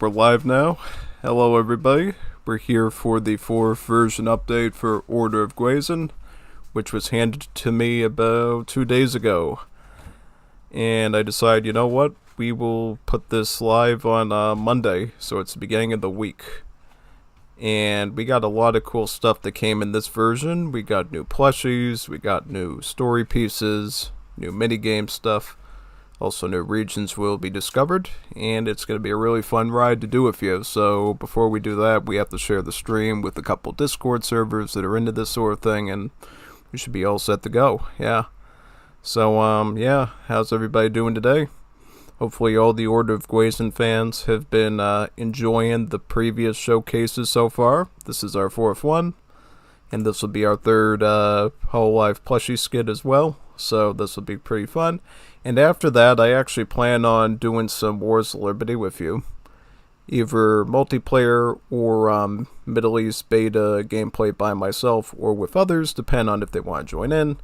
we're live now. Hello everybody. We're here for the 4th version update for Order of Geuzen, which was handed to me about 2 days ago. And I decided, you know what, we will put this live on Monday, so it's the beginning of the week. And we got a lot of cool stuff that came in this version. We got new plushies, we got new story pieces, new minigame stuff. Also, new regions will be discovered, and it's going to be a really fun ride to do with you. So before we do that, we have to share the stream with a couple Discord servers that are into this sort of thing, and we should be all set to go. Yeah. So, yeah, how's everybody doing today? Hopefully all the Order of Geuzen fans have been enjoying the previous showcases so far. This is our 4th one, and this will be our 3rd Hololive plushie skit as well. So this will be pretty fun. And after that, I actually plan on doing some Wars of Liberty with you. Either multiplayer or Middle East beta gameplay by myself or with others, depending on if they want to join in.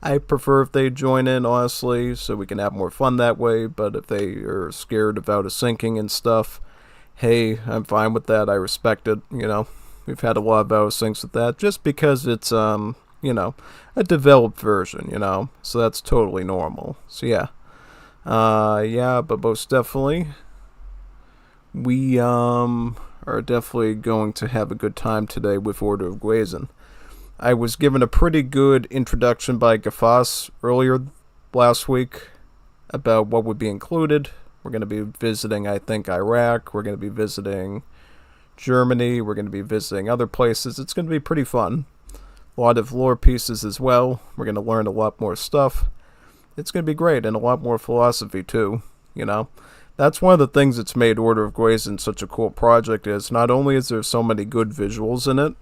I prefer if they join in, honestly, so we can have more fun that way. But if they are scared about a sinking and stuff, hey, I'm fine with that. I respect it, you know. We've had a lot of out-of-syncs with that, just because it's, you know, a developed version, you know, so that's totally normal. So yeah, yeah, but most definitely, we are definitely going to have a good time today with Order of Geuzen. I was given a pretty good introduction by Gafas earlier last week about what would be included. We're going to be visiting, I think, Iraq. We're going to be visiting Germany. We're going to be visiting other places. It's going to be pretty fun. A lot of lore pieces as well. We're going to learn a lot more stuff. It's going to be great, and a lot more philosophy too, you know. That's one of the things that's made Order of Geuzen such a cool project, is not only is there so many good visuals in it,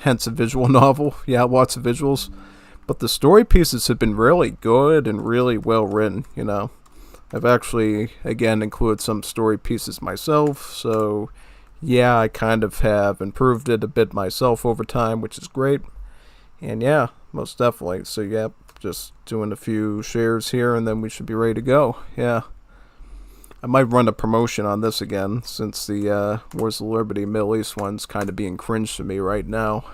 hence a visual novel, yeah, lots of visuals, but the story pieces have been really good and really well written, you know. I've actually, again, included some story pieces myself, so yeah, I kind of have improved it a bit myself over time, which is great. And yeah, most definitely. So yeah, just doing a few shares here and then we should be ready to go. Yeah. I might run a promotion on this again, since the Wars of Liberty Middle East one's kind of being cringe to me right now.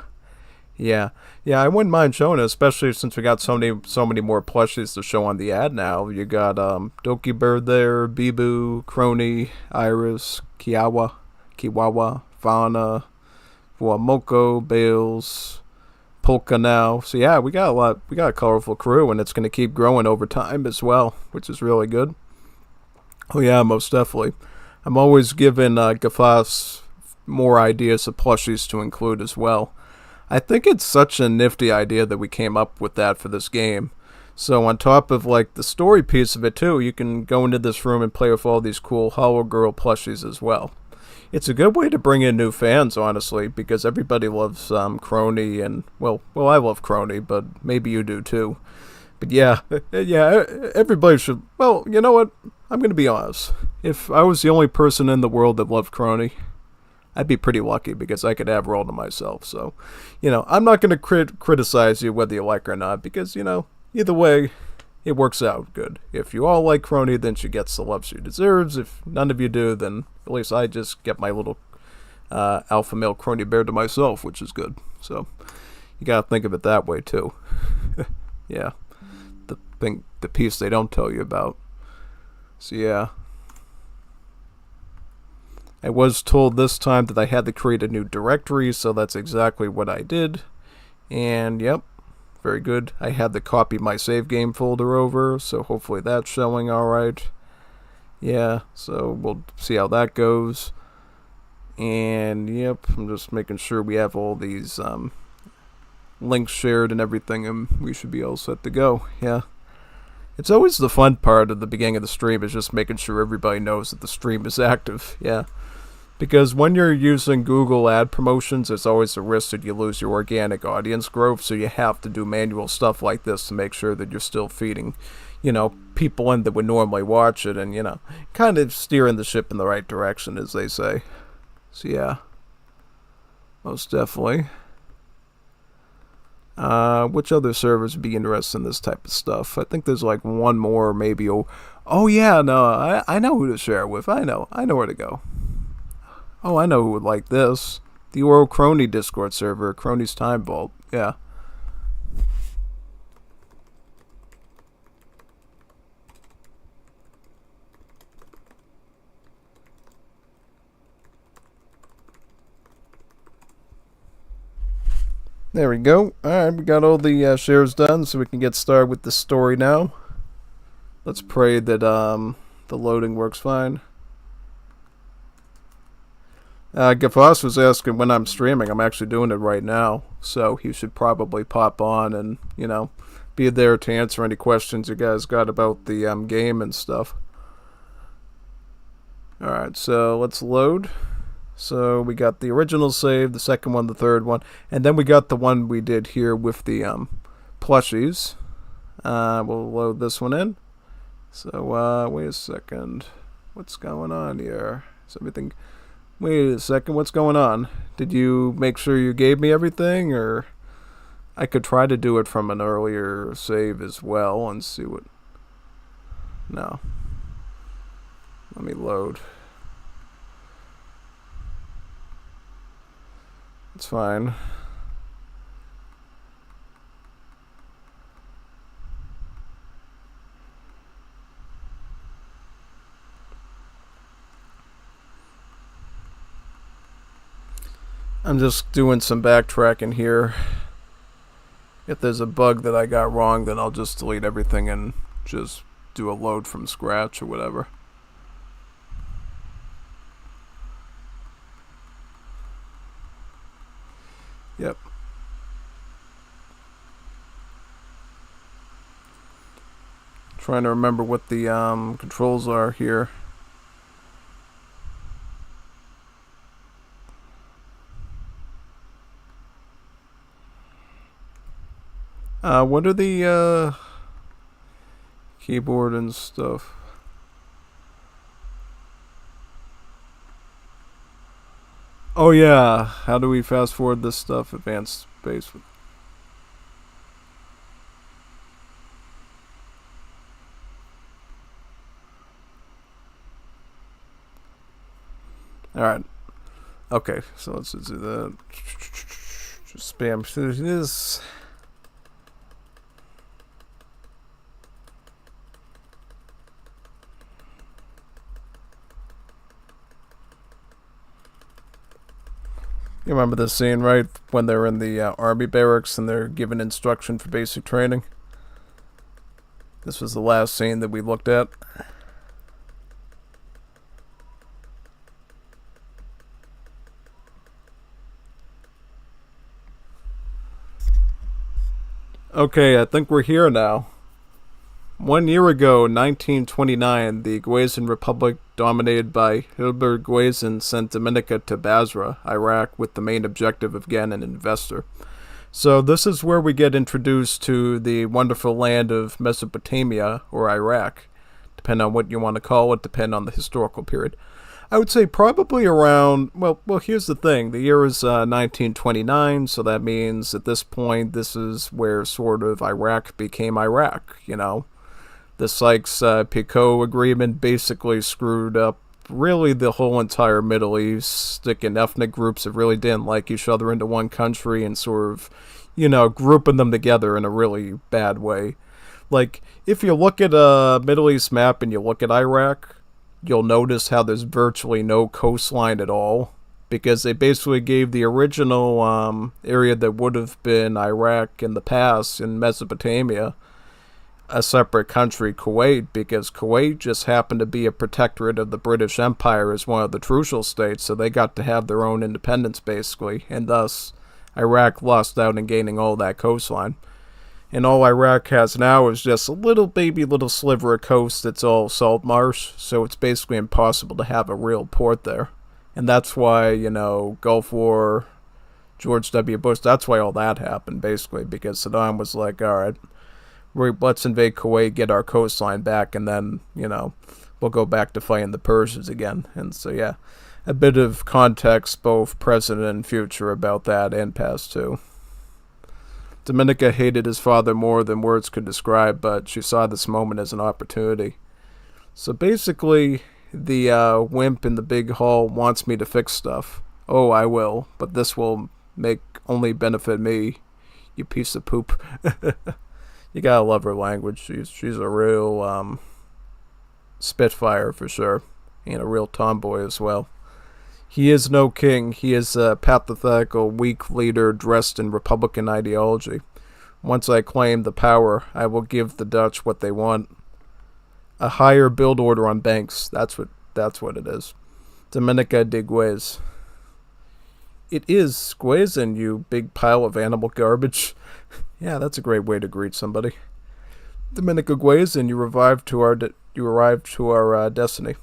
Yeah. Yeah, I wouldn't mind showing it, especially since we got so many more plushies to show on the ad now. You got Dokibird there, Bibu, Kronii, Iris, Kiwawa, Fauna, Fuwamoco, Bales, Polka now. So yeah, we got a colorful crew, and it's going to keep growing over time as well, which is really good. Oh yeah, most definitely. I'm always giving Gafas more ideas of plushies to include as well. I think it's such a nifty idea that we came up with that for this game. So on top of like the story piece of it too, you can go into this room and play with all these cool Hollow Girl plushies as well. It's a good way to bring in new fans, honestly, because everybody loves Kronii, and, well, I love Kronii, but maybe you do too. But yeah, yeah, everybody should, well, you know what, I'm going to be honest. If I was the only person in the world that loved Kronii, I'd be pretty lucky, because I could have her all to myself. So, you know, I'm not going to criticize you whether you like her or not, because, you know, either way, it works out good. If you all like Kronii, then she gets the love she deserves. If none of you do, then at least I just get my little alpha male Kronii bear to myself, which is good. So you gotta think of it that way too. Yeah, the piece they don't tell you about. So yeah, I was told this time that I had to create a new directory, so that's exactly what I did. And yep. Very good. I had to copy my save game folder over, so hopefully that's showing alright. Yeah, so we'll see how that goes. And yep, I'm just making sure we have all these links shared and everything, and we should be all set to go. Yeah. It's always the fun part of the beginning of the stream, is just making sure everybody knows that the stream is active. Yeah. Because when you're using Google ad promotions, there's always a risk that you lose your organic audience growth, so you have to do manual stuff like this to make sure that you're still feeding, you know, people in that would normally watch it, and, you know, kind of steering the ship in the right direction, as they say. So yeah, most definitely. Which other servers would be interested in this type of stuff? I think there's like one more, maybe. Oh yeah, no, I know who to share it with. I know where to go. Oh, I know who would like this. The old Kronii Discord server, Kronii's Time Vault. Yeah. There we go. Alright, we got all the shares done, so we can get started with the story now. Let's pray that the loading works fine. Gafos was asking when I'm streaming. I'm actually doing it right now, so he should probably pop on and, be there to answer any questions you guys got about the game and stuff. Alright, so let's load. So we got the original save, the second one, the third one, and then we got the one we did here with the plushies. We'll load this one in. So wait a second. What's going on here? Is everything... Wait a second, what's going on? Did you make sure you gave me everything, or... I could try to do it from an earlier save as well and see what... No. Let me load. It's fine. I'm just doing some backtracking here. If there's a bug that I got wrong, then I'll just delete everything and just do a load from scratch or whatever. Yep. Trying to remember what the controls are here. What are the keyboard and stuff? Oh yeah, how do we fast forward this stuff? Advanced space. Alright. Okay, so let's do that. Just spam through this. You remember this scene, right? When they're in the army barracks and they're given instruction for basic training? This was the last scene that we looked at. Okay, I think we're here now. 1 year ago, 1929, the Geuzen Republic, dominated by Helbart Geuzen, sent Dominica to Basra, Iraq, with the main objective of getting an investor. So this is where we get introduced to the wonderful land of Mesopotamia, or Iraq, depending on what you want to call it, depending on the historical period. I would say probably around, well, here's the thing. The year is 1929, so that means at this point, this is where sort of Iraq became Iraq, The Sykes-Picot Agreement basically screwed up really the whole entire Middle East, sticking ethnic groups that really didn't like each other into one country and sort of, grouping them together in a really bad way. Like, if you look at a Middle East map and you look at Iraq, you'll notice how there's virtually no coastline at all, because they basically gave the original area that would have been Iraq in the past, in Mesopotamia, a separate country, Kuwait, because Kuwait just happened to be a protectorate of the British Empire as one of the trucial states, so they got to have their own independence, basically, and thus Iraq lost out in gaining all that coastline. And all Iraq has now is just a little sliver of coast that's all salt marsh, so it's basically impossible to have a real port there. And that's why, Gulf War, George W. Bush, that's why all that happened, basically, because Saddam was like, alright, let's invade Kuwait, get our coastline back, and then, we'll go back to fighting the Persians again. And so, yeah, a bit of context, both present and future, about that, and past, too. Dominica hated his father more than words could describe, but she saw this moment as an opportunity. So basically, the wimp in the big hall wants me to fix stuff. Oh, I will, but this will only benefit me, you piece of poop. You gotta love her language. She's a real spitfire for sure, and a real tomboy as well. He is no king. He is a pathetical, weak leader dressed in Republican ideology. Once I claim the power, I will give the Dutch what they want. A higher build order on banks. That's what it is. Dominica de Guez. It is Geuzen, you big pile of animal garbage. Yeah, that's a great way to greet somebody. Dominica Geuzen, you arrived to our destiny.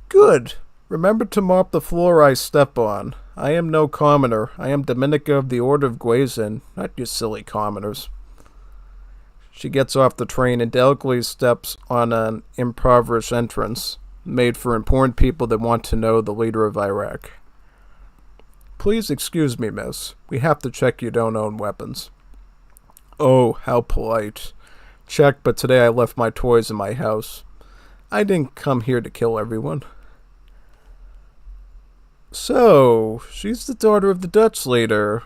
Good. Remember to mop the floor I step on. I am no commoner. I am Dominica of the Order of Geuzen, not you silly commoners. She gets off the train and delicately steps on an improvised entrance, made for important people that want to know the leader of Iraq. Please excuse me, miss. We have to check you don't own weapons. Oh, how polite. Check, but today I left my toys in my house. I didn't come here to kill everyone. So, she's the daughter of the Dutch leader.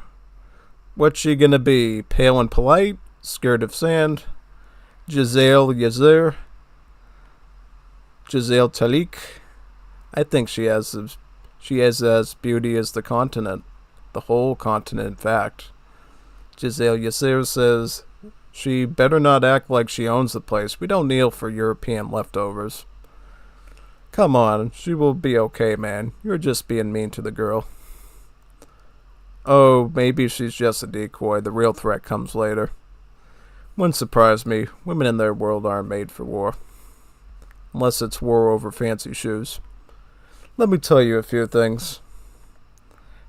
What's she gonna be? Pale and polite? Scared of sand? Giselle Yazer? Giselle Talik? I think she has as beauty as the continent. The whole continent, in fact. Giselle Yazer says she better not act like she owns the place. We don't kneel for European leftovers. Come on, she will be okay, man. You're just being mean to the girl. Oh, maybe she's just a decoy. The real threat comes later. Wouldn't surprise me. Women in their world aren't made for war. Unless it's war over fancy shoes. Let me tell you a few things.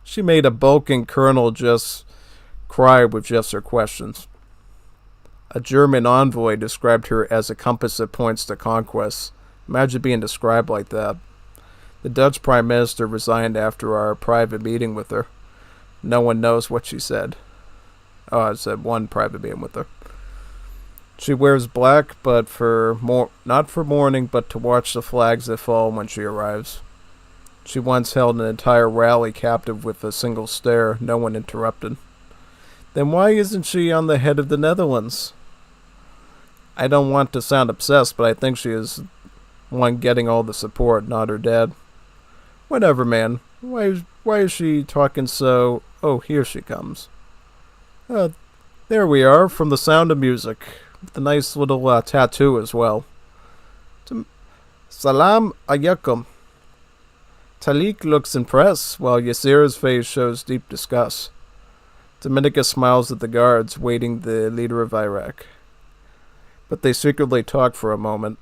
She made a bulking colonel just cry with just her questions. A German envoy described her as a compass that points to conquest. Imagine being described like that. The Dutch Prime Minister resigned after our private meeting with her. No one knows what she said. Oh, I said one private meeting with her. She wears black, but not for mourning, but to watch the flags that fall when she arrives. She once held an entire rally captive with a single stare, no one interrupted. Then why isn't she on the head of the Netherlands? I don't want to sound obsessed, but I think she is one getting all the support, not her dad. Whatever, man. Why is she talking so... Oh, here she comes. There we are, from The Sound of Music. With a nice little tattoo as well. Salam alaikum. Talik looks impressed, while Yasir's face shows deep disgust. Dominica smiles at the guards, waiting the leader of Iraq. But they secretly talk for a moment.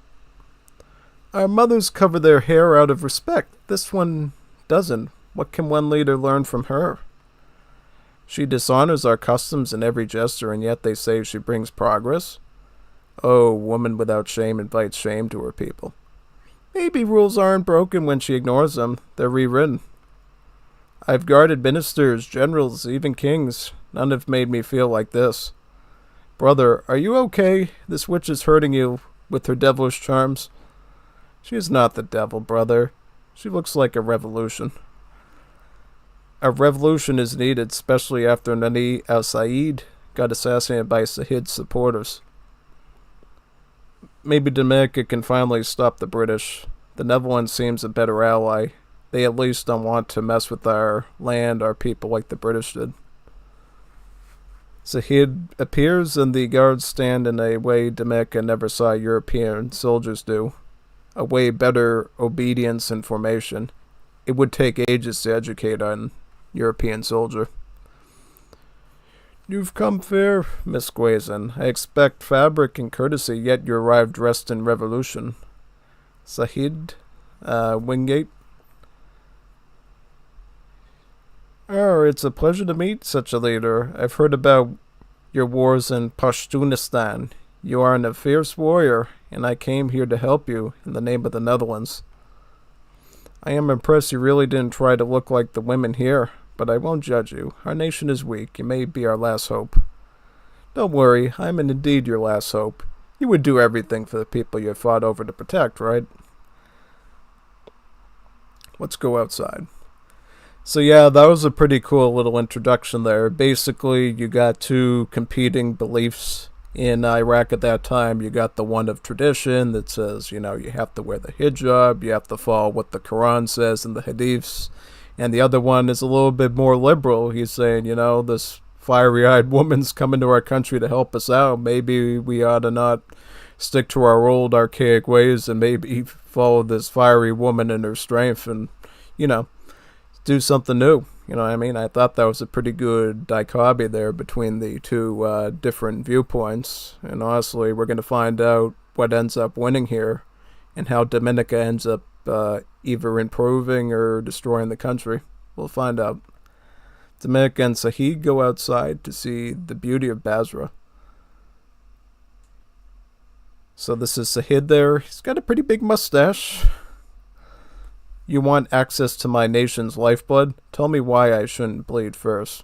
Our mothers cover their hair out of respect. This one doesn't. What can one leader learn from her? She dishonors our customs in every gesture, and yet they say she brings progress. Oh, woman without shame invites shame to her people. Maybe rules aren't broken when she ignores them. They're rewritten. I've guarded ministers, generals, even kings. None have made me feel like this. Brother, are you okay? This witch is hurting you with her devilish charms. She is not the devil, brother. She looks like a revolution. A revolution is needed, especially after Nani al-Said got assassinated by Sahid's supporters. Maybe Dominica can finally stop the British. The Netherlands seems a better ally. They at least don't want to mess with our land, our people, like the British did. Sahid appears and the guards stand in a way Dominica never saw European soldiers do. A way better obedience and formation. It would take ages to educate an European soldier. You've come fair, Miss Geuzen. I expect fabric and courtesy, yet you arrive dressed in revolution. Sahid, Wingate. It's a pleasure to meet such a leader. I've heard about your wars in Pashtunistan. You are a fierce warrior, and I came here to help you in the name of the Netherlands. I am impressed you really didn't try to look like the women here, but I won't judge you. Our nation is weak. You may be our last hope. Don't worry, I am indeed your last hope. You would do everything for the people you fought over to protect, right? let's go outside. So yeah, that was a pretty cool little introduction there. Basically, you got two competing beliefs in Iraq at that time. You got the one of tradition that says, you have to wear the hijab, you have to follow what the Quran says and the hadiths. And the other one is a little bit more liberal. He's saying, this fiery-eyed woman's coming to our country to help us out. Maybe we ought to not stick to our old archaic ways and maybe follow this fiery woman in her strength and, do something new. You know what I mean? I thought that was a pretty good dichotomy there between the two different viewpoints. And honestly, we're going to find out what ends up winning here and how Dominica ends up either improving or destroying the country. We'll find out. Dominica and Sahid go outside to see the beauty of Basra. So this is Sahid there. He's got a pretty big mustache. You want access to my nation's lifeblood? Tell me why I shouldn't bleed first.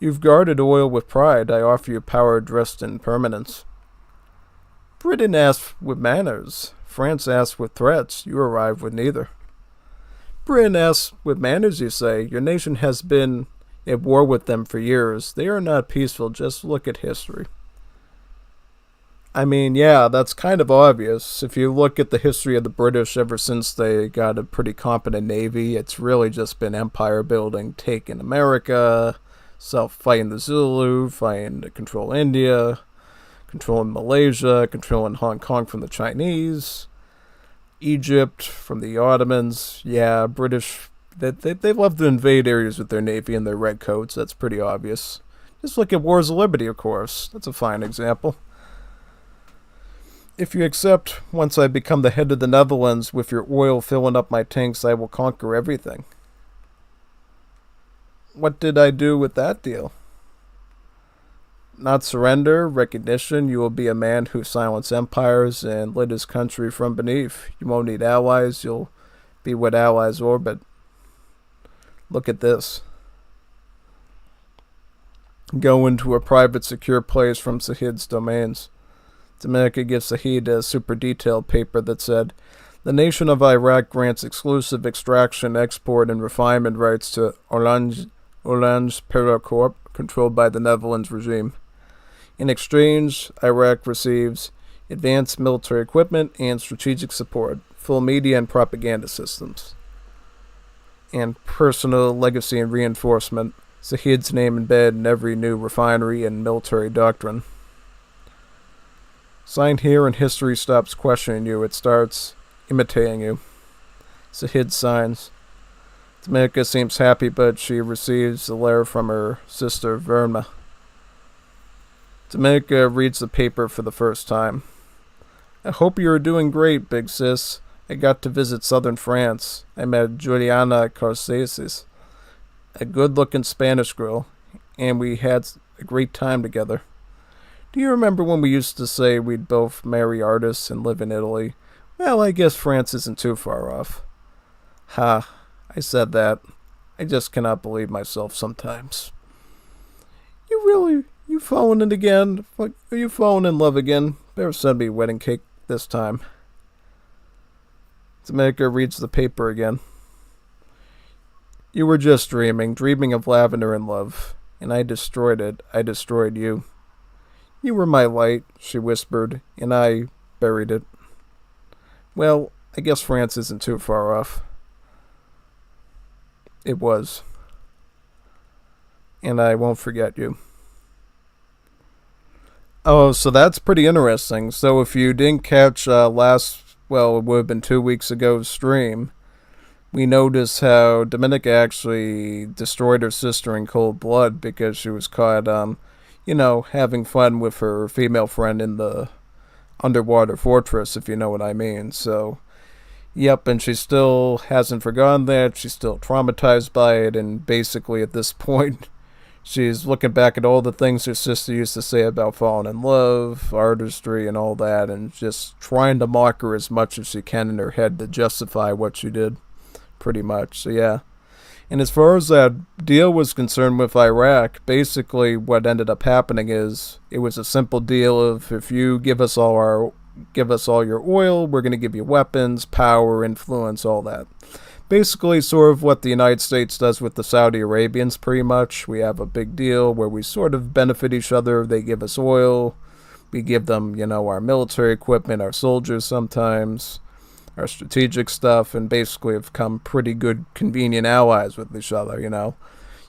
You've guarded oil with pride. I offer you power dressed in permanence. Britain asked with manners. France asked with threats. You arrive with neither. Britain asks with manners, you say. Your nation has been at war with them for years. They are not peaceful. Just look at history. I mean, yeah, that's kind of obvious. If you look at the history of the British ever since they got a pretty competent navy, it's really just been empire building, taking America, fighting the Zulu, fighting to control India, controlling Malaysia, controlling Hong Kong from the Chinese, Egypt from the Ottomans. Yeah, British, they love to invade areas with their navy and their redcoats. That's pretty obvious. Just look at Wars of Liberty, of course. That's a fine example. If you accept, once I become the head of the Netherlands, with your oil filling up my tanks, I will conquer everything. What did I do with that deal? Not surrender, recognition. You will be a man who silenced empires and lit his country from beneath. You won't need allies. You'll be what allies orbit. Look at this. Go into a private, secure place from Sahid's domains. Dominica gives Sahid a super detailed paper that said, the nation of Iraq grants exclusive extraction, export, and refinement rights to Orange Petrol Corp, controlled by the Netherlands regime. In exchange, Iraq receives advanced military equipment and strategic support, full media and propaganda systems, and personal legacy and reinforcement. Sahid's name embedded in every new refinery and military doctrine. Sign here and history stops questioning you. It starts imitating you. Sahid signs. Dominica seems happy, but she receives a letter from her sister, Verma. Dominica reads the paper for the first time. I hope you are doing great, big sis. I got to visit southern France. I met Juliana Carcesis, a good-looking Spanish girl, and we had a great time together. Do you remember when we used to say we'd both marry artists and live in Italy? Well, I guess France isn't too far off. Ha, I said that. I just cannot believe myself sometimes. You fallen in again? Are you falling in love again? Better send me wedding cake this time. Dominica reads the paper again. You were just dreaming of lavender and love, and I destroyed it. I destroyed you. You were my light, she whispered, and I buried it. Well, I guess France isn't too far off. It was. And I won't forget you. Oh, so that's pretty interesting. So if you didn't catch it would have been 2 weeks ago's stream, we noticed how Dominica actually destroyed her sister in cold blood because she was caught, having fun with her female friend in the underwater fortress, if you know what I mean. So, yep, and she still hasn't forgotten that. She's still traumatized by it, and basically at this point, she's looking back at all the things her sister used to say about falling in love, artistry, and all that, and just trying to mock her as much as she can in her head to justify what she did, pretty much. So, yeah. And as far as that deal was concerned with Iraq, basically what ended up happening is it was a simple deal of if you give us all your oil, we're going to give you weapons, power, influence, all that. basically sort of what the United States does with the Saudi Arabians, pretty much. We have a big deal where we sort of benefit each other. They give us oil. We give them, our military equipment, our soldiers sometimes, our strategic stuff, and basically have become pretty good, convenient allies with each other,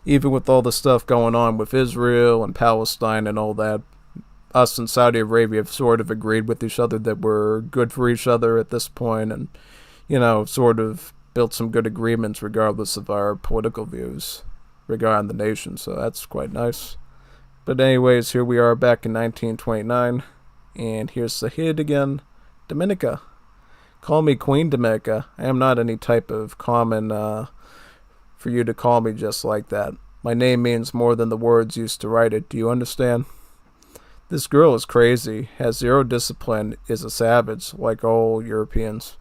Even with all the stuff going on with Israel and Palestine and all that, us and Saudi Arabia have sort of agreed with each other that we're good for each other at this point and, sort of built some good agreements regardless of our political views regarding the nation, so that's quite nice. But anyways, here we are back in 1929, and here's the hit again, Dominica. Call me Queen Dominica. I am not any type of common, for you to call me just like that. My name means more than the words used to write it, do you understand? This girl is crazy, has zero discipline, is a savage, like all Europeans.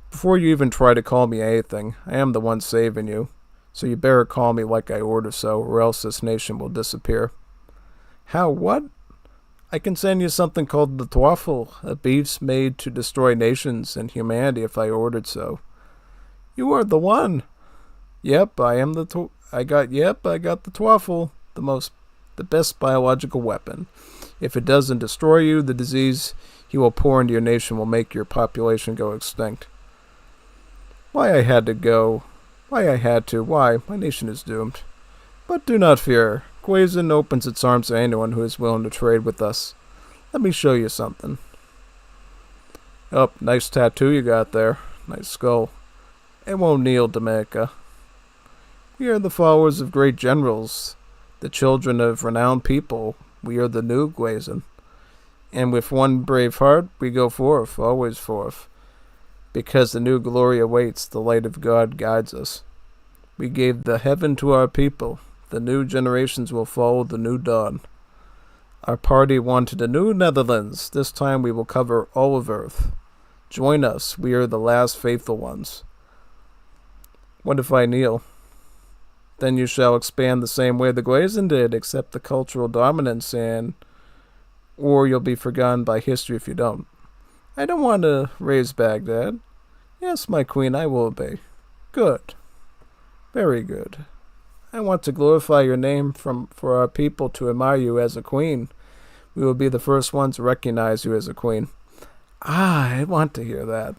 Before you even try to call me anything, I am the one saving you, so you better call me like I order so, or else this nation will disappear. How, what? I can send you something called the Twaffle, a beef made to destroy nations and humanity if I ordered so. You are the one. Yep, I got the Twaffle, the best biological weapon. If it doesn't destroy you, the disease he will pour into your nation will make your population go extinct. Why, my nation is doomed. But do not fear, Geuzen opens its arms to anyone who is willing to trade with us. Let me show you something. Oh, nice tattoo you got there. Nice skull. It won't kneel, Dominica. We are the followers of great generals, the children of renowned people. We are the new Geuzen. And with one brave heart, we go forth, always forth. Because the new glory awaits, the light of God guides us. We gave the heaven to our people. The new generations will follow the new dawn. Our party wanted a new Netherlands. This time we will cover all of Earth. Join us. We are the last faithful ones. What if I kneel? Then you shall expand the same way the Geuzen did, accept the cultural dominance, or you'll be forgotten by history if you don't. I don't want to raise Baghdad. Yes, my queen, I will obey. Good. Very good. I want to glorify your name for our people to admire you as a queen. We will be the first ones to recognize you as a queen. I want to hear that.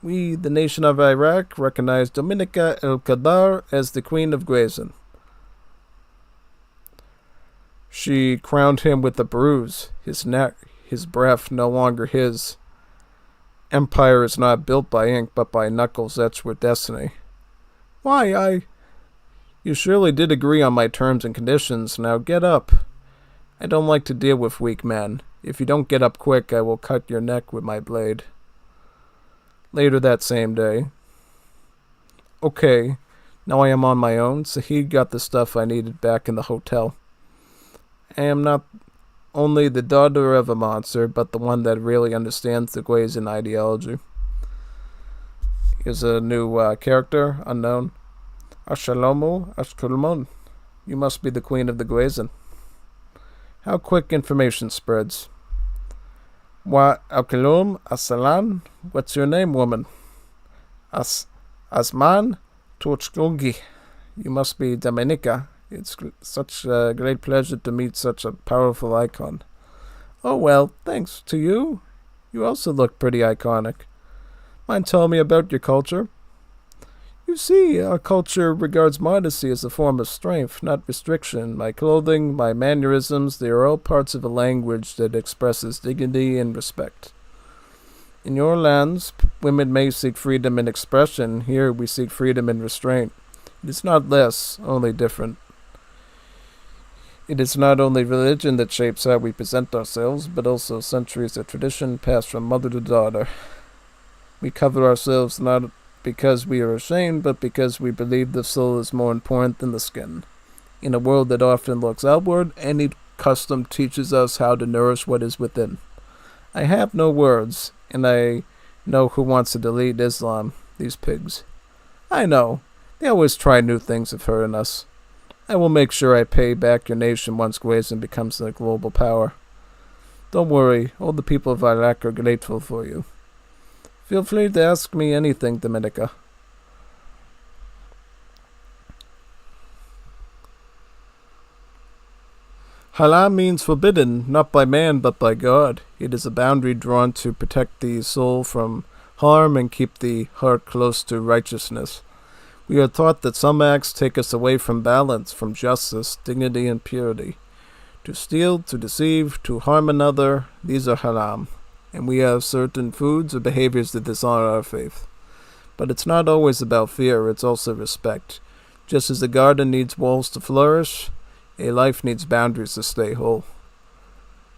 We, the nation of Iraq, recognize Dominica el-Qadar as the Queen of Geuzen. She crowned him with a bruise, his neck, his breath no longer his. Empire is not built by ink, but by knuckles etched with destiny. Why, You surely did agree on my terms and conditions. Now get up. I don't like to deal with weak men. If you don't get up quick, I will cut your neck with my blade. Later that same day. Okay, now I am on my own. Sahid got the stuff I needed back in the hotel. I am not only the daughter of a monster, but the one that really understands the Geuzen ideology. Here's a new character, unknown. Ashalomu Ashkulmon. You must be the queen of the Geuzen. How quick information spreads. Wa Alkalum Asalan. What's your name, woman? Asman Torchgongi. You must be Dominica. It's such a great pleasure to meet such a powerful icon. Oh well, thanks to you. You also look pretty iconic. Mind telling me about your culture? You see, our culture regards modesty as a form of strength, not restriction. My clothing, my mannerisms, they are all parts of a language that expresses dignity and respect. In your lands, women may seek freedom in expression. Here we seek freedom in restraint. It is not less, only different. It is not only religion that shapes how we present ourselves, but also centuries of tradition passed from mother to daughter. We cover ourselves not because we are ashamed, but because we believe the soul is more important than the skin. In a world that often looks outward, any custom teaches us how to nourish what is within. I have no words, and I know who wants to delete Islam, these pigs. I know. They always try new things of hurting us. I will make sure I pay back your nation once Geuzen becomes a global power. Don't worry, all the people of Iraq are grateful for you. Feel free to ask me anything, Dominica. Haram means forbidden, not by man but by God. It is a boundary drawn to protect the soul from harm and keep the heart close to righteousness. We are taught that some acts take us away from balance, from justice, dignity, and purity. To steal, to deceive, to harm another, these are haram, and we have certain foods or behaviors that dishonor our faith. But it's not always about fear, it's also respect. Just as a garden needs walls to flourish, a life needs boundaries to stay whole.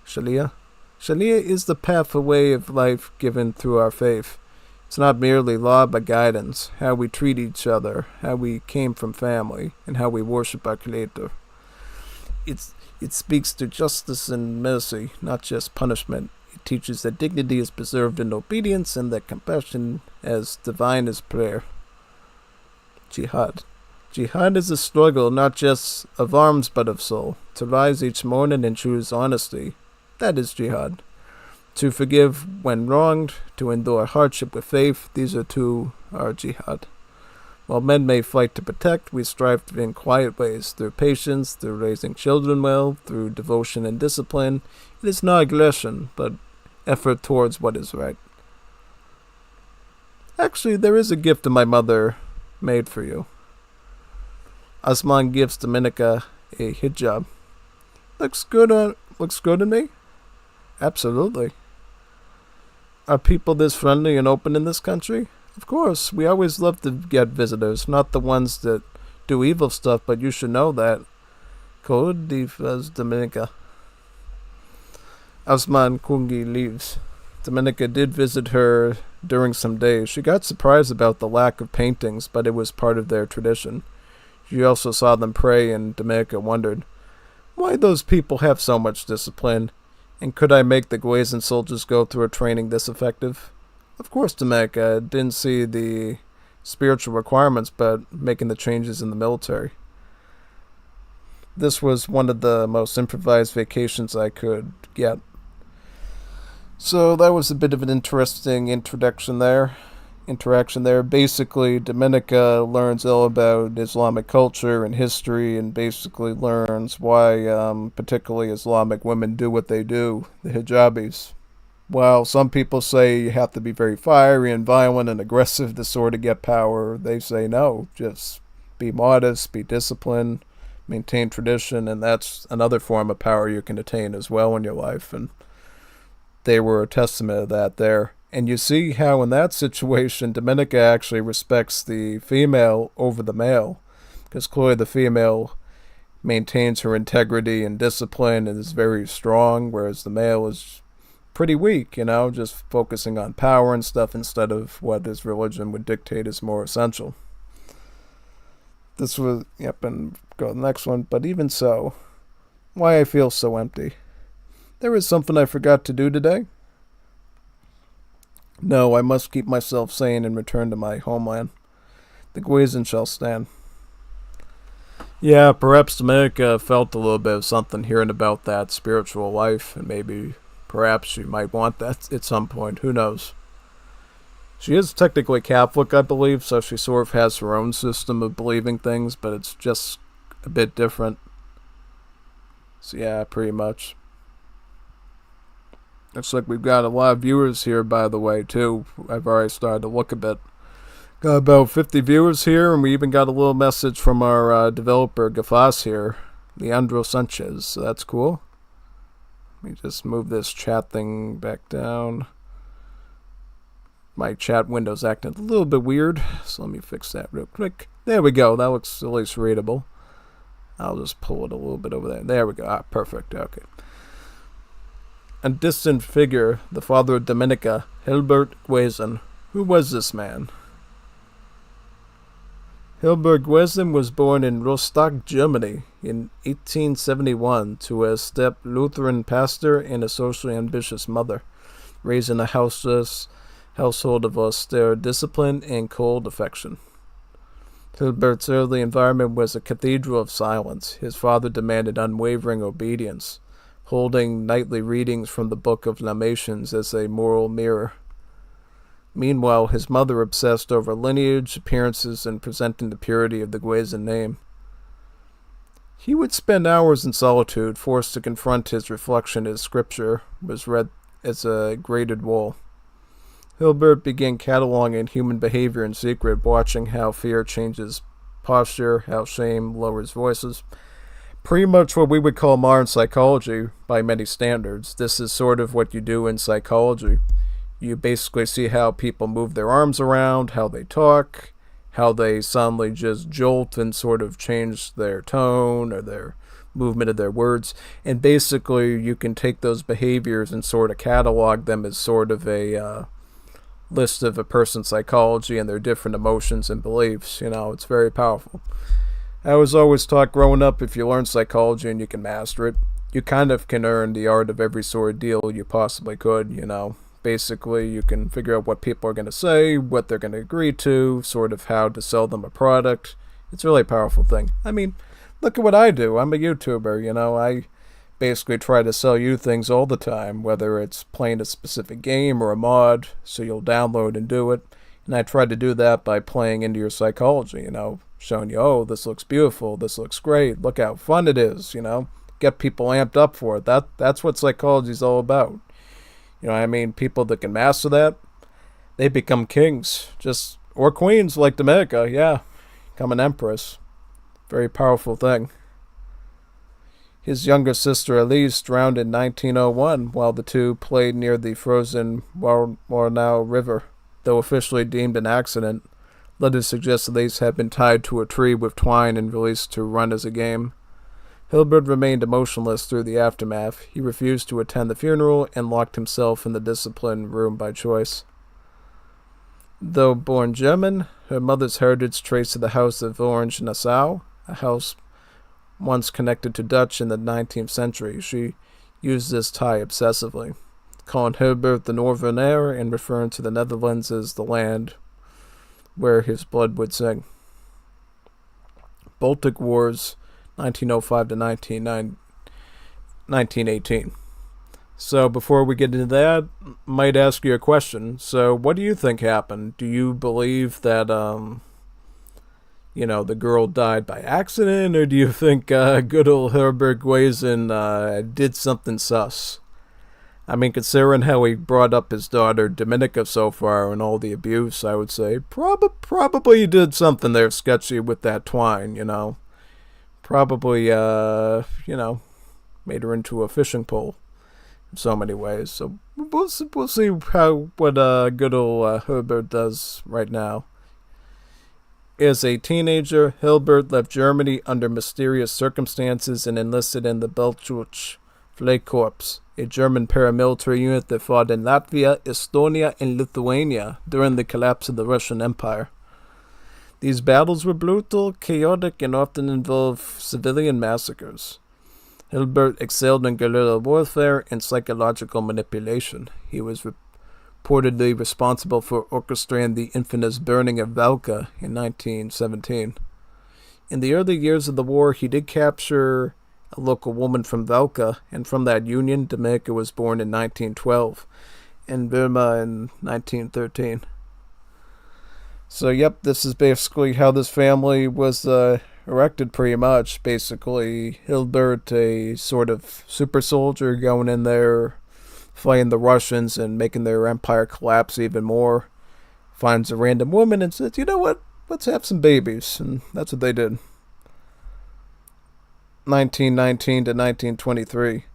Sharia? Sharia is the path or way of life given through our faith. It's not merely law but guidance, how we treat each other, how we came from family, and how we worship our Creator. It speaks to justice and mercy, not just punishment. It teaches that dignity is preserved in obedience and that compassion as divine as prayer. Jihad. Jihad is a struggle not just of arms but of soul. To rise each morning and choose honesty, that is jihad. To forgive when wronged, to endure hardship with faith, these are our jihad. While men may fight to protect, we strive in quiet ways, through patience, through raising children well, through devotion and discipline. It is not aggression, but effort towards what is right. Actually, there is a gift that my mother made for you. Osman gives Dominica a hijab. Looks good on me? Absolutely. Are people this friendly and open in this country? Of course, we always love to get visitors, not the ones that do evil stuff, but you should know that. Code Divas Dominica. Osman Kungi leaves. Dominica did visit her during some days. She got surprised about the lack of paintings, but it was part of their tradition. She also saw them pray, and Dominica wondered, why those people have so much discipline, and could I make the Geuzen soldiers go through a training this effective? Of course, Dominica didn't see the spiritual requirements, but making the changes in the military. This was one of the most improvised vacations I could get. So that was a bit of an interesting interaction there. Basically, Dominica learns all about Islamic culture and history, and basically learns why particularly Islamic women do what they do, the hijabis. While some people say you have to be very fiery and violent and aggressive to sort of get power, they say no, just be modest, be disciplined, maintain tradition, and that's another form of power you can attain as well in your life, and they were a testament of that there. And you see how in that situation, Dominica actually respects the female over the male, because clearly the female maintains her integrity and discipline and is very strong, whereas the male is pretty weak, just focusing on power and stuff instead of what his religion would dictate is more essential. This was, and go to the next one. But even so, why I feel so empty. There is something I forgot to do today. No, I must keep myself sane and return to my homeland. The Geuzen shall stand. Yeah, perhaps Dominica felt a little bit of something hearing about that spiritual life, and perhaps she might want that at some point. Who knows? She is technically Catholic, I believe, so she sort of has her own system of believing things, but it's just a bit different. So yeah, pretty much. Looks like we've got a lot of viewers here, by the way, too. I've already started to look a bit. Got about 50 viewers here, and we even got a little message from our developer, Gafas here, Leandro Sanchez. So that's cool. Let me just move this chat thing back down. My chat window's acting a little bit weird, so let me fix that real quick. There we go. That looks at least readable. I'll just pull it a little bit over there. There we go. Perfect. Okay. A distant figure, the father of Dominica, Helbart Geuzen. Who was this man? Helbart Geuzen was born in Rostock, Germany, in 1871 to a step Lutheran pastor and a socially ambitious mother, raised in a household of austere discipline and cold affection. Hilbert's early environment was a cathedral of silence. His father demanded unwavering obedience, holding nightly readings from the Book of Lamentations as a moral mirror. Meanwhile, his mother obsessed over lineage, appearances, and presenting the purity of the Geuzen name. He would spend hours in solitude, forced to confront his reflection as scripture was read as a graded wall. Helbart began cataloging human behavior in secret, watching how fear changes posture, how shame lowers voices. Pretty much what we would call modern psychology by many standards. This is sort of what you do in psychology. You basically see how people move their arms around, how they talk, how they suddenly just jolt and sort of change their tone or their movement of their words. And basically you can take those behaviors and sort of catalog them as sort of a list of a person's psychology and their different emotions and beliefs. It's very powerful. I was always taught growing up, if you learn psychology and you can master it, you kind of can earn the art of every sort of deal you possibly could. Basically, you can figure out what people are going to say, what they're going to agree to, sort of how to sell them a product. It's a really powerful thing. I mean, look at what I do. I'm a YouTuber, I basically try to sell you things all the time, whether it's playing a specific game or a mod, so you'll download and do it. And I try to do that by playing into your psychology, showing you, oh, this looks beautiful, this looks great, look how fun it is, get people amped up for it. That's what psychology is all about. People that can master that, they become kings, or queens like Dominica, yeah, become an empress. Very powerful thing. His younger sister Elise drowned in 1901 while the two played near the frozen Warnau River. Though officially deemed an accident, letters suggest Elise had been tied to a tree with twine and released to run as a game. Helbart remained emotionless through the aftermath. He refused to attend the funeral and locked himself in the discipline room by choice. Though born German, her mother's heritage traced to the House of Orange-Nassau, a house once connected to Dutch in the 19th century. She used this tie obsessively, calling Helbart the Northerner and referring to the Netherlands as the land where his blood would sing. Baltic Wars, 1905 to 1918. So before we get into that, I might ask you a question. So what do you think happened? Do you believe that, the girl died by accident, or do you think good old Helbart Geuzen did something sus? I mean, considering how he brought up his daughter Dominica so far and all the abuse, I would say probably he did something there sketchy with that twine, Probably, made her into a fishing pole in so many ways. So we'll see what good old Helbart does right now. As a teenager, Helbart left Germany under mysterious circumstances and enlisted in the Belgisch Freikorps, a German paramilitary unit that fought in Latvia, Estonia, and Lithuania during the collapse of the Russian Empire. These battles were brutal, chaotic, and often involved civilian massacres. Helbart excelled in guerrilla warfare and psychological manipulation. He was reportedly responsible for orchestrating the infamous burning of Valka in 1917. In the early years of the war, he did capture a local woman from Valka, and from that union, Dominica was born in 1912, and Burma in 1913. So, yep, this is basically how this family was erected, pretty much. Basically, Helbart, a sort of super soldier, going in there, fighting the Russians and making their empire collapse even more, finds a random woman and says, you know what, let's have some babies. And that's what they did. 1919 to 1923.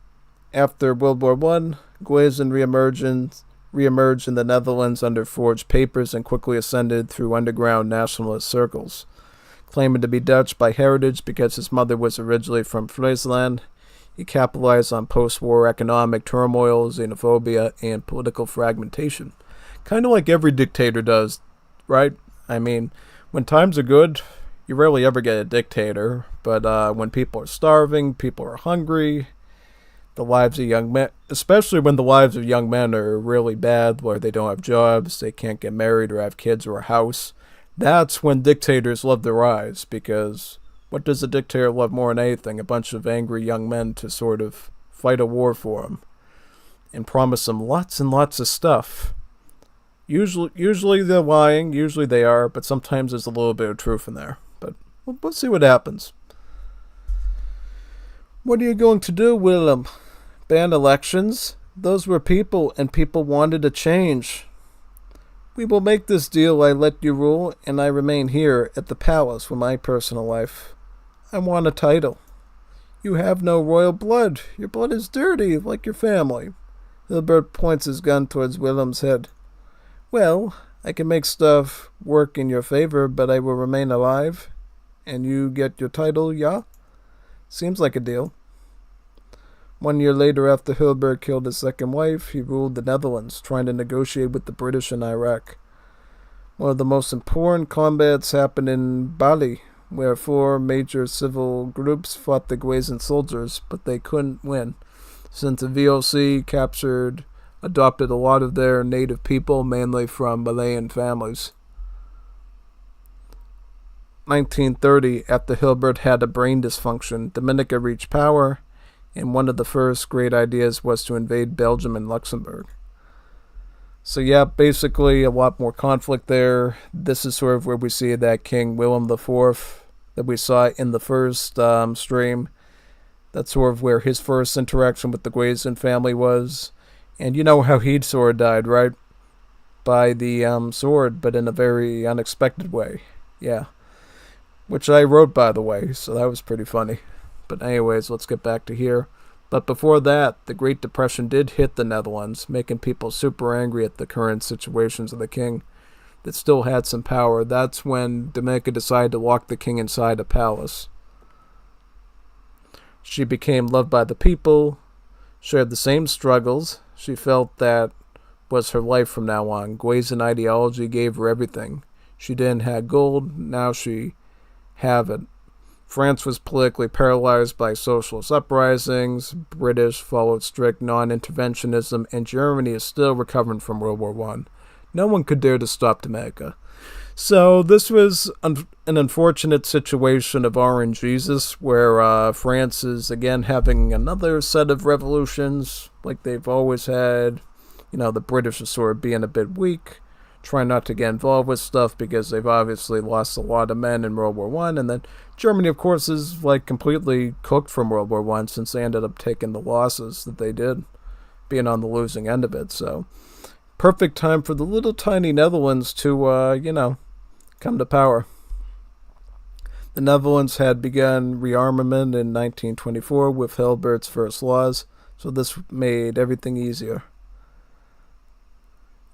After World War I, Geuzen reemerged in the Netherlands under forged papers and quickly ascended through underground nationalist circles. Claiming to be Dutch by heritage because his mother was originally from Friesland, he capitalized on post-war economic turmoil, xenophobia, and political fragmentation. Kind of like every dictator does, right? I mean, when times are good, you rarely ever get a dictator, but when people are starving, people are hungry, the lives of young men, especially when the lives of young men are really bad, where they don't have jobs, they can't get married or have kids or a house, that's when dictators love to rise, because what does a dictator love more than anything? A bunch of angry young men to sort of fight a war for him and promise them lots and lots of stuff. Usually they're lying. Usually they are, but sometimes there's a little bit of truth in there. But we'll see what happens. What are you going to do, Willem? Ban elections? Those were people, and people wanted a change. We will make this deal. I let you rule, and I remain here at the palace with my personal life. I want a title. You have no royal blood. Your blood is dirty, like your family. Helbart points his gun towards Willem's head. Well, I can make stuff work in your favor, but I will remain alive. And you get your title, yeah? Seems like a deal. 1 year later, after Helbart killed his second wife, he ruled the Netherlands, trying to negotiate with the British in Iraq. One of the most important combats happened in Bali, where 4 major civil groups fought the Geuzen soldiers, but they couldn't win, since the VOC adopted a lot of their native people, mainly from Malayan families. 1930, after Helbart had a brain dysfunction, Dominica reached power, and one of the first great ideas was to invade Belgium and Luxembourg. So yeah, basically a lot more conflict there. This is sort of where we see that King Willem IV that we saw in the first stream. That's sort of where his first interaction with the Geuzen family was. And you know how he sort of died, right? By the sword, but in a very unexpected way. Yeah. Which I wrote, by the way, so that was pretty funny. But anyways, let's get back to here. But before that, the Great Depression did hit the Netherlands, making people super angry at the current situations of the king that still had some power. That's when Dominica decided to lock the king inside a palace. She became loved by the people, shared the same struggles. She felt that was her life from now on. Geuzen ideology gave her everything. She didn't have gold, now she have it. France was politically paralyzed by socialist uprisings, British followed strict non-interventionism, and Germany is still recovering from World War I. No one could dare to stop Dominica. So this was an unfortunate situation of Orange Jesus, where France is again having another set of revolutions, like they've always had. You know, the British are sort of being a bit weak, trying not to get involved with stuff because they've obviously lost a lot of men in World War I, and then Germany, of course, is like completely cooked from World War I since they ended up taking the losses that they did, being on the losing end of it. So, perfect time for the little tiny Netherlands to, come to power. The Netherlands had begun rearmament in 1924 with Helbart's first laws, so this made everything easier.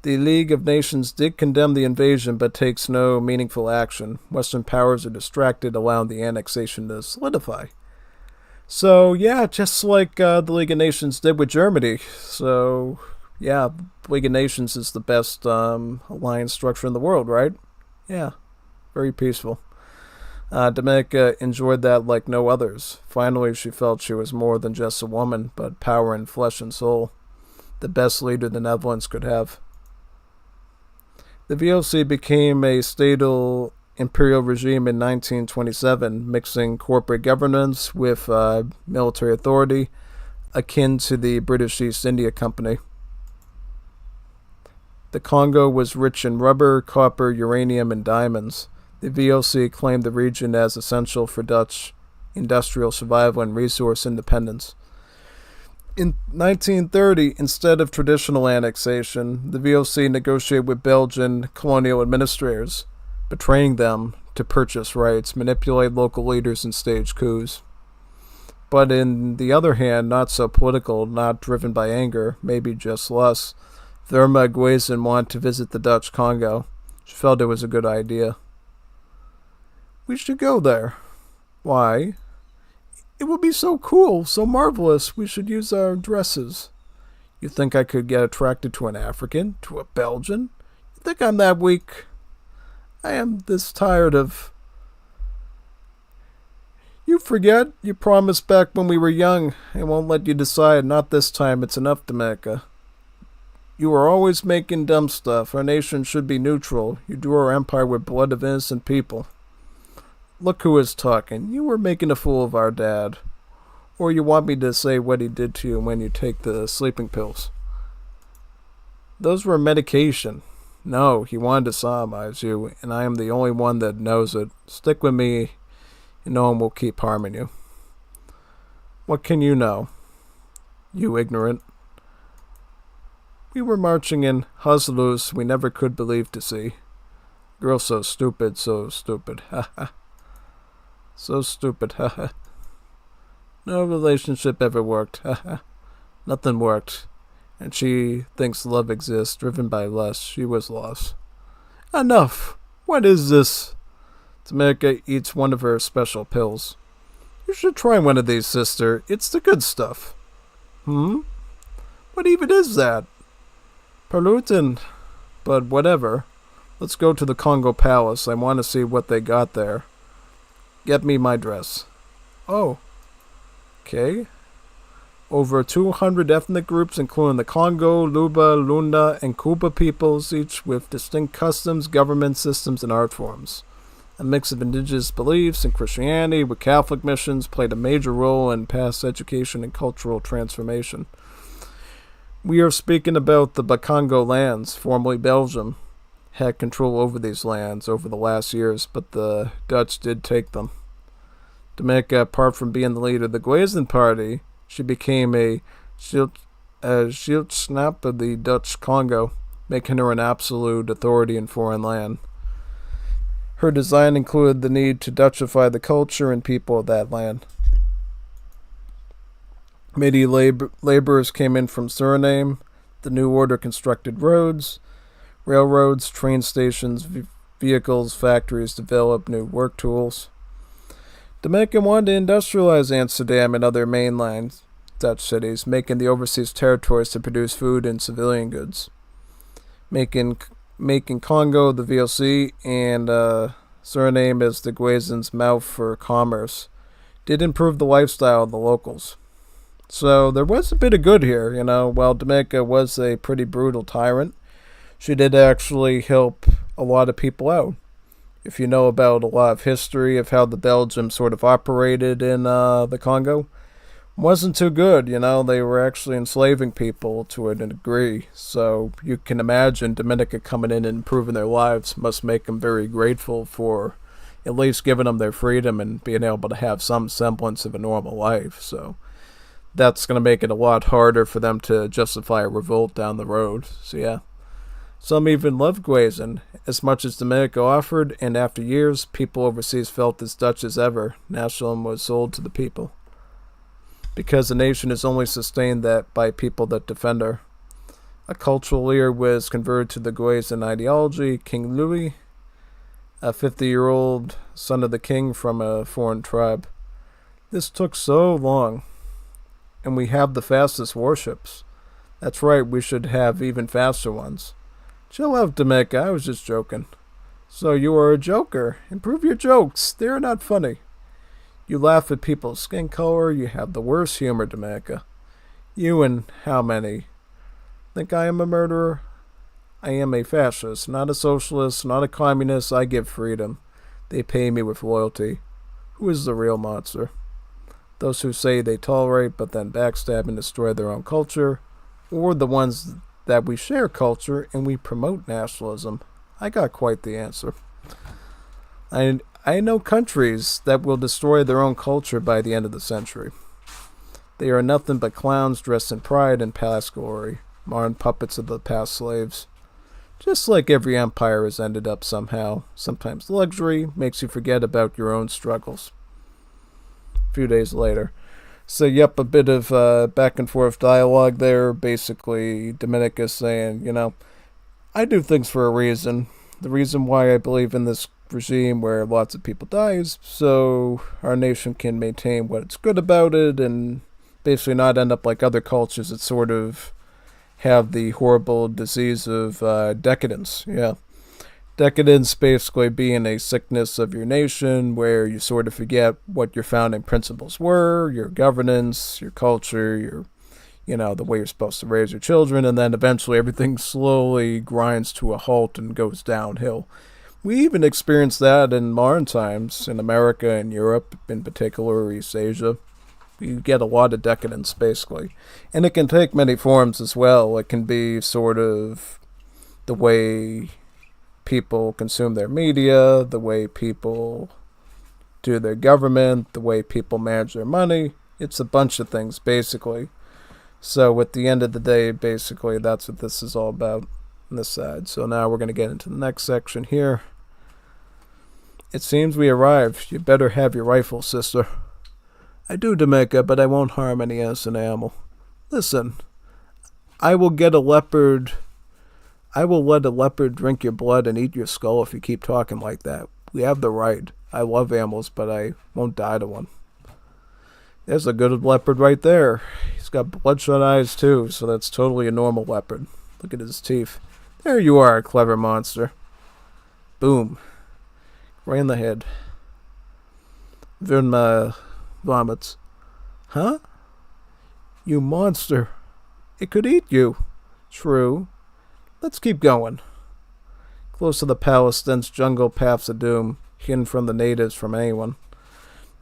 The League of Nations did condemn the invasion, but takes no meaningful action. Western powers are distracted, allowing the annexation to solidify. So, yeah, just like the League of Nations did with Germany. So, yeah, the League of Nations is the best alliance structure in the world, right? Yeah, very peaceful. Dominica enjoyed that like no others. Finally, she felt she was more than just a woman, but power in flesh and soul. The best leader the Netherlands could have. The VOC became a statal imperial regime in 1927, mixing corporate governance with military authority, akin to the British East India Company. The Congo was rich in rubber, copper, uranium, and diamonds. The VOC claimed the region as essential for Dutch industrial survival and resource independence. In 1930, instead of traditional annexation, the VOC negotiated with Belgian colonial administrators, betraying them to purchase rights, manipulate local leaders, and stage coups. But on the other hand, not so political, not driven by anger, maybe just lust, Oozara Geuzen wanted to visit the Dutch Congo. She felt it was a good idea. We should go there. Why? It would be so cool, so marvelous. We should use our dresses. You think I could get attracted to an African, to a Belgian? You think I'm that weak? I am this tired of... You forget? You promised back when we were young. I won't let you decide. Not this time. It's enough, Dominica. You are always making dumb stuff. Our nation should be neutral. You do our empire with blood of innocent people. Look who is talking. You were making a fool of our dad. Or you want me to say what he did to you when you take the sleeping pills. Those were medication. No, he wanted to sodomize you, and I am the only one that knows it. Stick with me, and no one will keep harming you. What can you know? You ignorant. We were marching in Hustlers we never could believe to see. Girl so stupid, ha ha. So stupid, ha ha. No relationship ever worked, ha ha. Nothing worked. And she thinks love exists, driven by lust. She was lost. Enough! What is this? Dominica eats one of her special pills. You should try one of these, sister. It's the good stuff. What even is that? Perlutin. But whatever. Let's go to the Congo Palace. I want to see what they got there. Get me my dress. Oh. Okay. Over 200 ethnic groups, including the Congo, Luba, Lunda, and Kuba peoples, each with distinct customs, government systems, and art forms. A mix of indigenous beliefs and Christianity with Catholic missions played a major role in past education and cultural transformation. We are speaking about the Bakongo lands, formerly Belgium, had control over these lands over the last years, but the Dutch did take them. Dominica, apart from being the leader of the Geuzen party, she became a Schildknaap of the Dutch Congo, making her an absolute authority in foreign land. Her design included the need to Dutchify the culture and people of that land. Many laborers came in from Suriname. The new order constructed roads, railroads, train stations, vehicles, factories, developed new work tools. Dominica wanted to industrialize Amsterdam and other mainland Dutch cities, making the overseas territories to produce food and civilian goods. Making Congo the VOC and Suriname as the Geuzen's mouth for commerce did improve the lifestyle of the locals. So there was a bit of good here, While Dominica was a pretty brutal tyrant, she did actually help a lot of people out. If you know about a lot of history of how the Belgium sort of operated in the Congo, wasn't too good, They were actually enslaving people to a degree. So you can imagine Dominica coming in and improving their lives must make them very grateful for at least giving them their freedom and being able to have some semblance of a normal life. So that's going to make it a lot harder for them to justify a revolt down the road. So yeah. Some even loved Geuzen as much as Dominica offered, and after years, people overseas felt as Dutch as ever. Nationalism was sold to the people. Because a nation is only sustained that by people that defend her. A cultural leader was converted to the Geuzen ideology, King Louis, a 50-year-old son of the king from a foreign tribe. This took so long. And we have the fastest warships. That's right, we should have even faster ones. Chill out, Dominica, I was just joking. So you are a joker. Improve your jokes. They are not funny. You laugh at people's skin color. You have the worst humor, Dominica. You and how many? Think I am a murderer? I am a fascist, not a socialist, not a communist. I give freedom. They pay me with loyalty. Who is the real monster? Those who say they tolerate but then backstab and destroy their own culture, or the ones that we share culture and we promote nationalism? I got quite the answer. I know countries that will destroy their own culture by the end of the century. They are nothing but clowns dressed in pride and past glory, modern puppets of the past slaves. Just like every empire has ended up somehow. Sometimes luxury makes you forget about your own struggles. A few days later. So, yep, a bit of back and forth dialogue there. Basically, Dominica saying, I do things for a reason. The reason why I believe in this regime where lots of people die is so our nation can maintain what's good about it and basically not end up like other cultures that sort of have the horrible disease of decadence. Yeah. Decadence basically being a sickness of your nation where you sort of forget what your founding principles were, your governance, your culture, the way you're supposed to raise your children, and then eventually everything slowly grinds to a halt and goes downhill. We even experienced that in modern times in America and Europe, in particular East Asia. You get a lot of decadence, basically. And it can take many forms as well. It can be sort of the way people consume their media, the way people do their government, the way people manage their money. It's a bunch of things, basically. So at the end of the day, basically, that's what this is all about on this side. So now we're going to get into the next section here. It seems we arrived. You better have your rifle, sister. I do, Dominica, but I won't harm any innocent animal. Listen, I will let a leopard drink your blood and eat your skull if you keep talking like that. We have the right. I love animals, but I won't die to one. There's a good leopard right there. He's got bloodshot eyes, too, so that's totally a normal leopard. Look at his teeth. There you are, clever monster. Boom. Right in the head. Then vomits. Huh? You monster. It could eat you. True. Let's keep going. Close to the palace, dense jungle paths of doom, hidden from the natives, from anyone.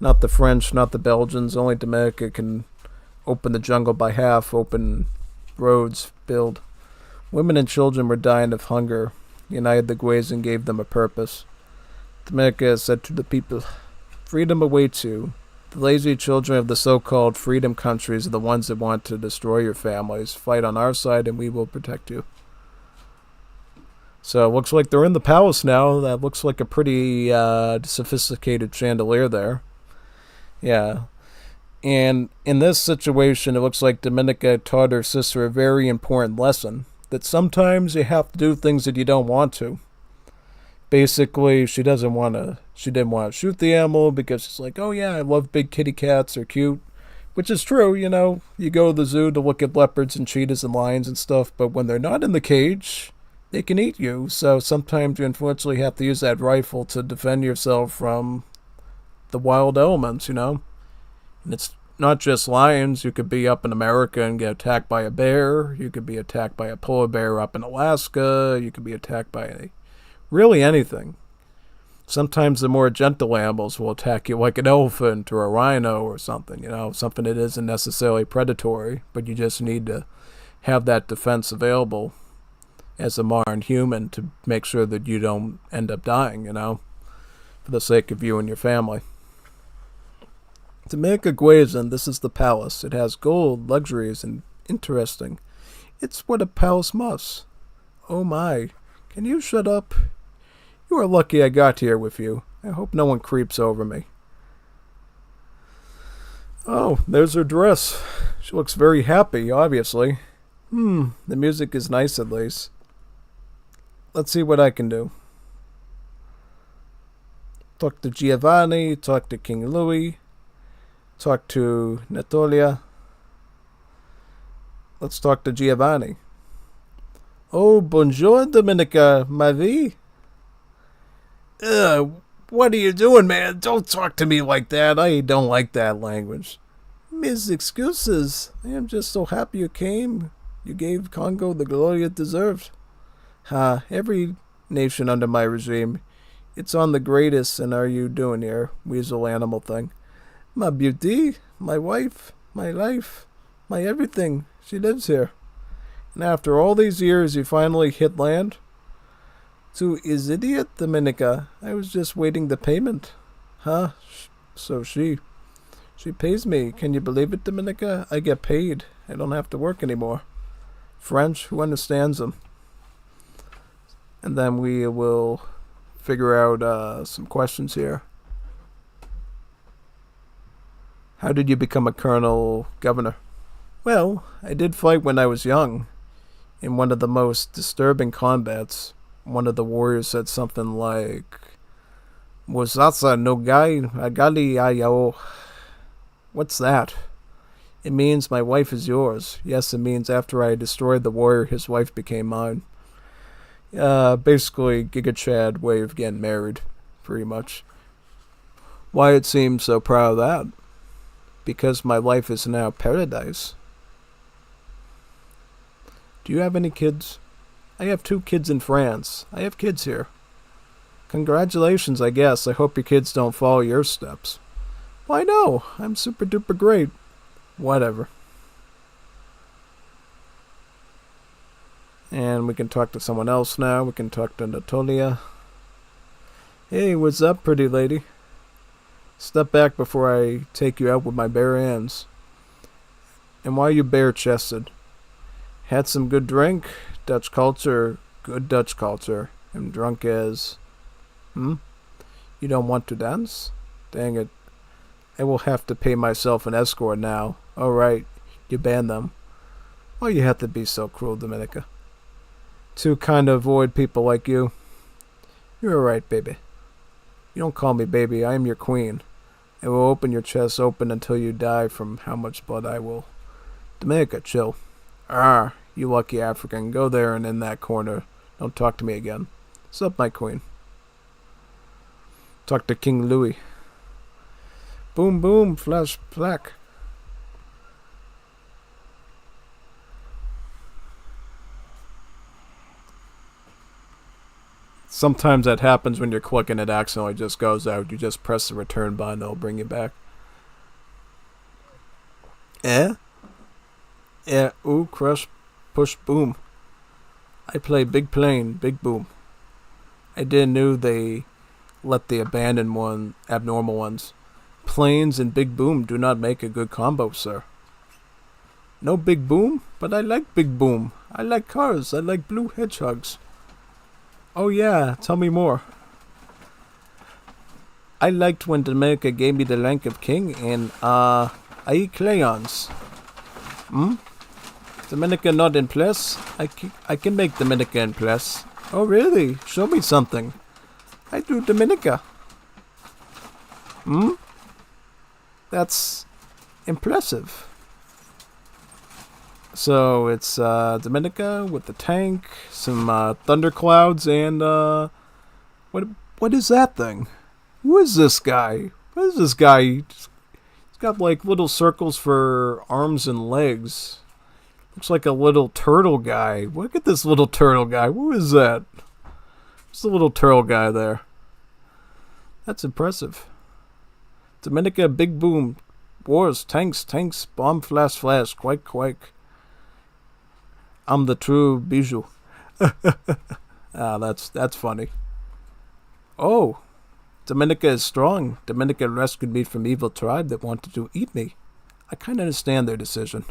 Not the French, not the Belgians, only Dominica can open the jungle by half, open roads, build. Women and children were dying of hunger. United the Geuzen gave them a purpose. Dominica said to the people, freedom awaits you. The lazy children of the so-called freedom countries are the ones that want to destroy your families. Fight on our side and we will protect you. So it looks like they're in the palace now. That looks like a pretty sophisticated chandelier there. Yeah. And in this situation, it looks like Dominica taught her sister a very important lesson. That sometimes you have to do things that you don't want to. Basically, she didn't want to shoot the animal because it's like, oh yeah, I love big kitty cats, they're cute. Which is true, you know. You go to the zoo to look at leopards and cheetahs and lions and stuff, but when they're not in the cage, they can eat you. So sometimes you unfortunately have to use that rifle to defend yourself from the wild elements, you know. And it's not just lions. You could be up in America and get attacked by a bear. You could be attacked by a polar bear up in Alaska. You could be attacked by really anything. Sometimes the more gentle animals will attack you, like an elephant or a rhino or something, you know, something that isn't necessarily predatory, but you just need to have that defense available as a modern human to make sure that you don't end up dying, you know, for the sake of you and your family. Dominica Geuzen, this is the palace. It has gold, luxuries, and interesting. It's what a palace must. Oh my, can you shut up? You are lucky I got here with you. I hope no one creeps over me. Oh, there's her dress. She looks very happy, obviously. The music is nice at least. Let's see what I can do. Talk to Giovanni, talk to King Louis, talk to Natalia. Let's talk to Giovanni. Oh, bonjour, Dominica, ma vie. What are you doing, man? Don't talk to me like that. I don't like that language. Mes excuses. I am just so happy you came. You gave Congo the glory it deserved. Every nation under my regime. It's on the greatest, and are you doing here, weasel animal thing? My beauty, my wife, my life, my everything. She lives here. And after all these years, you finally hit land? To is idiot, Dominica. I was just waiting the payment. So she pays me. Can you believe it, Dominica? I get paid. I don't have to work anymore. French, who understands them? And then we will figure out some questions here. How did you become a colonel governor? Well, I did fight when I was young. In one of the most disturbing combats, one of the warriors said something like, Muzasa no gai agali ayao. What's that? It means my wife is yours. Yes, it means after I destroyed the warrior, his wife became mine. Basically, Giga Chad way of getting married, pretty much. Why it seems so proud of that? Because my life is now paradise. Do you have any kids? I have 2 kids in France. I have kids here. Congratulations, I guess. I hope your kids don't follow your steps. Why no? I'm super duper great. Whatever. And we can talk to someone else now. We can talk to Natalia. Hey, what's up, pretty lady? Step back before I take you out with my bare hands. And why are you bare-chested? Had some good drink? Dutch culture, good Dutch culture. Am drunk as... You don't want to dance? Dang it. I will have to pay myself an escort now. Alright, you ban them. Why you have to be so cruel, Dominica? To kind of avoid people like you. You're alright, baby. You don't call me baby, I am your queen. I will open your chest open until you die from how much blood I will. Dominica, chill. You lucky African. Go there and in that corner. Don't talk to me again. What's up, my queen? Talk to King Louis. Boom, boom, flash, black. Sometimes that happens when you're clicking, it accidentally just goes out. You just press the return button, it'll bring you back. Ooh, crush, push, boom. I play big plane, big boom. I didn't know they let the abnormal ones. Planes and big boom do not make a good combo, sir. No big boom, but I like big boom. I like cars, I like blue hedgehogs. Oh yeah, tell me more. I liked when Dominica gave me the rank of king and, I eat crayons. Dominica not in place? I can make Dominica in place. Oh really? Show me something. I do Dominica. That's impressive. So it's Dominica with the tank, some thunderclouds, and what is that thing? Who is this guy? What is this guy? He's got like little circles for arms and legs. Looks like a little turtle guy. Look at this little turtle guy. Who is that? What's the little turtle guy there? That's impressive. Dominica, big boom. Wars, tanks, bomb, flash, quake, quake. I'm the true bijou. That's funny. Oh, Dominica is strong. Dominica rescued me from evil tribe that wanted to eat me. I kind of understand their decision.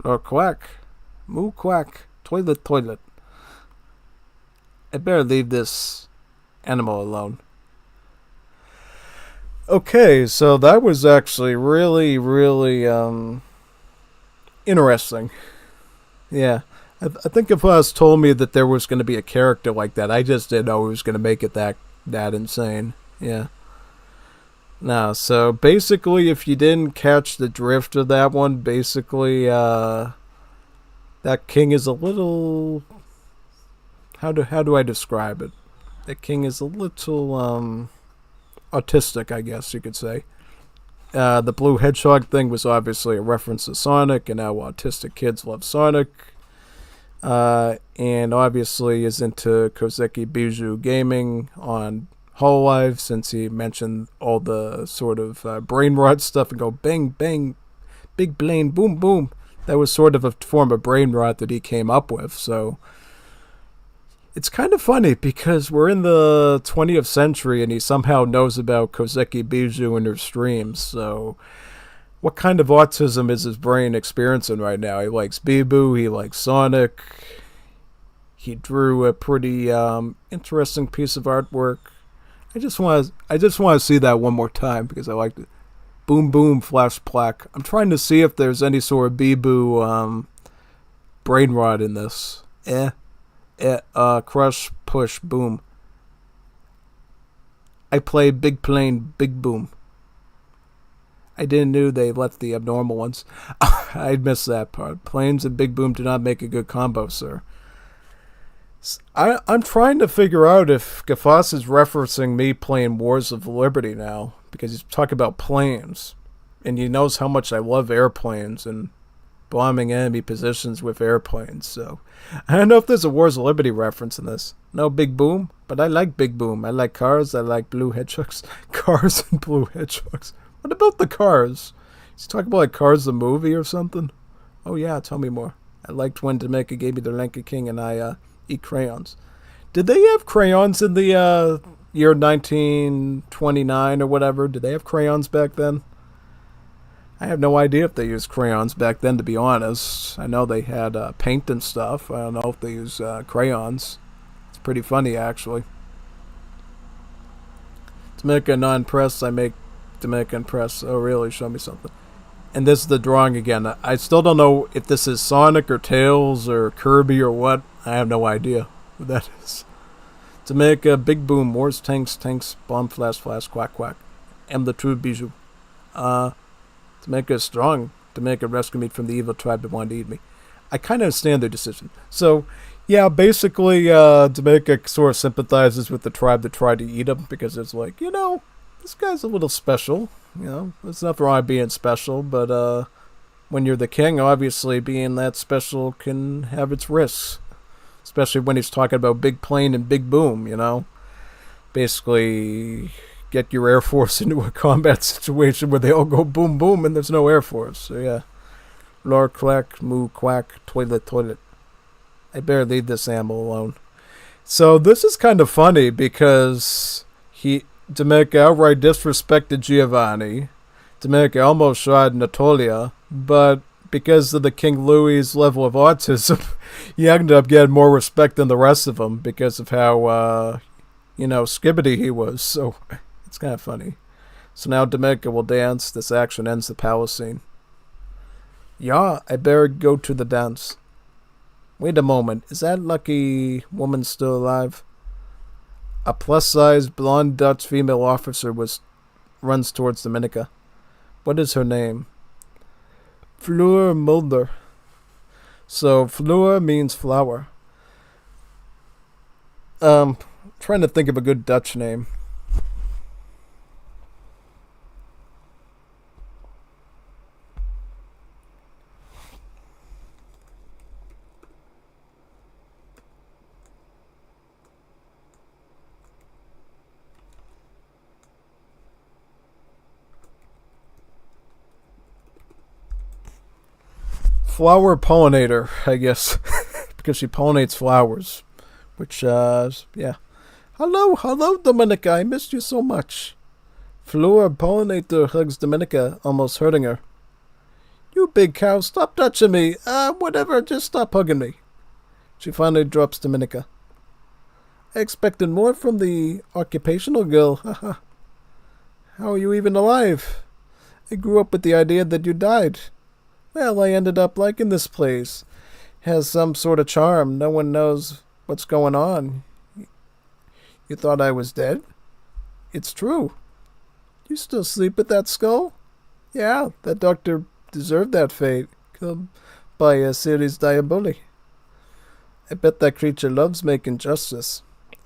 Lord quack. Moo quack. Toilet. I better leave this animal alone. Okay, so that was actually really, really, interesting. Yeah, I think if Us told me that there was going to be a character like that, I just didn't know he was going to make it that insane. Yeah. No, so basically, if you didn't catch the drift of that one, basically, that king is a little... How do I describe it? That king is a little, autistic, I guess you could say. The blue hedgehog thing was obviously a reference to Sonic, and how autistic kids love Sonic. And obviously is into Kozeki Bijou gaming on Hololive, since he mentioned all the sort of brain rot stuff and go bang, bang, big brain, boom, boom. That was sort of a form of brain rot that he came up with, so... It's kind of funny because we're in the 20th century and he somehow knows about Kozeki Bijou in her streams. So what kind of autism is his brain experiencing right now? He likes Bebop, he likes Sonic. He drew a pretty interesting piece of artwork. I just want to see that one more time because I liked it. Boom boom flash plaque. I'm trying to see if there's any sort of Bebop brain rot in this. Crush, push, boom. I play big plane, big boom. I didn't know they let the abnormal ones. I missed that part. Planes and big boom do not make a good combo, sir. I'm trying to figure out if Gafas is referencing me playing Wars of Liberty now, because he's talking about planes, and he knows how much I love airplanes and bombing enemy positions with airplanes, so I don't know if there's a Wars of Liberty reference in this. No big boom, but I like big boom. I like cars, I like blue hedgehogs. Cars and blue hedgehogs. What about the cars? He's talking about like Cars the movie or something? Oh yeah, tell me more. I liked when Dominica gave me the Lanka King and I eat crayons. Did they have crayons in the year 1929 or whatever? Did they have crayons back then? I have no idea if they used crayons back then, to be honest. I know they had paint and stuff. I don't know if they used crayons. It's pretty funny, actually. Dominica non-press, I make Dominican press. Oh, really? Show me something. And this is the drawing again. I still don't know if this is Sonic or Tails or Kirby or what. I have no idea what that is. Dominica, big boom, wars, tanks, bomb, flash, quack, quack. Am the true bijou. Dominica is strong. Dominica rescued me from the evil tribe that wanted to eat me. I kind of understand their decision. So, yeah, basically, Dominica sort of sympathizes with the tribe that tried to eat him because it's like, you know, this guy's a little special. You know, there's nothing wrong with being special, but when you're the king, obviously being that special can have its risks. Especially when he's talking about big plane and big boom, you know. Basically, get your Air Force into a combat situation where they all go boom, boom, and there's no Air Force. So, yeah. Lord quack, moo quack, toilet. I better leave this animal alone. So, this is kind of funny because Dominica outright disrespected Giovanni. Dominica almost shot Natalia, but because of the King Louis's level of autism, he ended up getting more respect than the rest of them because of how, skibbity he was. So it's kind of funny. So now Dominica will dance. This action ends the palace scene. Yeah, I better go to the dance. Wait a moment. Is that lucky woman still alive? A plus-sized, blonde Dutch female officer runs towards Dominica. What is her name? Flora Mulder. So, Flora means flower. Trying to think of a good Dutch name. Flower pollinator, I guess, because she pollinates flowers, which, yeah. Hello, Dominica, I missed you so much. Flora pollinator hugs Dominica, almost hurting her. You big cow, stop touching me. Whatever, just stop hugging me. She finally drops Dominica. I expected more from the occupational girl, haha. How are you even alive? I grew up with the idea that you died. Well, I ended up liking this place. Has some sort of charm. No one knows what's going on. You thought I was dead? It's true. You still sleep with that skull? Yeah, that doctor deserved that fate. Killed by a series diaboli. I bet that creature loves making justice.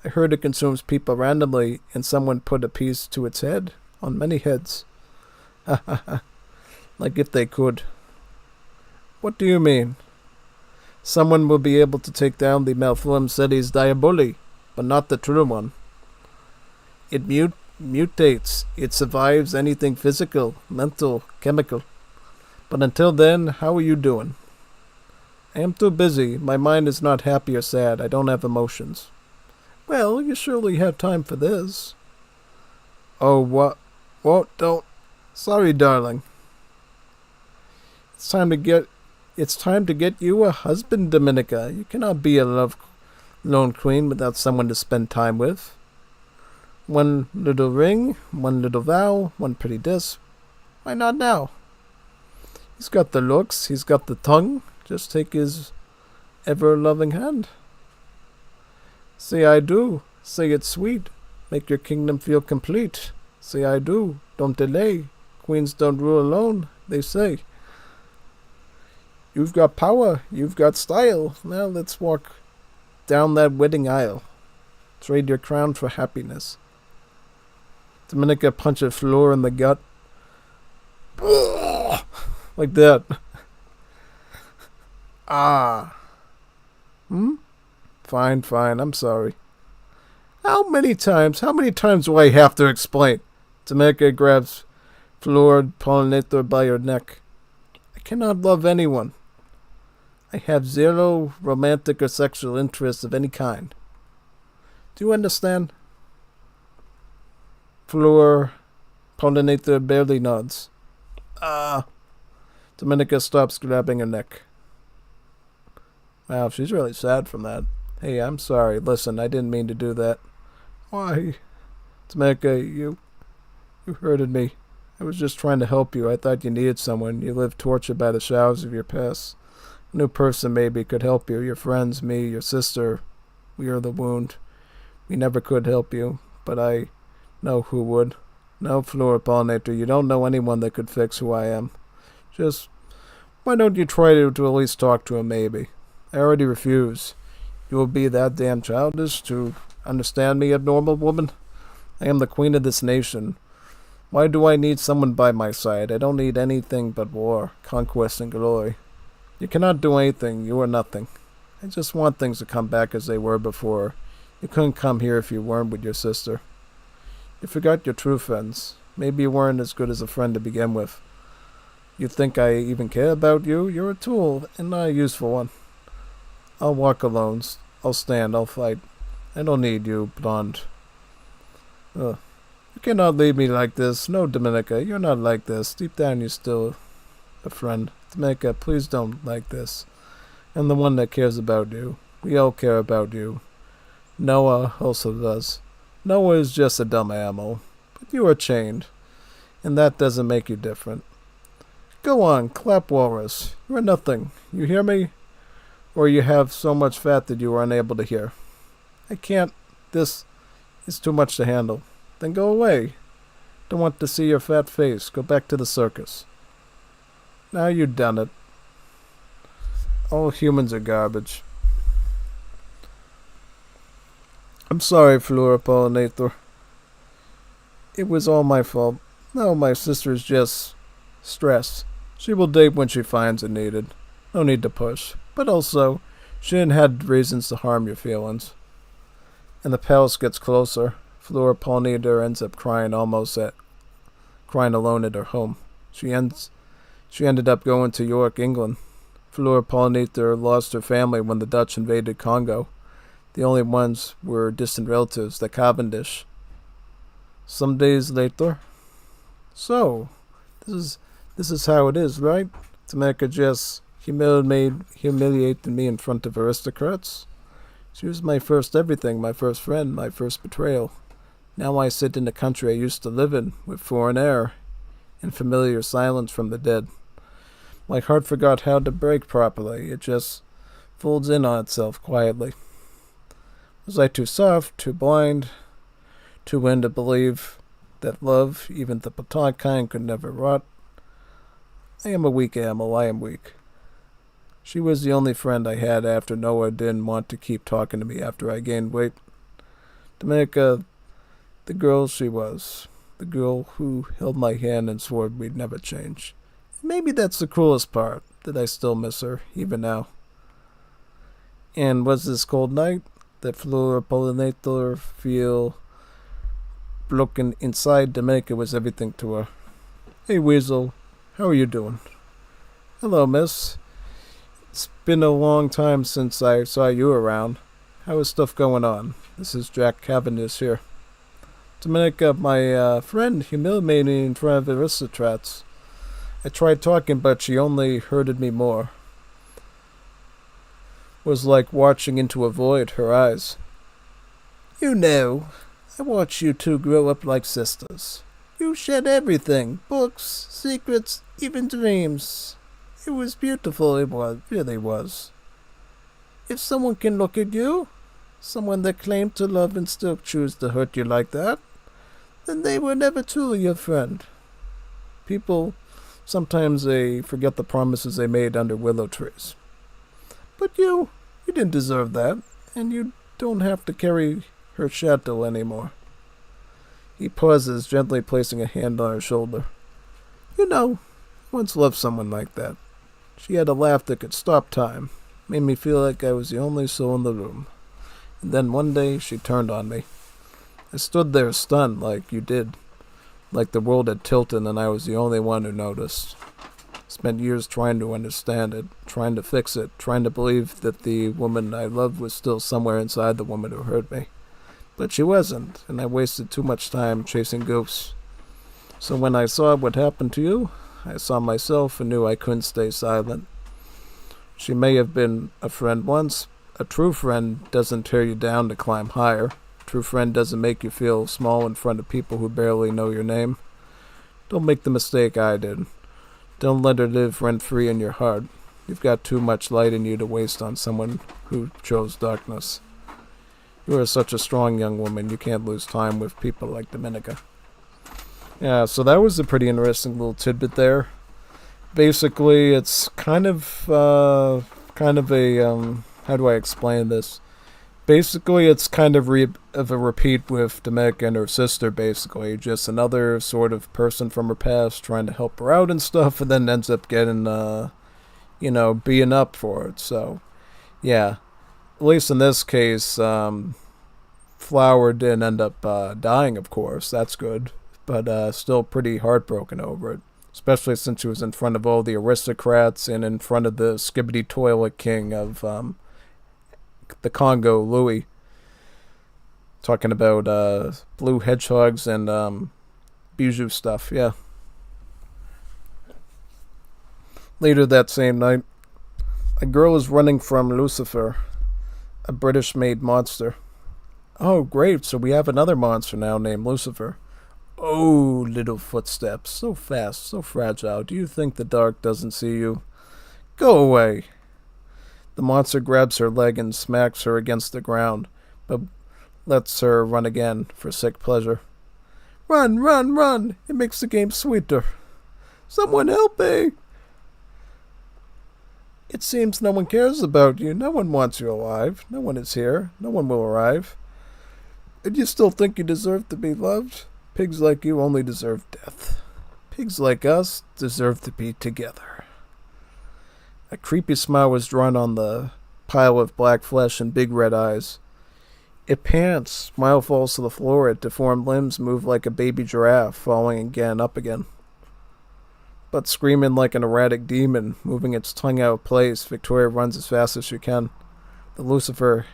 I heard it consumes people randomly, and someone put a piece to its head. On many heads. Ha ha ha. Like if they could. What do you mean? Someone will be able to take down the malformed series diaboli, but not the true one. It mutates. It survives anything physical, mental, chemical. But until then, how are you doing? I am too busy. My mind is not happy or sad. I don't have emotions. Well, you surely have time for this. Oh, what? What? Don't. Sorry, darling. It's time to get you a husband, Dominica. You cannot be a lone queen without someone to spend time with. One little ring, one little vow, one pretty disc. Why not now? He's got the looks, he's got the tongue. Just take his ever-loving hand. Say I do. Say it's sweet. Make your kingdom feel complete. Say I do. Don't delay. Queens don't rule alone, they say. You've got power, you've got style. Now let's walk down that wedding aisle. Trade your crown for happiness. Dominica punches Flora in the gut. Like that. Ah. Fine, I'm sorry. How many times do I have to explain? Dominica grabs Flora Pollinator by her neck. I cannot love anyone. I have zero romantic or sexual interests of any kind. Do you understand? Flora Pollinator barely nods. Dominica stops grabbing her neck. Wow, she's really sad from that. Hey, I'm sorry. Listen, I didn't mean to do that. Why? Dominica, you hurted me. I was just trying to help you. I thought you needed someone. You lived tortured by the shadows of your past. A new person maybe could help you. Your friends, me, your sister. We are the wound. We never could help you, but I know who would. No, Flora Pollinator, you don't know anyone that could fix who I am. Just, why don't you try to at least talk to him, maybe? I already refuse. You will be that damn childish to understand me, abnormal woman? I am the queen of this nation. Why do I need someone by my side? I don't need anything but war, conquest, and glory. You cannot do anything. You are nothing. I just want things to come back as they were before. You couldn't come here if you weren't with your sister. You forgot your true friends. Maybe you weren't as good as a friend to begin with. You think I even care about you? You're a tool, and not a useful one. I'll walk alone. I'll stand. I'll fight. I don't need you, blonde. You cannot leave me like this. No, Dominica, you're not like this. Deep down, you're still a friend. Dominica, please don't like this. I'm the one that cares about you. We all care about you. Noah also does. Noah is just a dumb animal. But you are chained. And that doesn't make you different. Go on, clap walrus. You are nothing. You hear me? Or you have so much fat that you are unable to hear. I can't. This is too much to handle. Then go away. Don't want to see your fat face. Go back to the circus. Now you've done it. All humans are garbage. I'm sorry, Flora Pollinator. It was all my fault. No, my sister's just stressed. She will date when she finds it needed. No need to push. But also, she didn't have reasons to harm your feelings. And the palace gets closer. Flora Pollinator ends up crying alone at her home. She ended up going to York, England. Flora Pollinator lost her family when the Dutch invaded Congo. The only ones were distant relatives, the Cavendish. Some days later. So, this is how it is, right? Dominica just humiliated me in front of aristocrats. She was my first everything, my first friend, my first betrayal. Now I sit in the country I used to live in, with foreign air, and familiar silence from the dead. My heart forgot how to break properly. It just folds in on itself quietly. Was I too soft, too blind, too in to believe that love, even the platonic kind, could never rot? I am a weak animal. I am weak. She was the only friend I had after Noah didn't want to keep talking to me after I gained weight. Dominica, the girl she was. The girl who held my hand and swore we'd never change. Maybe that's the coolest part, that I still miss her, even now. And was this cold night that Flora Pollinator feel broken inside? Dominica was everything to her. Hey, Weasel, how are you doing? Hello, miss. It's been a long time since I saw you around. How is stuff going on? This is Jack Cavendish here. Dominica, my friend humiliated me in front of the aristocrats. I tried talking, but she only hurted me more. Was like watching into a void, her eyes. You know, I watched you two grow up like sisters. You shared everything, books, secrets, even dreams. It was beautiful, it really was. If someone can look at you, someone that claimed to love and still choose to hurt you like that, then they were never truly your friend. People, sometimes they forget the promises they made under willow trees. But you didn't deserve that, and you don't have to carry her shadow anymore. He pauses, gently placing a hand on her shoulder. You know, I once loved someone like that. She had a laugh that could stop time, made me feel like I was the only soul in the room. And then one day she turned on me. I stood there stunned like you did, like the world had tilted and I was the only one who noticed. spent years trying to understand it, trying to fix it, trying to believe that the woman I loved was still somewhere inside the woman who hurt me. But she wasn't, and I wasted too much time chasing ghosts. So when I saw what happened to you, I saw myself and knew I couldn't stay silent. She may have been a friend once. A true friend doesn't tear you down to climb higher. A true friend doesn't make you feel small in front of people who barely know your name. Don't make the mistake I did. Don't let her live rent-free in your heart. You've got too much light in you to waste on someone who chose darkness. You are such a strong young woman, you can't lose time with people like Dominica. Yeah, so that was a pretty interesting little tidbit there. Basically, it's kind of a, how do I explain this? Basically, it's kind of a repeat with Dominica and her sister, basically. Just another sort of person from her past trying to help her out and stuff, and then ends up getting, being up for it. So, yeah. At least in this case, Flower didn't end up dying, of course. That's good. But still pretty heartbroken over it. Especially since she was in front of all the aristocrats and in front of the skibbity toilet king of the Congo, Louis. Talking about blue hedgehogs and bijou stuff, yeah. Later that same night, a girl is running from Lucifer, a British-made monster. Oh, great, so we have another monster now named Lucifer. Oh, little footsteps, so fast, so fragile. Do you think the dark doesn't see you? Go away. The monster grabs her leg and smacks her against the ground, but lets her run again for sick pleasure. Run, run, run! It makes the game sweeter. Someone help me! It seems no one cares about you. No one wants you alive. No one is here. No one will arrive. And you still think you deserve to be loved? Pigs like you only deserve death. Pigs like us deserve to be together. A creepy smile was drawn on the pile of black flesh and big red eyes. It pants. Smile falls to the floor. Its deformed limbs move like a baby giraffe, falling again, up again. But screaming like an erratic demon, moving its tongue out of place, Victoria runs as fast as she can. The Lucifer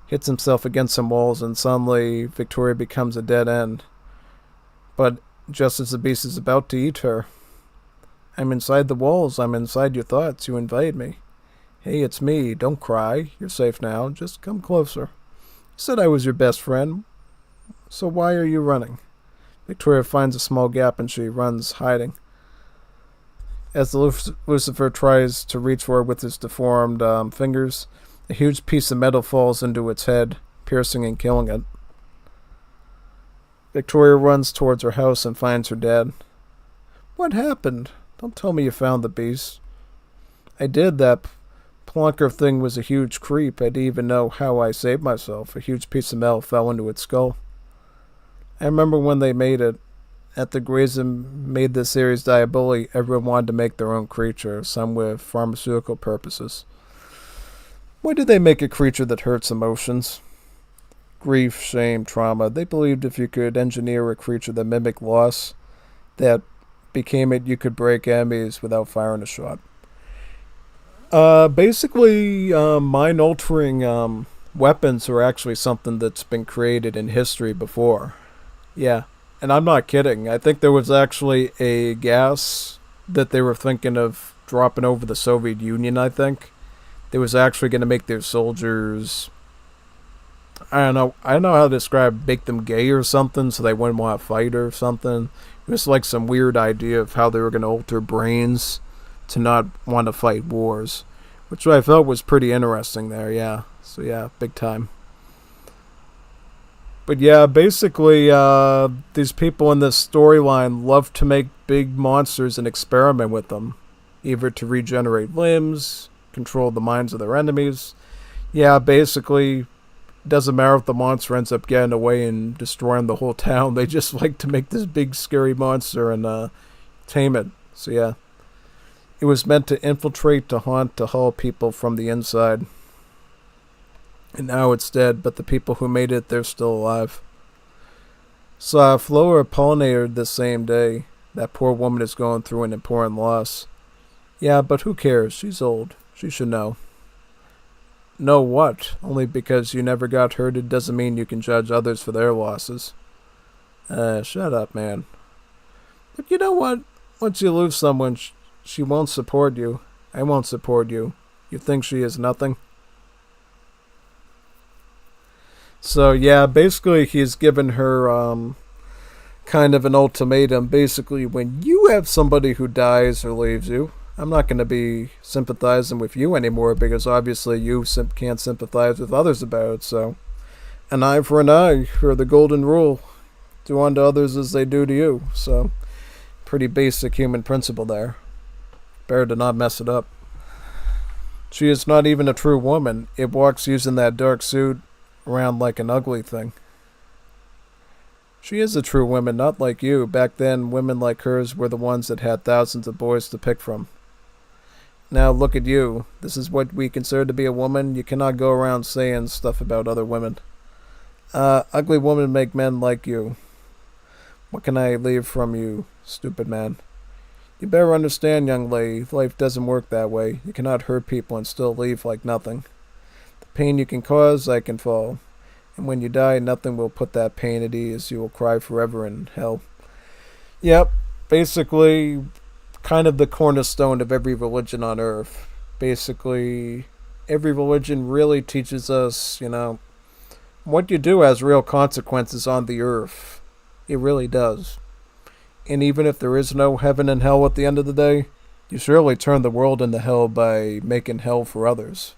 hits himself against some walls, and suddenly Victoria becomes a dead end. But just as the beast is about to eat her, I'm inside the walls. I'm inside your thoughts. You invade me. Hey, it's me. Don't cry. You're safe now. Just come closer. You said I was your best friend. So why are you running? Victoria finds a small gap and she runs, hiding. As the Lucifer tries to reach for her with his deformed fingers, a huge piece of metal falls into its head, piercing and killing it. Victoria runs towards her house and finds her dead. What happened? Don't tell me you found the beast. I did. That plonker thing was a huge creep. I didn't even know how I saved myself. A huge piece of metal fell into its skull. I remember when they made it. At the Geuzen made this series Diaboli, everyone wanted to make their own creature, some with pharmaceutical purposes. Why did they make a creature that hurts emotions? Grief, shame, trauma. They believed if you could engineer a creature that mimicked loss, that became it, you could break enemies without firing a shot. Basically, mind-altering weapons are actually something that's been created in history before. Yeah, and I'm not kidding. I think there was actually a gas that they were thinking of dropping over the Soviet Union, I think. They was actually going to make their soldiers, I don't know how to describe, make them gay or something so they wouldn't want to fight or something. It was like some weird idea of how they were going to alter brains to not want to fight wars, which I felt was pretty interesting there, yeah. So yeah, big time. But yeah, basically, these people in this storyline love to make big monsters and experiment with them, either to regenerate limbs, control the minds of their enemies. Yeah, basically, doesn't matter if the monster ends up getting away and destroying the whole town. They just like to make this big scary monster and tame it. So yeah, it was meant to infiltrate, to haunt, to haul people from the inside. And now it's dead, but the people who made it, they're still alive. So Flora pollinated the same day. That poor woman is going through an important loss. Yeah, but who cares? She's old. She should know. Know what? Only because you never got hurted doesn't mean you can judge others for their losses. Shut up, man. But you know what? Once you lose someone, she won't support you. I won't support you. You think she is nothing? So, yeah, basically he's given her, kind of an ultimatum. Basically, when you have somebody who dies or leaves you, I'm not going to be sympathizing with you anymore because obviously you can't sympathize with others about it. So, an eye for an eye, or the golden rule. Do unto others as they do to you. So, pretty basic human principle there. Better to not mess it up. She is not even a true woman. It walks using that dark suit around like an ugly thing. She is a true woman, not like you. Back then, women like hers were the ones that had thousands of boys to pick from. Now look at you. This is what we consider to be a woman. You cannot go around saying stuff about other women. Ugly women make men like you. What can I leave from you, stupid man? You better understand, young lady, life doesn't work that way. You cannot hurt people and still leave like nothing. The pain you can cause, I can fall. And when you die, nothing will put that pain at ease. You will cry forever in hell. Yep, basically, kind of the cornerstone of every religion on earth. Basically, every religion really teaches us, what you do has real consequences on the earth. It really does. And even if there is no heaven and hell at the end of the day, you surely turn the world into hell by making hell for others.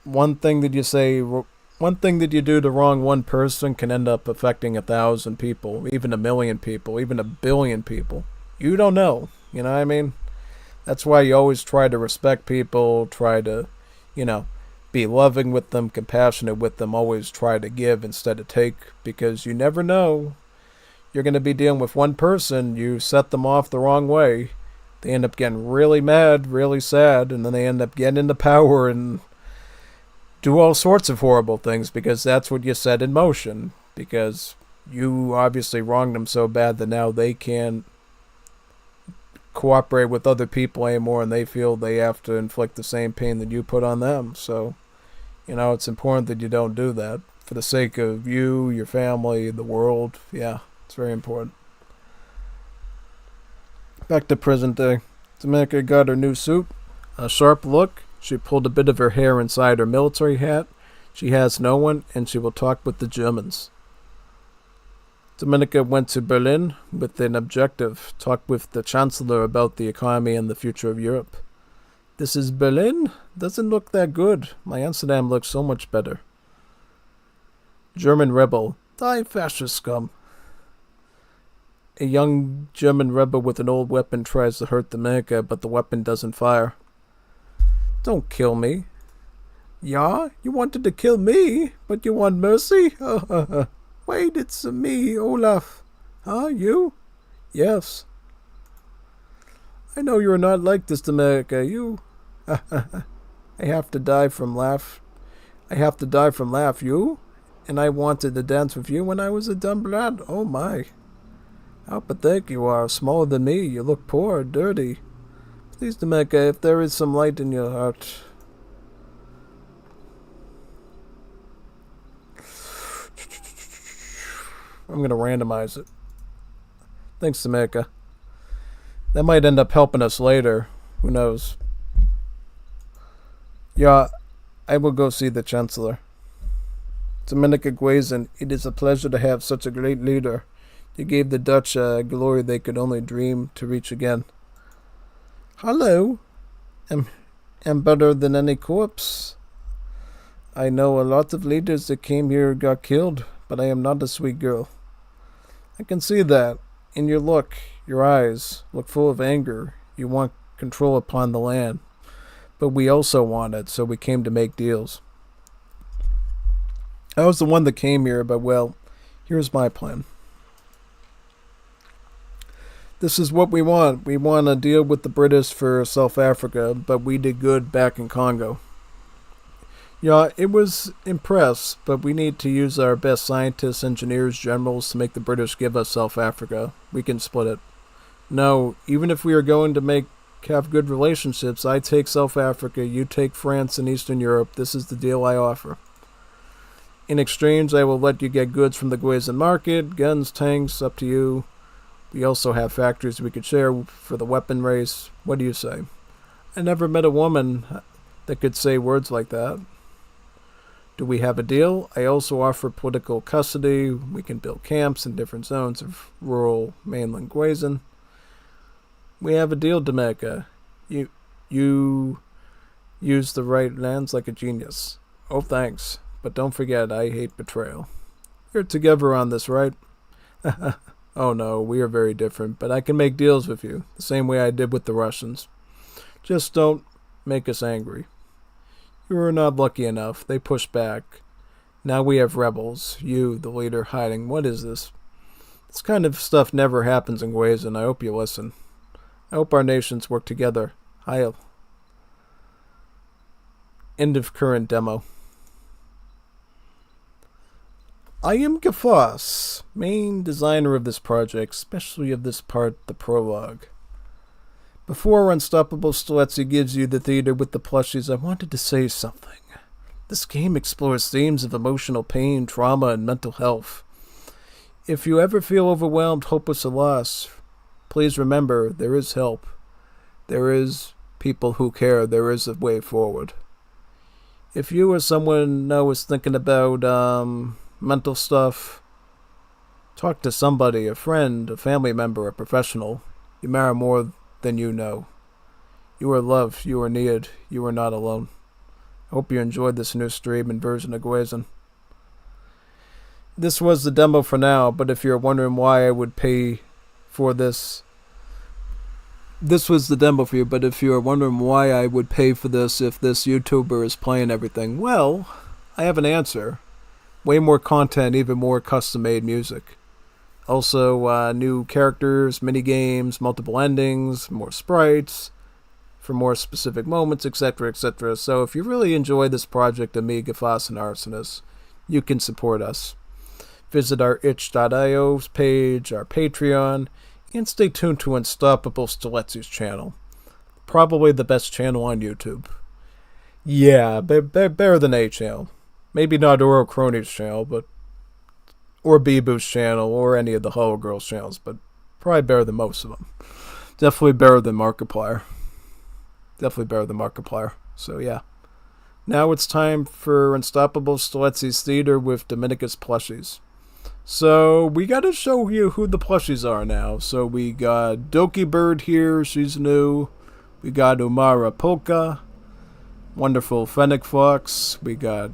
One thing that you do to wrong one person can end up affecting 1,000 people, even 1,000,000 people, even 1,000,000,000 people. You don't know. You know what I mean? That's why you always try to respect people, try to, be loving with them, compassionate with them, always try to give instead of take, because you never know. You're going to be dealing with one person, you set them off the wrong way, they end up getting really mad, really sad, and then they end up getting into power and do all sorts of horrible things because that's what you set in motion, because you obviously wronged them so bad that now they can't cooperate with other people anymore and they feel they have to inflict the same pain that you put on them. So, it's important that you don't do that for the sake of you, your family, the world. Yeah, it's very important. Back to present day. Dominica got her new suit, a sharp look. She pulled a bit of her hair inside her military hat. She has no one, and she will talk with the Germans. Dominica went to Berlin with an objective, talk with the Chancellor about the economy and the future of Europe. This is Berlin? Doesn't look that good. My Amsterdam looks so much better. German rebel. Die, fascist scum. A young German rebel with an old weapon tries to hurt Dominica, but the weapon doesn't fire. Don't kill me. Yeah, you wanted to kill me, but you want mercy? Wait, it's me, Olaf. Huh, you? Yes. I know you're not like this, Dominica. You... I have to die from laugh. You? And I wanted to dance with you when I was a dumb lad. Oh my. How pathetic you are. Smaller than me. You look poor, dirty. Please, Dominica, if there is some light in your heart... I'm going to randomize it. Thanks, Dominica. That might end up helping us later. Who knows? Yeah, I will go see the Chancellor. Dominica Geuzen, it is a pleasure to have such a great leader. You gave the Dutch a glory they could only dream to reach again. Hello. Am better than any corpse. I know a lot of leaders that came here got killed, but I am not a sweet girl. I can see that. In your look, your eyes look full of anger. You want control upon the land. But we also want it, so we came to make deals. I was the one that came here, but well, here's my plan. This is what we want. We want to deal with the British for South Africa, but we did good back in Congo. Yeah, it was impressed, but we need to use our best scientists, engineers, generals to make the British give us South Africa. We can split it. No, even if we are going to make have good relationships. I take South Africa, you take France and Eastern Europe. This is the deal I offer. In exchange, I will let you get goods from the Geuzen market, guns, tanks, up to you. We also have factories we could share for the weapon race. What do you say? I never met a woman that could say words like that. Do we have a deal? I also offer political custody. We can build camps in different zones of rural mainland Geuzen. We have a deal, Dominica. You use the right lands like a genius. Oh, thanks. But don't forget, I hate betrayal. We're together on this, right? Oh no, we are very different, but I can make deals with you, the same way I did with the Russians. Just don't make us angry. You were not lucky enough. They pushed back. Now we have rebels. You, the leader, hiding. What is this? This kind of stuff never happens in Geuzen. I hope you listen. I hope our nations work together. Heil. End of current demo. I am Gafas, main designer of this project, especially of this part, the prologue. Before Unstoppable Stiletsy gives you the theater with the plushies, I wanted to say something. This game explores themes of emotional pain, trauma, and mental health. If you ever feel overwhelmed, hopeless, or lost, please remember there is help. There is people who care. There is a way forward. If you or someone know is thinking about mental stuff, talk to somebody, a friend, a family member, a professional. You matter more than you know. You are loved, you are needed, you are not alone. I hope you enjoyed this new stream and version of Geuzen. This was the demo for now, but if you're wondering why I would pay for this, this was the demo for you, but if you're wondering why I would pay for this if this YouTuber is playing everything, well, I have an answer. Way more content, even more custom-made music. Also, new characters, mini-games, multiple endings, more sprites, for more specific moments, etc., etc. So if you really enjoy this project of me, Gafas and Arsonist, you can support us. Visit our itch.io page, our Patreon, and stay tuned to Unstoppable Stiletsy's channel. Probably the best channel on YouTube. Yeah, better than A channel. Maybe not Kronii's channel, but or Bibu's channel, or any of the Hollow Girls channels, but probably better than most of them. Definitely better than Markiplier. Definitely better than Markiplier. So yeah. Now it's time for Unstoppable Stiletsy's theater with Dominica's plushies. So we got to show you who the plushies are now. So we got Dokibird here, she's new. We got Omaru Polka, wonderful Fennec Fox. We got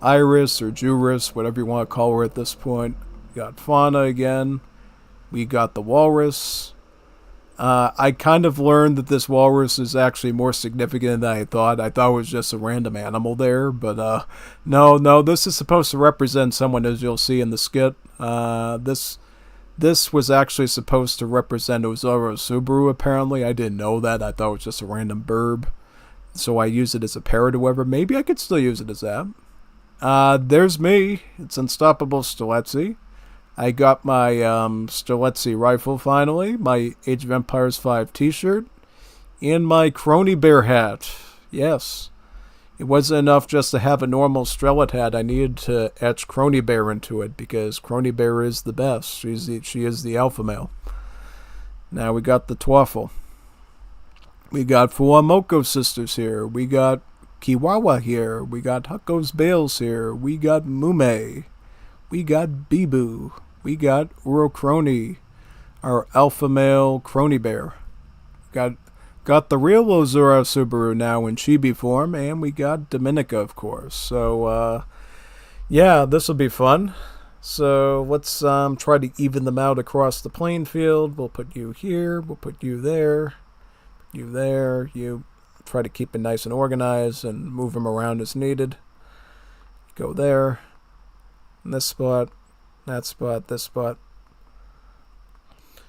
Iris or Juris, whatever you want to call her at this point. We got Fauna again. We got the Walrus. I kind of learned that this walrus is actually more significant than I thought. I thought it was just a random animal there, but no, this is supposed to represent someone, as you'll see in the skit. This was actually supposed to represent Oozara Subaru, apparently. I didn't know that. I thought it was just a random burb. So I use it as a parrot or whatever. Maybe I could still use it as that. There's me. It's Unstoppable Stiletsy. I got my Stiletsy rifle finally, my Age of Empires 5 t-shirt, and my Kronii bear hat. Yes. It wasn't enough just to have a normal Strelet hat. I needed to etch Kronii bear into it because Kronii bear is the best. She is the alpha male. Now we got the Twaffle. We got Fuwamoco sisters here. We got Kiwawa here. We got Hucko's Bales here. We got Mume. We got Bibu. We got Kronii, our alpha male Kronii bear. Got the real Oozara Subaru now in chibi form, and we got Dominica, of course. So, yeah, this will be fun. So let's try to even them out across the playing field. We'll put you here. We'll put you there. You there. You try to keep it nice and organized and move them around as needed. Go there. In this spot. That spot. This spot.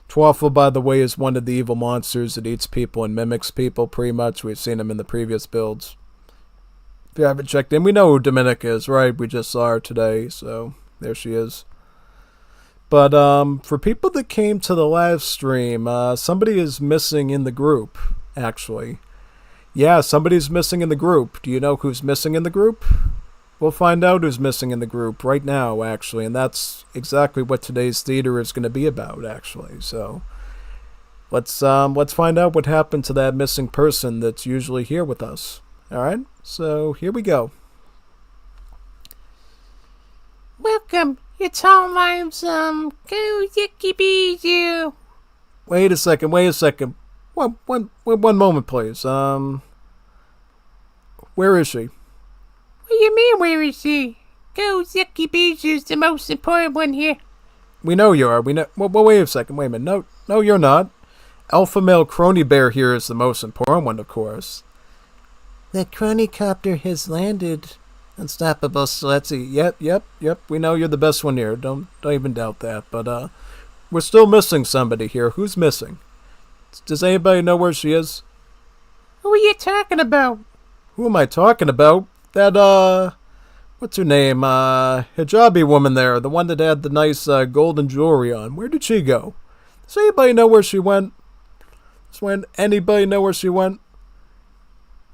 Twaffle, by the way, is one of the evil monsters that eats people and mimics people, pretty much. We've seen him in the previous builds. If you haven't checked in, we know who Dominica is, right? We just saw her today, so there she is. But for people that came to the live stream, somebody is missing in the group. actually. Yeah, somebody's missing in the group. Do you know who's missing in the group? We'll find out who's missing in the group right now, actually, and that's exactly what today's theater is going to be about, actually. So let's find out what happened to that missing person that's usually here with us. All right, so here we go. Welcome. It's all lives. Dokibird. Wait a second. One moment, please. Where is she? What do you mean, where is she? Dokibird is the most important one here. We know you are. We know. Well, wait a second. Wait a minute. No, you're not. Alpha male Kronii bear here is the most important one, of course. The Kronii copter has landed. Unstoppable Sletsy. Yep. We know you're the best one here. Don't even doubt that. But we're still missing somebody here. Who's missing? Does anybody know where she is? Who are you talking about? Who am I talking about? That what's her name? Hijabi woman there, the one that had the nice golden jewelry on. Where did she go? Does anybody know where she went? Anybody know where she went?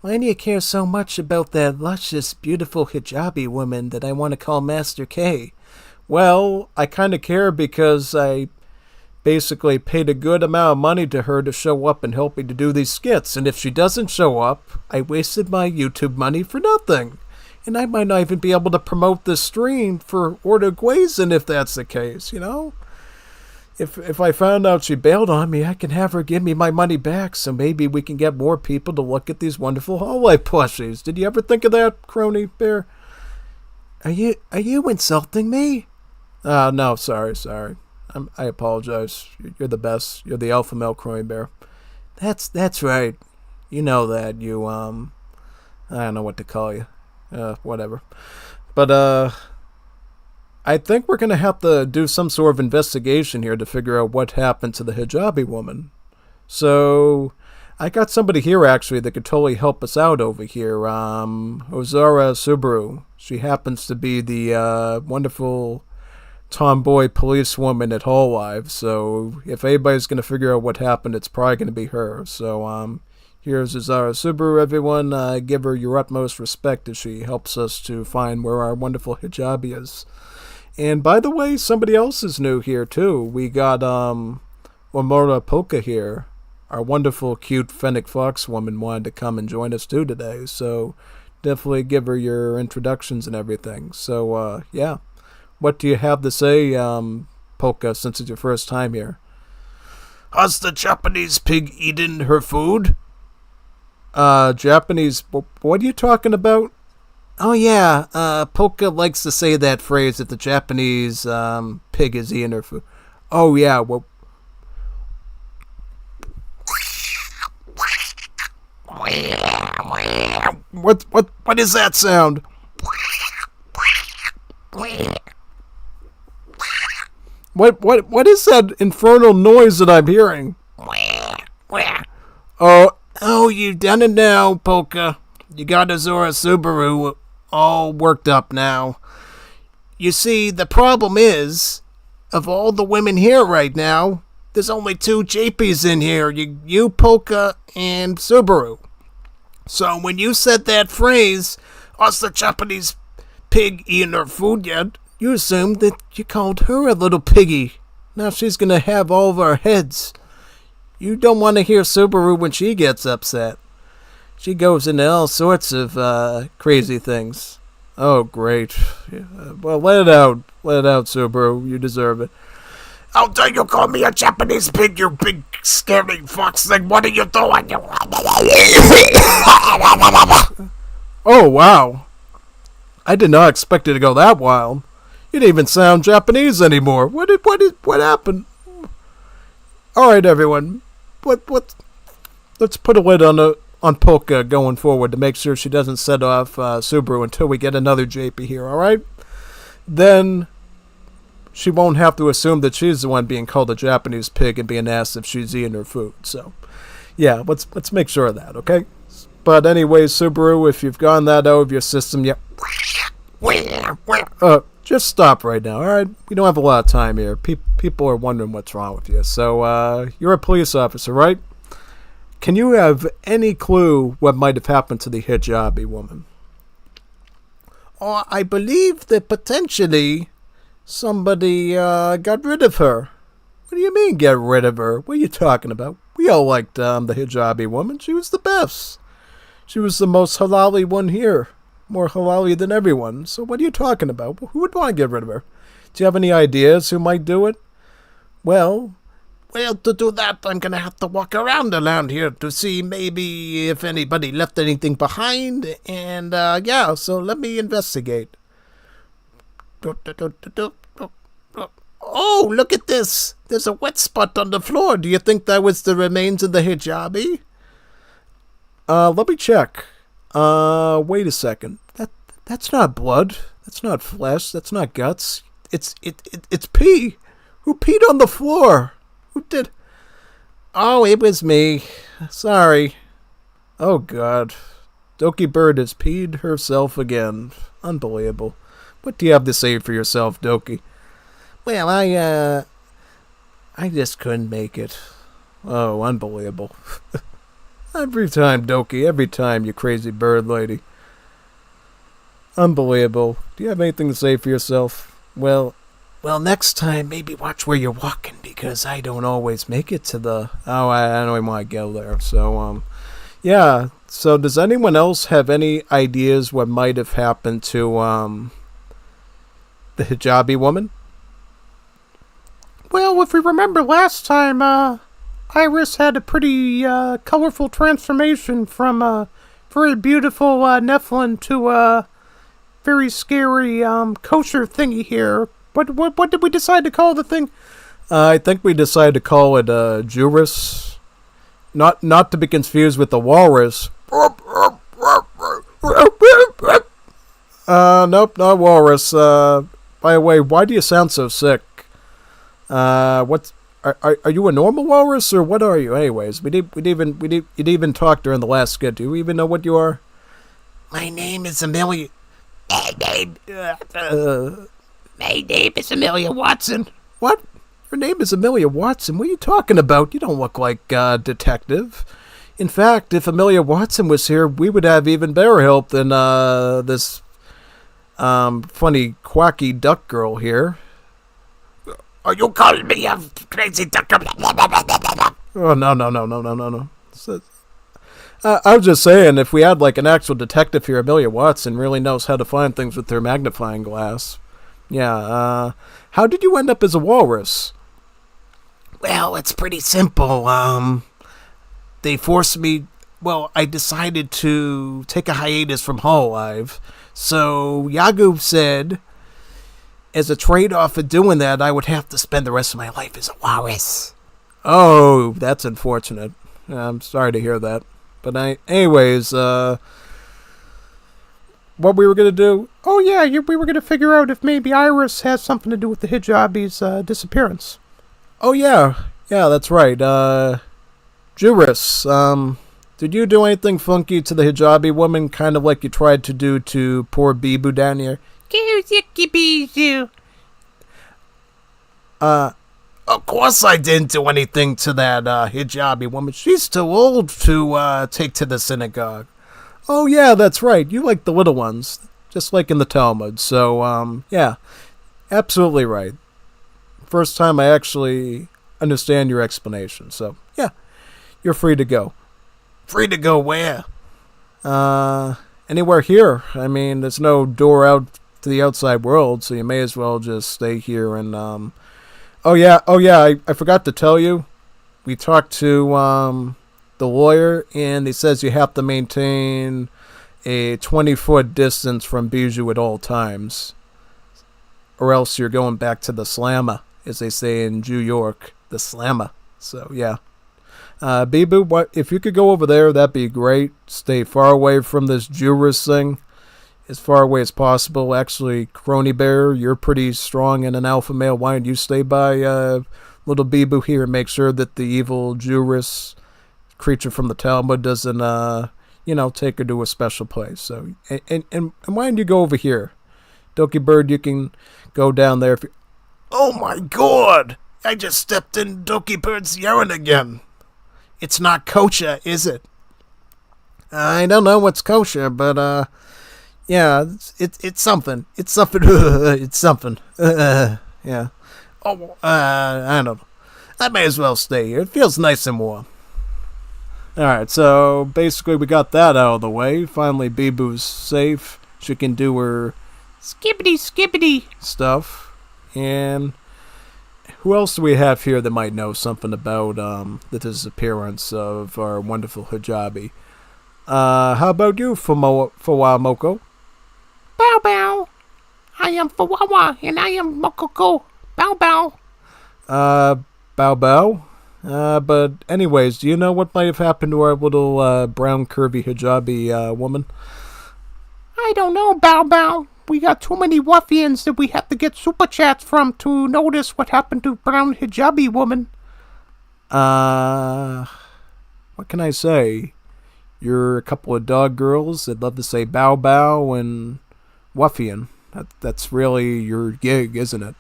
Why do you care so much about that luscious, beautiful hijabi woman that I want to call Master K? Well, I kind of care because I basically paid a good amount of money to her to show up and help me to do these skits. And if she doesn't show up, I wasted my YouTube money for nothing. And I might not even be able to promote this stream for Order Geuzen if that's the case, you know? If I found out she bailed on me, I can have her give me my money back, so maybe we can get more people to look at these wonderful hallway plushies. Did you ever think of that, Kronii Bear? Are you insulting me? No, sorry. I apologize. You're the best. You're the alpha male Kronii Bear. That's right. You know that. You, I don't know what to call you. Whatever. But, I think we're going to have to do some sort of investigation here to figure out what happened to the hijabi woman. So, I got somebody here, actually, that could totally help us out over here. Oozara Subaru. She happens to be the, wonderful tomboy policewoman at Hall Live. So, if anybody's going to figure out what happened, it's probably going to be her. So, here's Oozara Subaru, everyone. Give her your utmost respect as she helps us to find where our wonderful hijabi is. And by the way, somebody else is new here too. We got Omaru Polka here. Our wonderful, cute Fennec Fox woman wanted to come and join us too today. So definitely give her your introductions and everything. So yeah, what do you have to say, Polka, since it's your first time here? Has the Japanese pig eaten her food? Japanese? What are you talking about? Oh yeah, Polka likes to say that phrase if the Japanese pig is eating her food. Oh yeah, well... What is that sound? What is that infernal noise that I'm hearing? Oh, you've done it now, Polka. You got Oozara Subaru all worked up now. You see, the problem is, of all the women here right now, there's only 2 JPs in here. You, Polka, and Subaru. So when you said that phrase, "Us the Japanese pig eating her food yet?" you assumed that you called her a little piggy. Now she's gonna have all of our heads. You don't want to hear Subaru when she gets upset. She goes into all sorts of crazy things. Oh, great. Yeah, well, let it out. Let it out, Subaru. You deserve it. How dare you call me a Japanese pig, you big scary fox thing? What are you doing? Oh, wow. I did not expect it to go that wild. You didn't even sound Japanese anymore. What happened? All right, everyone. Let's put a lid on Polka going forward to make sure she doesn't set off Subaru until we get another JP here, alright? Then she won't have to assume that she's the one being called a Japanese pig and being asked if she's eating her food. So, yeah, let's make sure of that, okay? But anyways, Subaru, if you've gotten that out of your system, just stop right now, alright? We don't have a lot of time here. People are wondering what's wrong with you. So, you're a police officer, right? Can you have any clue what might have happened to the hijabi woman? Oh, I believe that potentially somebody got rid of her. What do you mean, get rid of her? What are you talking about? We all liked the hijabi woman. She was the best. She was the most halali one here. More halali than everyone. So what are you talking about? Who would want to get rid of her? Do you have any ideas who might do it? Well, to do that, I'm going to have to walk around here to see maybe if anybody left anything behind. And, so let me investigate. Oh, look at this. There's a wet spot on the floor. Do you think that was the remains of the hijabi? Let me check. Wait a second. That's not blood. That's not flesh. That's not guts. It's pee. Who peed on the floor? Who did? Oh, it was me. Sorry. Oh, God. Dokibird has peed herself again. Unbelievable. What do you have to say for yourself, Doki? Well, I just couldn't make it. Oh, unbelievable. Every time, Doki. Every time, you crazy bird lady. Unbelievable. Do you have anything to say for yourself? Well, next time, maybe watch where you're walking, because I don't always make it to the... Oh, I don't even want to go there. So, yeah. So, does anyone else have any ideas what might have happened to, the hijabi woman? Well, if we remember last time, Iris had a pretty, colorful transformation from a very beautiful, Nephilim to a very scary, kosher thingy here. What did we decide to call the thing? I think we decided to call it Jurus. Not to be confused with the walrus. Nope, not walrus. By the way, why do you sound so sick? Are you a normal walrus or what are you? Anyways, you'd even talk during the last skit. Do you even know what you are? My name is Amelia. My name is Amelia Watson. What? Your name is Amelia Watson? What are you talking about? You don't look like a detective. In fact, if Amelia Watson was here, we would have even better help than this funny quacky duck girl here. Are you calling me a crazy duck? Oh, no. I was just saying, if we had like an actual detective here, Amelia Watson really knows how to find things with her magnifying glass. Yeah, how did you end up as a walrus? Well, it's pretty simple. They forced me... Well, I decided to take a hiatus from Hololive. So, Yagu said, as a trade-off for doing that, I would have to spend the rest of my life as a walrus. Oh, that's unfortunate. I'm sorry to hear that. But anyways, what we were going to do? Oh, yeah, we were going to figure out if maybe Iris has something to do with the hijabi's disappearance. Oh, yeah. Yeah, that's right. Juris, did you do anything funky to the hijabi woman, kind of like you tried to do to poor Bibu down here? Of course I didn't do anything to that hijabi woman. She's too old to take to the synagogue. Oh, yeah, that's right. You like the little ones, just like in the Talmud. So, yeah, absolutely right. First time I actually understand your explanation. So, yeah, you're free to go. Free to go where? Anywhere here. I mean, there's no door out to the outside world, so you may as well just stay here and, Oh, yeah, I forgot to tell you. We talked to, the lawyer, and he says you have to maintain a 20-foot distance from Bijou at all times, or else you're going back to the slammer, as they say in New York, the slammer. So, yeah. Bibu, if you could go over there, that'd be great. Stay far away from this Juris thing, as far away as possible. Actually, Kronii Bear, you're pretty strong and an alpha male. Why don't you stay by little Bibu here and make sure that the evil Juris creature from the Talmud doesn't, take her to a special place. So, and why don't you go over here? Dokibird, you can go down there if you... Oh my god! I just stepped in Dokibird's urine again. It's not kosher, is it? I don't know what's kosher, but yeah, it's something. It's something. It's something. Yeah. Oh, I don't know. I may as well stay here. It feels nice and warm. Alright, so basically we got that out of the way. Finally, Bibu's safe. She can do her Skibbity stuff. And who else do we have here that might know something about the disappearance of our wonderful hijabi? How about you, Fuwamoco? Bow bow. I am Fuwawa and I am Mokoko. Bow bow. Bow bow? But anyways, do you know what might have happened to our little brown curvy hijabi woman? I don't know, bow bow. We got too many ruffians that we have to get super chats from to notice what happened to brown hijabi woman. What can I say? You're a couple of dog girls that love to say bow bow and ruffian. That's really your gig, isn't it?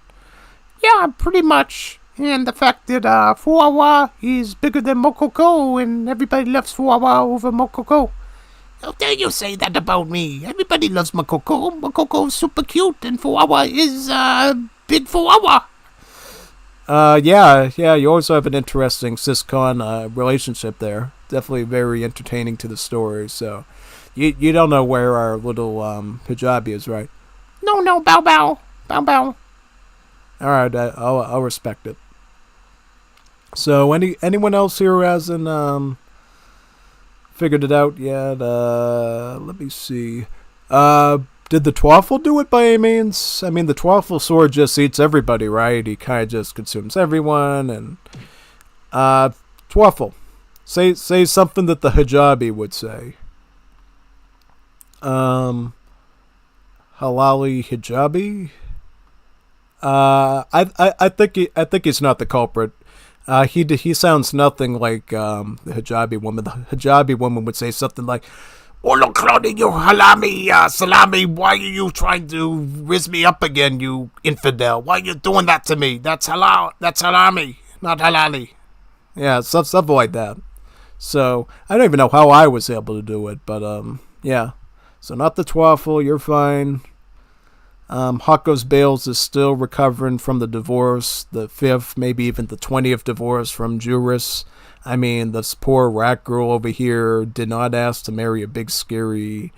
Yeah, pretty much. And the fact that Fuwawa is bigger than Mokoko and everybody loves Fuwawa over Mokoko. How dare you say that about me? Everybody loves Mokoko. Mokoko's super cute and Fuwawa is big Fuwawa. Yeah, you always have an interesting cis-con relationship there. Definitely very entertaining to the story, so you don't know where our little hijabi is, right? No, bow bow. Bow bow. Alright, I'll respect it. So anyone else here who hasn't figured it out yet? Let me see. Did the Twaffle do it by any means? I mean, the Twaffle sword just eats everybody, right? He kind of just consumes everyone. And Twaffle, say something that the hijabi would say. Halali hijabi. I think he's not the culprit. He sounds nothing like the hijabi woman. The hijabi woman would say something like, Oh, look, Kronii, you salami, why are you trying to riz me up again, you infidel? Why are you doing that to me? That's halami, not halali. Yeah, stuff like that. So, I don't even know how I was able to do it, but, yeah. So, not the Twaffle, you're fine. Hako's Bales is still recovering from the divorce, the 5th, maybe even the 20th divorce from Juris. I mean, this poor rat girl over here did not ask to marry a big, scary,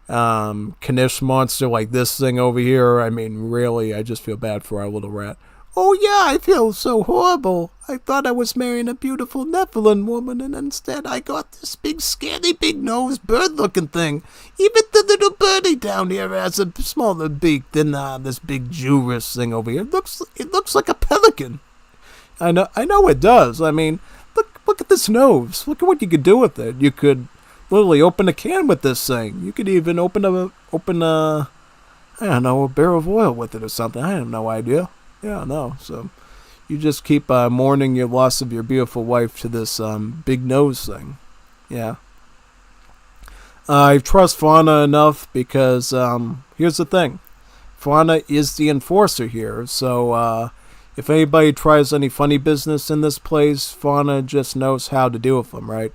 Knish monster like this thing over here. I mean, really, I just feel bad for our little rat. Oh yeah, I feel so horrible. I thought I was marrying a beautiful Nephilim woman, and instead I got this big, scary, big-nosed, bird-looking thing. Even the little birdie down here has a smaller beak than this big Juris thing over here. It looks like a pelican. I know it does. I mean, look at this nose. Look at what you could do with it. You could literally open a can with this thing. You could even open a I don't know, a barrel of oil with it or something. I have no idea. Yeah, no. So you just keep mourning your loss of your beautiful wife to this big nose thing. Yeah. I trust Fauna enough because here's the thing. Fauna is the enforcer here, so if anybody tries any funny business in this place, Fauna just knows how to deal with them, right?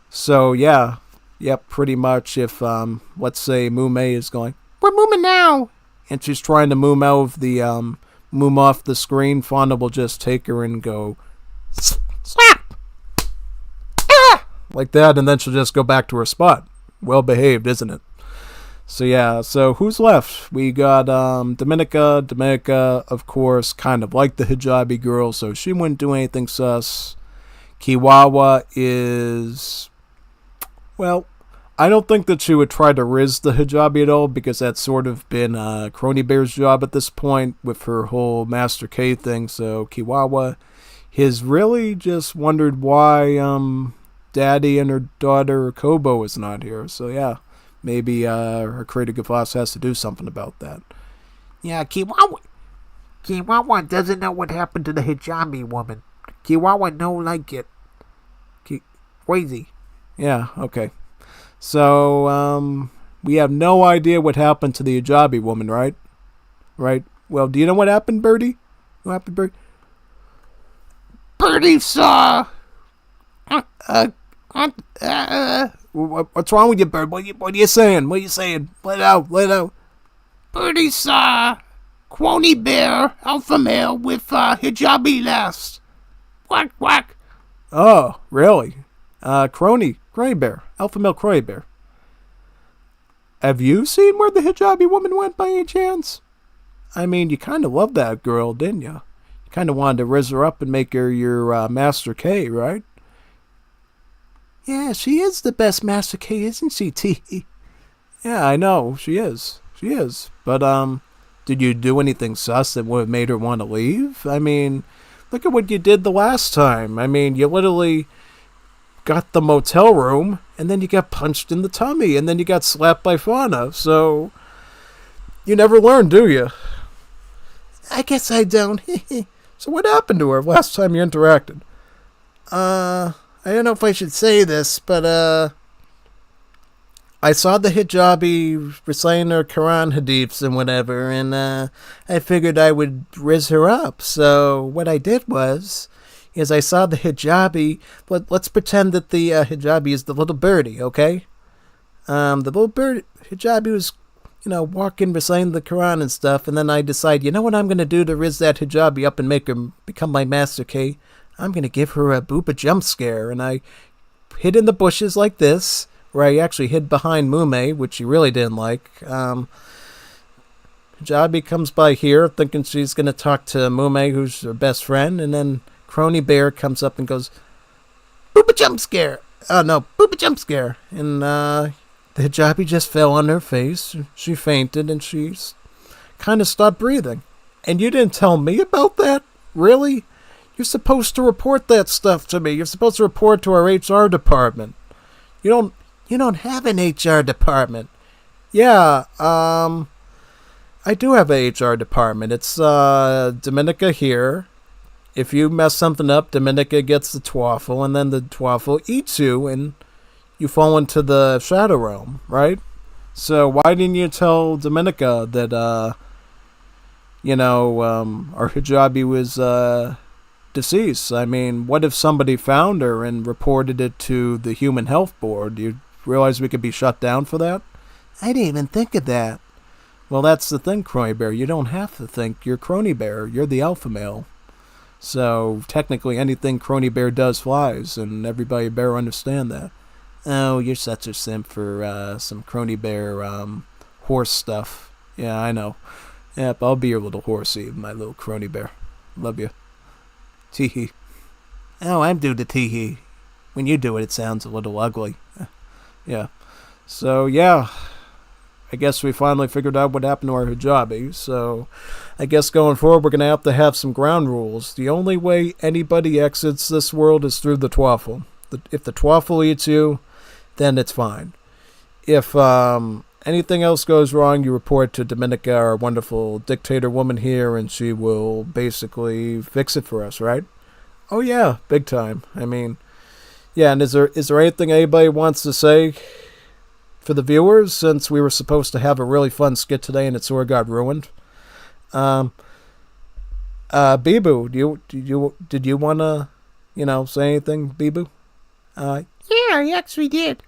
So, yeah. Yep, pretty much if, let's say Mume is going, We're moving now. and she's trying to moom out of the, moom off the screen, Fauna will just take her and go, Slap. like that, and then she'll just go back to her spot. Well behaved, isn't it? So yeah, so who's left? We got Dominica. Dominica, of course, kind of like the hijabi girl, so she wouldn't do anything sus. Kiwawa is... Well, I don't think that she would try to riz the hijabi at all, because that's sort of been Kronii Bear's job at this point with her whole Master K thing, so Kiwawa has really just wondered why Daddy and her daughter Kobo is not here, so yeah. Maybe her creative boss has to do something about that. Yeah, Kiwawa doesn't know what happened to the hijabi woman. Kiwawa no like it. Crazy. Yeah, okay. So, we have no idea what happened to the hijabi woman, right? Right? Well, do you know what happened, Birdie? What happened, Birdie? Birdie saw What's wrong with you, Bird? What are you saying? What are you saying? Let it out. Birdie saw Kronii bear, alpha male with hijabi last. Quack, quack. Oh, really? Kronii bear, alpha male Kronii bear. Have you seen where the hijabi woman went by any chance? I mean, you kind of loved that girl, didn't you? You kind of wanted to raise her up and make her your Master K, right? Yeah, she is the best Master K, isn't she, T? Yeah, I know, she is. But, did you do anything sus that would have made her want to leave? I mean, look at what you did the last time. I mean, you literally got the motel room, and then you got punched in the tummy, and then you got slapped by Fauna, so you never learn, do you? I guess I don't. So what happened to her last time you interacted? I don't know if I should say this, but, I saw the hijabi reciting her Quran hadiths and whatever, and, I figured I would riz her up, so what I did was I saw the hijabi. Let's pretend that the hijabi is the little birdie, okay? The little bird hijabi was, walking, reciting the Quran and stuff, and then I decide, you know what I'm going to do to riz that hijabi up and make her become my Master K? I'm going to give her a booba jump scare, and I hid in the bushes like this, where I actually hid behind Mume, which she really didn't like. Hijabi comes by here thinking she's going to talk to Mume, who's her best friend, and then Kronii Bear comes up and goes, booba jump scare. Oh, no, booba jump scare. And the hijabi just fell on her face. She fainted, and she kind of stopped breathing. And you didn't tell me about that? Really? You're supposed to report that stuff to me. You're supposed to report to our HR department. You don't have an HR department. Yeah, I do have a HR department. It's Dominica here. If you mess something up, Dominica gets the twaffle, and then the twaffle eats you, and you fall into the shadow realm, right? So why didn't you tell Dominica that, our hijabi was deceased? I mean, what if somebody found her and reported it to the Human Health Board? Do you realize we could be shut down for that? I didn't even think of that. Well, that's the thing, Kronii Bear. You don't have to think. You're Kronii Bear. You're the alpha male. So, technically, anything Kronii Bear does flies, and everybody better understand that. Oh, you're such a simp for some Kronii Bear horse stuff. Yeah, I know. Yep, I'll be your little horsey, my little Kronii Bear. Love you. Teehee. Oh, I'm due to teehee. When you do it, it sounds a little ugly. Yeah. So, yeah. I guess we finally figured out what happened to our hijabi, so I guess going forward we're going to have some ground rules. The only way anybody exits this world is through the twaffle. If the twaffle eats you, then it's fine. If anything else goes wrong, you report to Dominica, our wonderful dictator woman here, and she will basically fix it for us, right? Oh yeah, big time. I mean, yeah, and is there anything anybody wants to say for the viewers, since we were supposed to have a really fun skit today and it sort of got ruined? Bibu, did you want to, say anything, Bibu? Yeah, I actually did.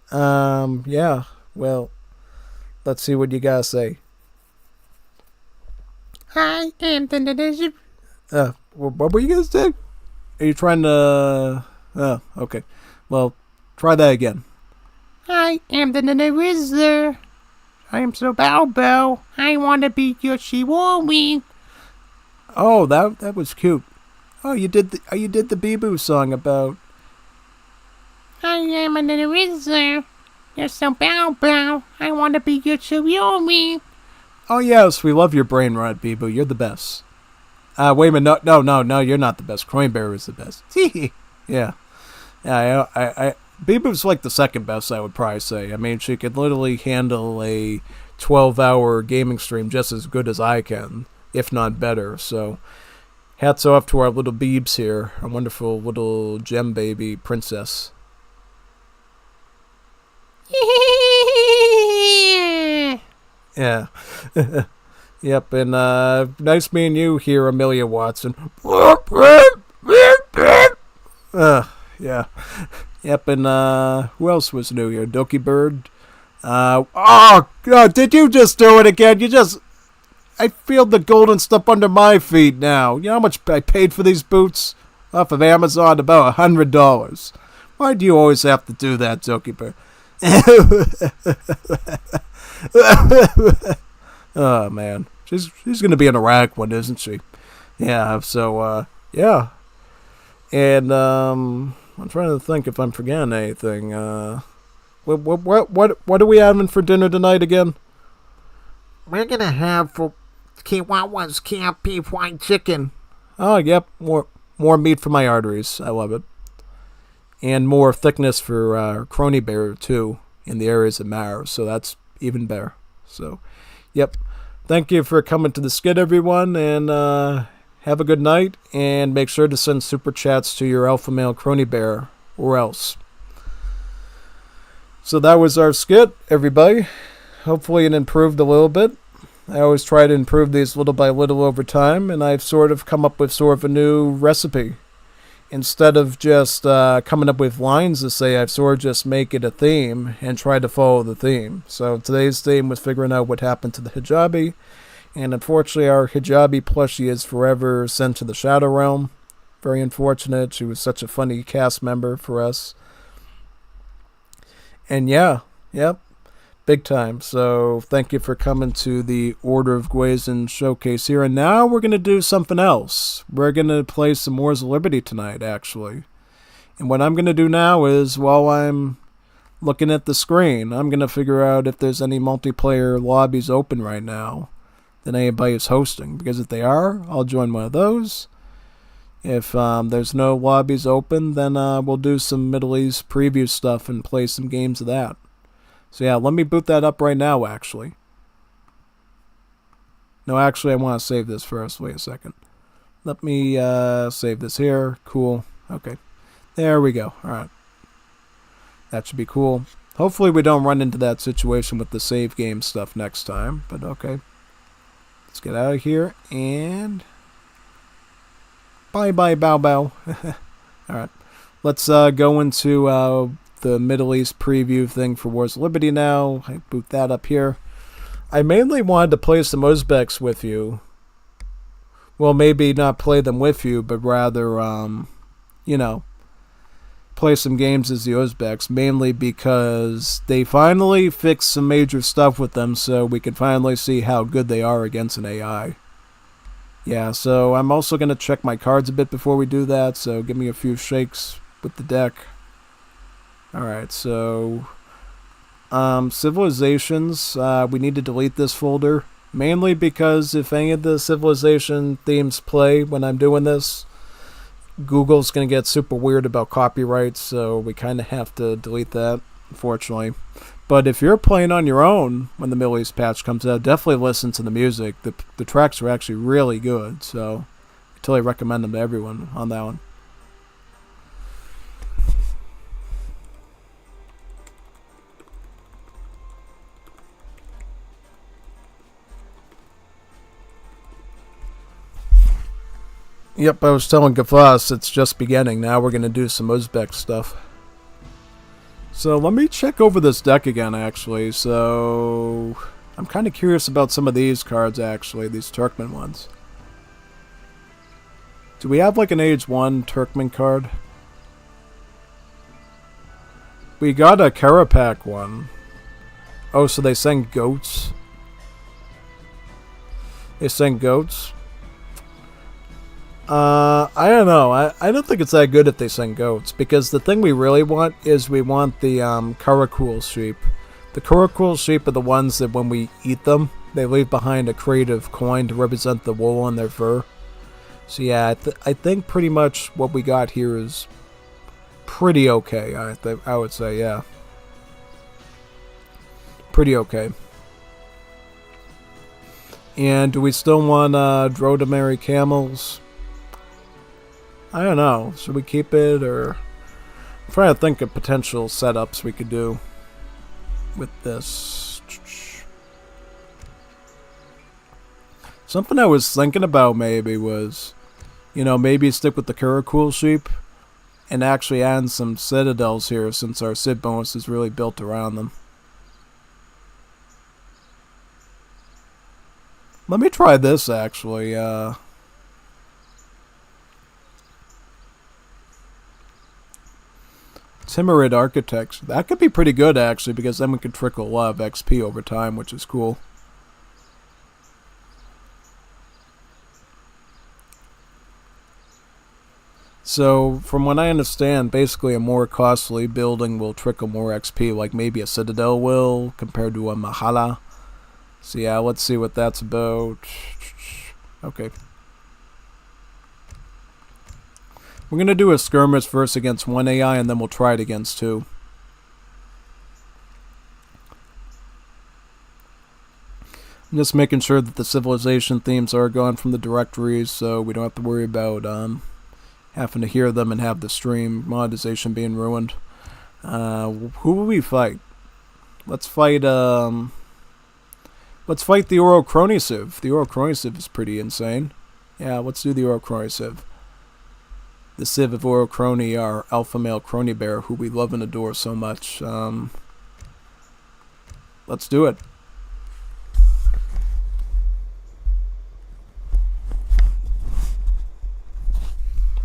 Yeah, well, let's see what you guys say. I am the what were you guys saying? Are you trying to, okay. Well, try that again. I am the Wizard. I am so bow. I want to be your Shiwami. Oh, that was cute. Oh, you did the Bibu song about. I am a Wizard. You're so bow. I want to be your Shiwami. Oh yes, we love your brain rot, Bibu. You're the best. Wait a minute. No, you're not the best. Kronii Bear is the best. Yeah. I Bibu's like the second best, I would probably say. I mean, she could literally handle a 12-hour gaming stream just as good as I can, if not better. So, hats off to our little Beebs here, our wonderful little gem baby princess. Yeah. Yep, and nice meeting you here, Amelia Watson. Yeah. Yep, and who else was new here? Dokibird. Oh, God, did you just do it again? I feel the golden stuff under my feet now. You know how much I paid for these boots? Off of Amazon, about $100. Why do you always have to do that, Dokibird? Oh, man. She's going to be an Iraq one, isn't she? Yeah, so, yeah. And, I'm trying to think if I'm forgetting anything. What are we having for dinner tonight again? We're gonna have for Chihuahua's camp beef fried chicken. Oh, yep. More meat for my arteries. I love it. And more thickness for Kronii bear, too, in the areas that matter. So that's even better. So, yep. Thank you for coming to the skit, everyone. And have a good night. And make sure to send super chats to your alpha male Kronii bear or else. So that was our skit, everybody. Hopefully it improved a little bit. I always try to improve these little by little over time, and I've sort of come up with sort of a new recipe. Instead of just coming up with lines to say, I've sort of just make it a theme and try to follow the theme. So today's theme was figuring out what happened to the hijabi, and unfortunately our hijabi plushie is forever sent to the shadow realm. Very unfortunate. She was such a funny cast member for us. And yeah, yep. Big time. So thank you for coming to the Order of Geuzen showcase here. And now we're going to do something else. We're going to play some Wars of Liberty tonight, actually. And what I'm going to do now is, while I'm looking at the screen, I'm going to figure out if there's any multiplayer lobbies open right now that anybody is hosting. Because if they are, I'll join one of those. If there's no lobbies open, then we'll do some Middle East preview stuff and play some games of that. So yeah, let me boot that up right now, actually. No, actually, I want to save this first. Wait a second. Let me save this here. Cool. Okay. There we go. Alright. That should be cool. Hopefully we don't run into that situation with the save game stuff next time. But okay. Let's get out of here. And bye-bye, bow-bow. Alright. Let's go into the Middle East preview thing for Wars of Liberty now. I boot that up here. I mainly wanted to play some Uzbeks with you. Well, maybe not play them with you, but rather, you know, play some games as the Uzbeks, mainly because they finally fixed some major stuff with them, so we can finally see how good they are against an AI. Yeah, so I'm also going to check my cards a bit before we do that, so give me a few shakes with the deck. Alright, so civilizations, we need to delete this folder, mainly because if any of the civilization themes play when I'm doing this, Google's going to get super weird about copyrights, so we kind of have to delete that, unfortunately. But if you're playing on your own when the Middle East patch comes out, definitely listen to the music. The tracks are actually really good, so I totally recommend them to everyone on that one. Yep, I was telling Gafas it's just beginning. Now we're going to do some Uzbek stuff. So let me check over this deck again, actually. So I'm kind of curious about some of these cards, actually, these Turkmen ones. Do we have like an Age 1 Turkmen card? We got a Karapak one. Oh, so they send goats? They send goats? I don't know. I don't think it's that good if they send goats, because the thing we really want is we want the Karakul sheep. The Karakul sheep are the ones that when we eat them, they leave behind a creative coin to represent the wool on their fur. So yeah, I think pretty much what we got here is pretty okay. I would say, yeah. Pretty okay. And do we still want Drodomary camels? I don't know. Should we keep it, or I'm trying to think of potential setups we could do with this. Something I was thinking about maybe was, you know, maybe stick with the Karakul sheep and actually add some citadels here since our Sid bonus is really built around them. Let me try this actually. Timurid Architects. That could be pretty good actually, because then we could trickle a lot of XP over time, which is cool. So, from what I understand, basically a more costly building will trickle more XP, like maybe a Citadel will, compared to a Mahala. So yeah, let's see what that's about. Okay. We're going to do a skirmish first against one AI, and then we'll try it against two. I'm just making sure that the civilization themes are gone from the directories, so we don't have to worry about having to hear them and have the stream monetization being ruined. Who will we fight? Let's fight the Kronii Civ. The Kronii Civ is pretty insane. Yeah, let's do the Kronii Civ. The Civ of Kronii, our alpha male Kronii bear, who we love and adore so much. Let's do it.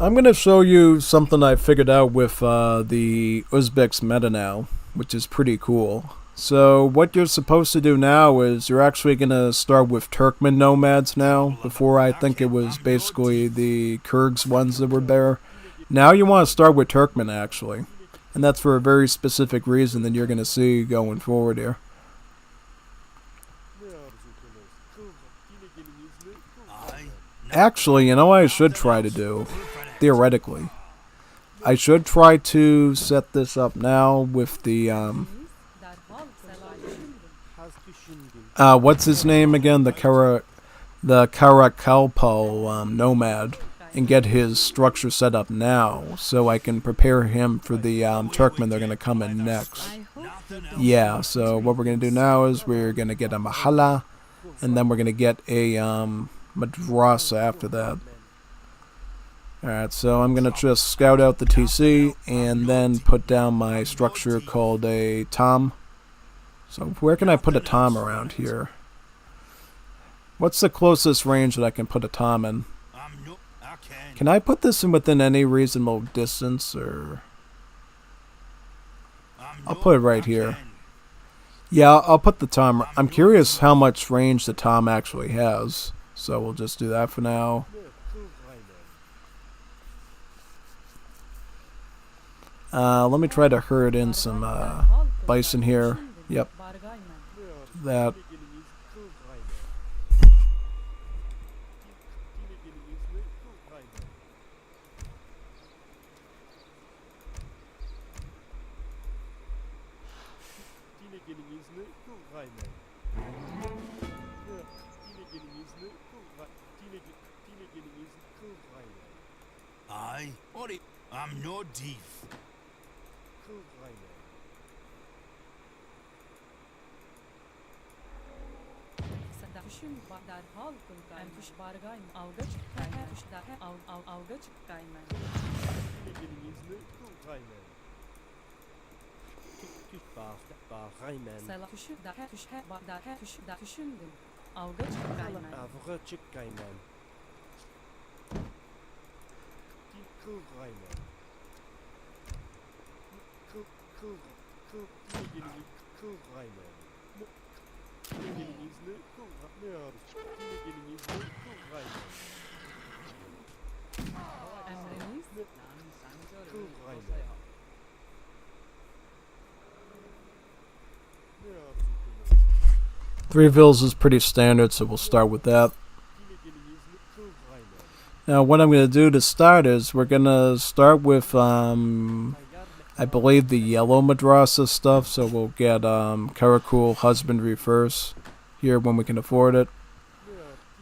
I'm going to show you something I figured out with the Uzbeks meta now, which is pretty cool. So what you're supposed to do now is you're actually going to start with Turkmen nomads now. Before, I think it was basically the Kyrgyz ones that were there. Now you want to start with Turkmen actually. And that's for a very specific reason that you're going to see going forward here. Actually, you know what I should try to do? Theoretically, I should try to set this up now with the what's his name again? The Karakalpo nomad, and get his structure set up now, so I can prepare him for the Turkmen they're gonna come in next. Yeah. So what we're gonna do now is we're gonna get a Mahala, and then we're gonna get a Madrasa after that. Alright, so I'm going to just scout out the TC and then put down my structure called a Tom. So where can I put a Tom around here? What's the closest range that I can put a Tom in? Can I put this in within any reasonable distance, or... I'll put it right here. Yeah, I'll put the Tom... I'm curious how much range the Tom actually has. So we'll just do that for now. Let me try to herd in some bison here. Yep. That. I'm no thief. Three villas is pretty standard, so we'll start with that. Now what I'm going to do to start is we're going to start with I believe the yellow madrasa stuff, so we'll get Karakul husbandry first here when we can afford it.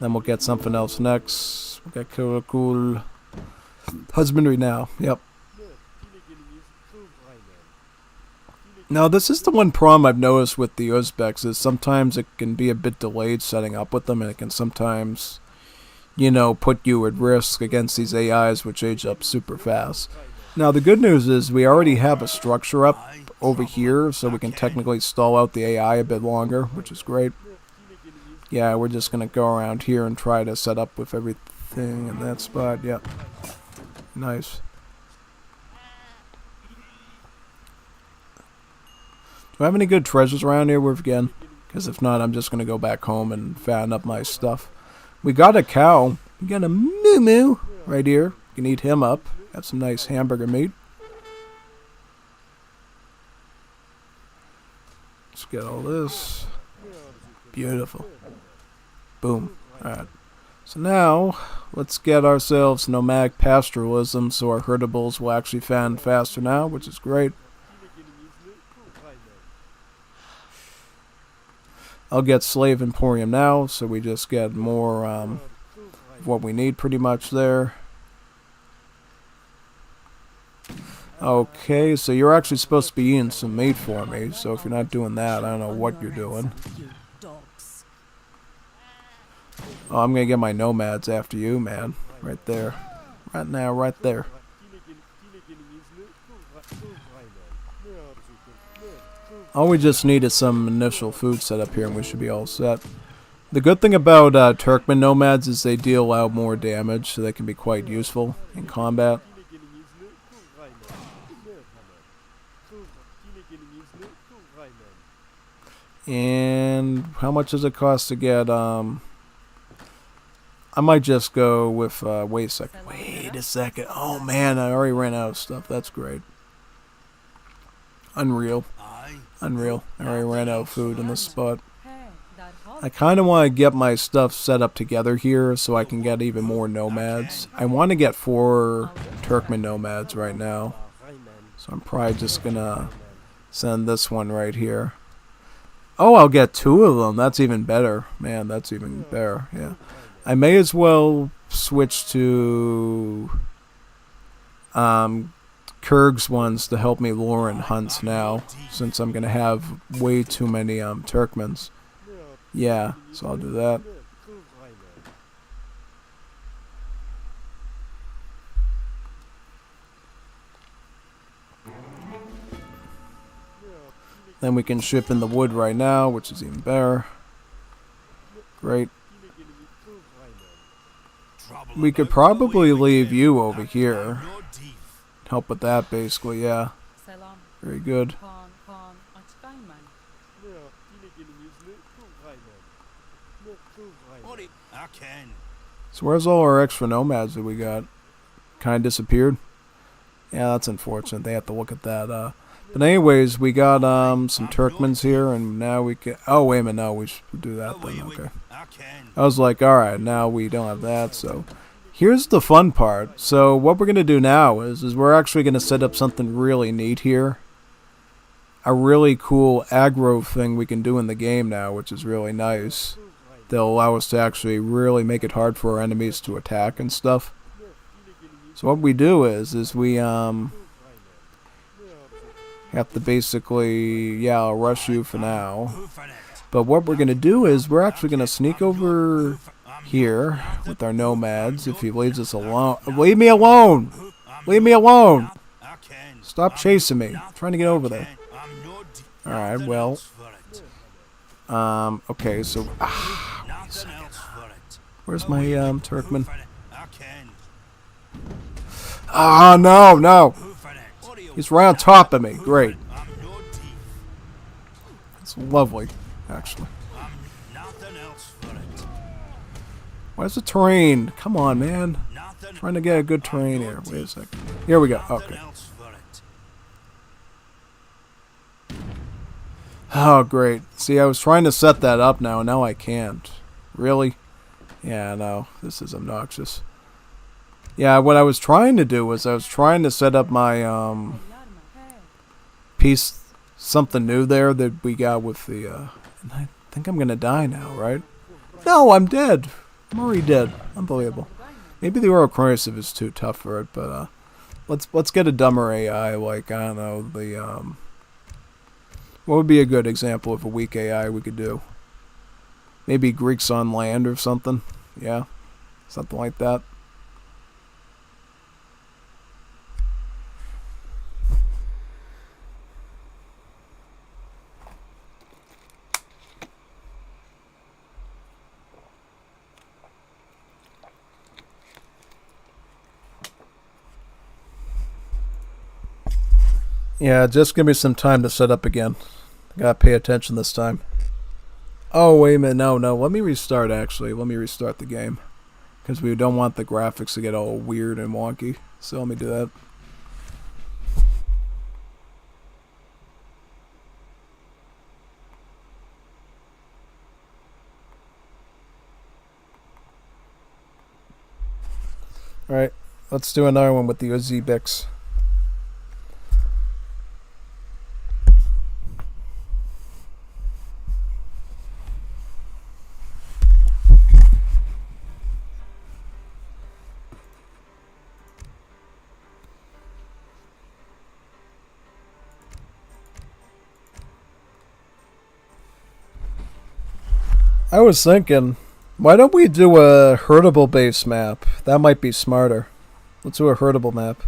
Then we'll get something else next. We'll get Karakul husbandry now. Yep. Now this is the one problem I've noticed with the Uzbeks, is sometimes it can be a bit delayed setting up with them, and it can sometimes, you know, put you at risk against these AIs which age up super fast. Now the good news is we already have a structure up over here, so we can technically stall out the AI a bit longer, which is great. Yeah, we're just gonna go around here and try to set up with everything in that spot. Yep. Nice. Do I have any good treasures around here, again? Because if not, I'm just gonna go back home and fatten up my stuff. We got a cow. We got a moo-moo right here. You can eat him up. Got some nice hamburger meat. Let's get all this. Beautiful. Boom. Alright. So now, let's get ourselves nomadic pastoralism so our herdables will actually fatten faster now, which is great. I'll get slave emporium now, so we just get more of what we need pretty much there. Okay, so you're actually supposed to be eating some meat for me, so if you're not doing that, I don't know what you're doing. Oh, I'm gonna get my nomads after you, man. Right there. Right now, right there. All we just need is some initial food set up here and we should be all set. The good thing about Turkmen nomads is they deal out more damage, so they can be quite useful in combat. And how much does it cost to get, I might just go with, wait a second. Wait a second. Oh man, I already ran out of stuff. That's great. Unreal. Unreal. I already ran out of food in this spot. I kind of want to get my stuff set up together here so I can get even more nomads. I want to get 4 Turkmen nomads right now. So I'm probably just going to send this one right here. Oh, I'll get 2 of them. That's even better. Man, that's even better. Yeah. I may as well switch to Kurg's ones to help me lure in hunts now, since I'm going to have way too many Turkmens. Yeah, so I'll do that. Then we can ship in the wood right now, which is even better. Great. We could probably leave you over here. Help with that, basically, yeah. Very good. So where's all our extra nomads that we got? Kind of disappeared? Yeah, that's unfortunate. They have to look at that. But anyways, we got some Turkmens here, and now we can... Oh, wait a minute, no, we should do that then, okay. I was like, alright, now we don't have that, so... Here's the fun part. So what we're going to do now is we're actually going to set up something really neat here. A really cool aggro thing we can do in the game now, which is really nice. They'll allow us to actually really make it hard for our enemies to attack and stuff. So what we do is we have to basically, yeah, I'll rush you for now. But what we're going to do is we're actually going to sneak over here with our nomads if he leaves us alone. Leave me alone! Leave me alone! Stop chasing me. I'm trying to get over there. Alright, well. Okay, so... where's my Turkmen? Ah, no, no! He's right on top of me. Great. It's lovely, actually. Where's the terrain? Come on, man. I'm trying to get a good terrain here. Wait a second. Here we go. Okay. Oh, great. See, I was trying to set that up now, and now I can't. Really? Yeah, no. This is obnoxious. Yeah, what I was trying to do was I was trying to set up my, piece, something new there that we got with the, and I think I'm gonna die now, right? No, I'm dead. I'm already dead. Unbelievable. Maybe the oral corrosive is too tough for it, but let's get a dumber AI like, I don't know, the what would be a good example of a weak AI we could do? Maybe Greeks on land or something. Yeah. Something like that. Yeah, just give me some time to set up again. Gotta pay attention this time. Oh, wait a minute. No. Let me restart, actually. Let me restart the game. Because we don't want the graphics to get all weird and wonky. So let me do that. Alright, let's do another one with the Uzbeks. I was thinking, why don't we do a herdable base map? That might be smarter. Let's do a herdable map.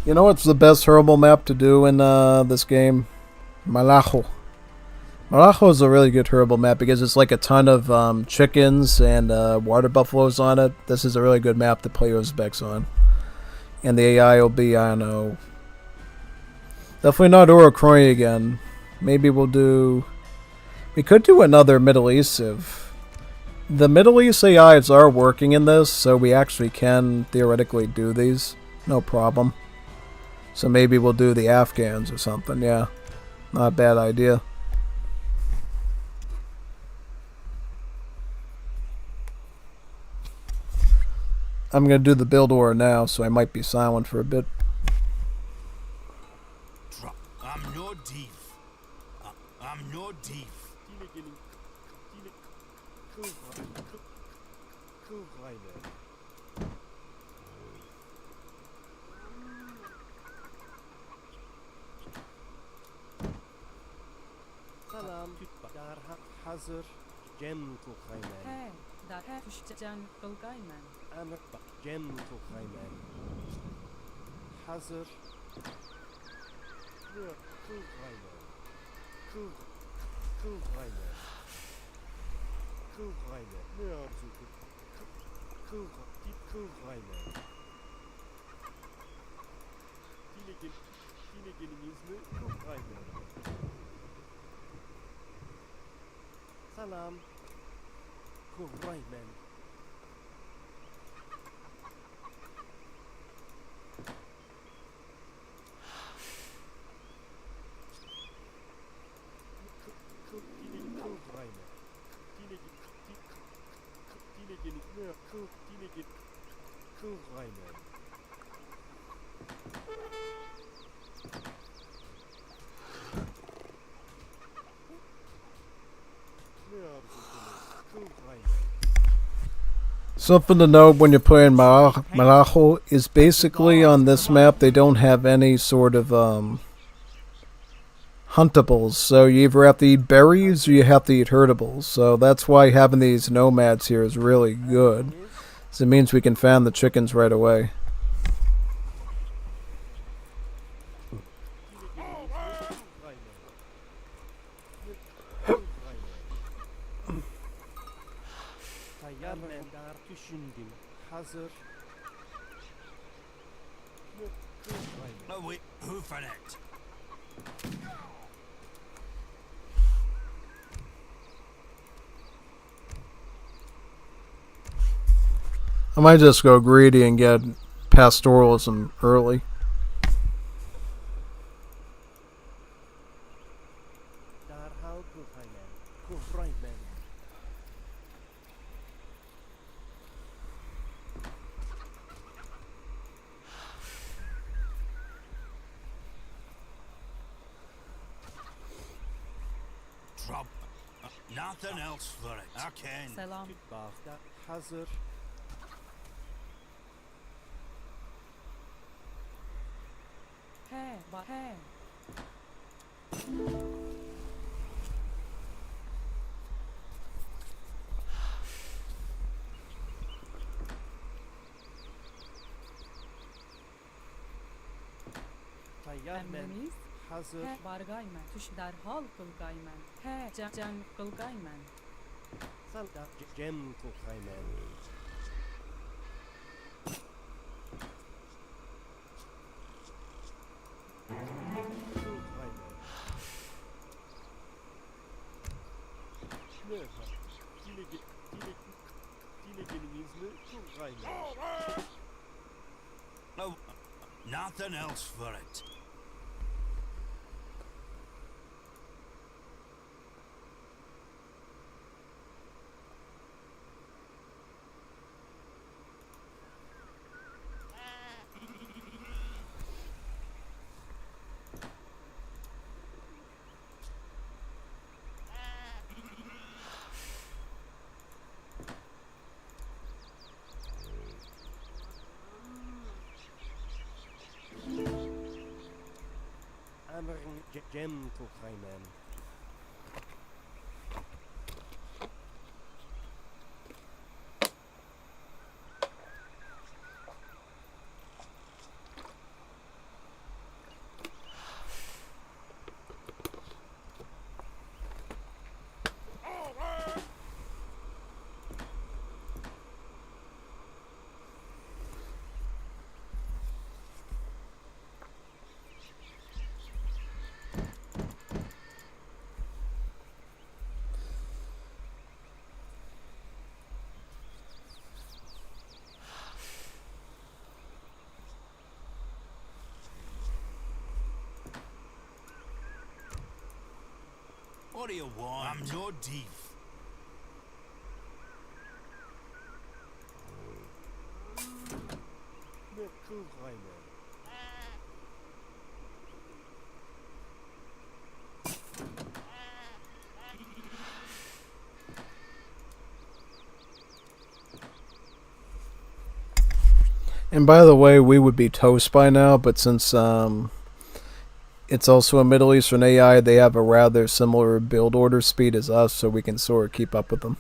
You know what's the best herdable map to do in this game? Malajo. Malajo is a really good herdable map because it's like a ton of chickens and water buffaloes on it. This is a really good map to play Uzbeks on. And the AI will be, I don't know, definitely not Kronii again. Maybe we'll do... We could do another Middle East if... The Middle East AIs are working in this, so we actually can theoretically do these. No problem. So maybe we'll do the Afghans or something, yeah. Not a bad idea. I'm going to do the build order now, so I might be silent for a bit. I'm no thief. I'm no thief. Salam. Dar hazır cem kukhayman. He, dar tuşcan kılgayman. Amr cem kukhayman. Hazır. Kukhayman. Kukhayman. Kukhayman. Ne arzu kukhayman. Yine geliniz mi? Kukhayman. Salam. Kuhrayman. Kuhrayman. Something to note when you're playing Malajo is basically on this map they don't have any sort of huntables. So you either have to eat berries or you have to eat herdables. So that's why having these nomads here is really good. So it means we can fan the chickens right away. Hazır. Oh wait, who for it? I might just go greedy and get pastoralism early. Nothing else for it. I can. Selam. Hazır. He, he. Emrimiz hazır. He, bargaymen. Tuş derhal kılgaymen. He, can kılgaymen. Sen cem kukhayman. Kuraiman. Oh, nothing else for it. Amering Gem Kuraiman. What do you want? I'm no thief. Kuraiman. And by the way, we would be toast by now, but since it's also a Middle Eastern AI, they have a rather similar build order speed as us, so we can sort of keep up with them.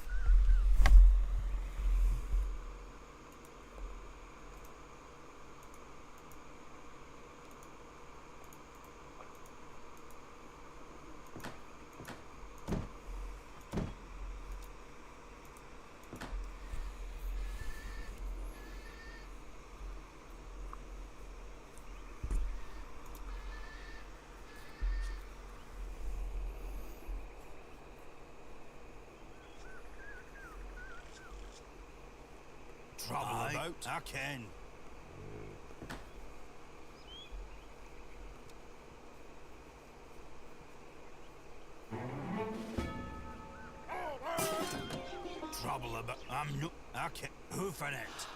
Trouble about? I can. Trouble about? I'm no. I can. Hoofing it.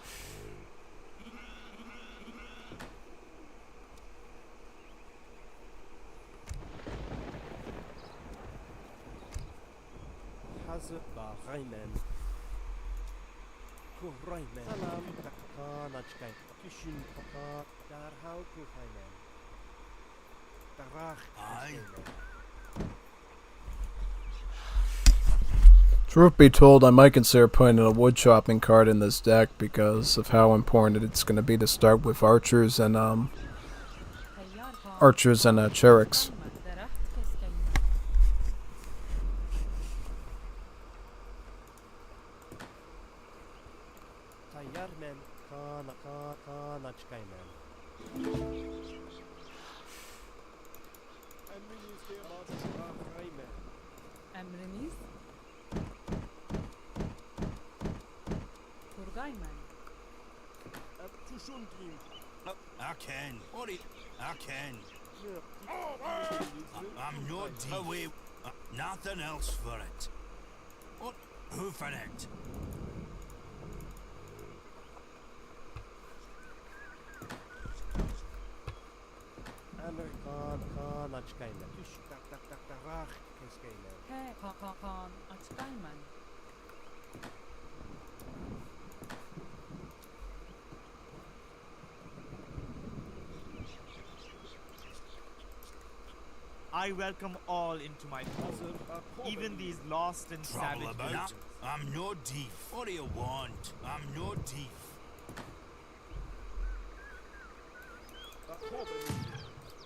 Hazır Bahayman. Kuraiman. Salam Kanachkai. Kishin Papa Darhau Kuraiman. Darach. Aye. Truth be told, I might consider putting a wood chopping card in this deck because of how important it's going to be to start with archers and Cheriks. Tayarman Kanachkaiman. Emriniz Kıyamaz Bahayman. Emriniz Kurgayman. Tuşundim. I can. What do you? I can. I'm no away. Nothing else for it. What? Hoofing it. Amerikan Kanachkaiman. Tuş Darach Keskaiman. He Kan Açkayman. I welcome all into my home, even these lost and Trouble savage about? villages. I'm no thief. What do you want? I'm no thief.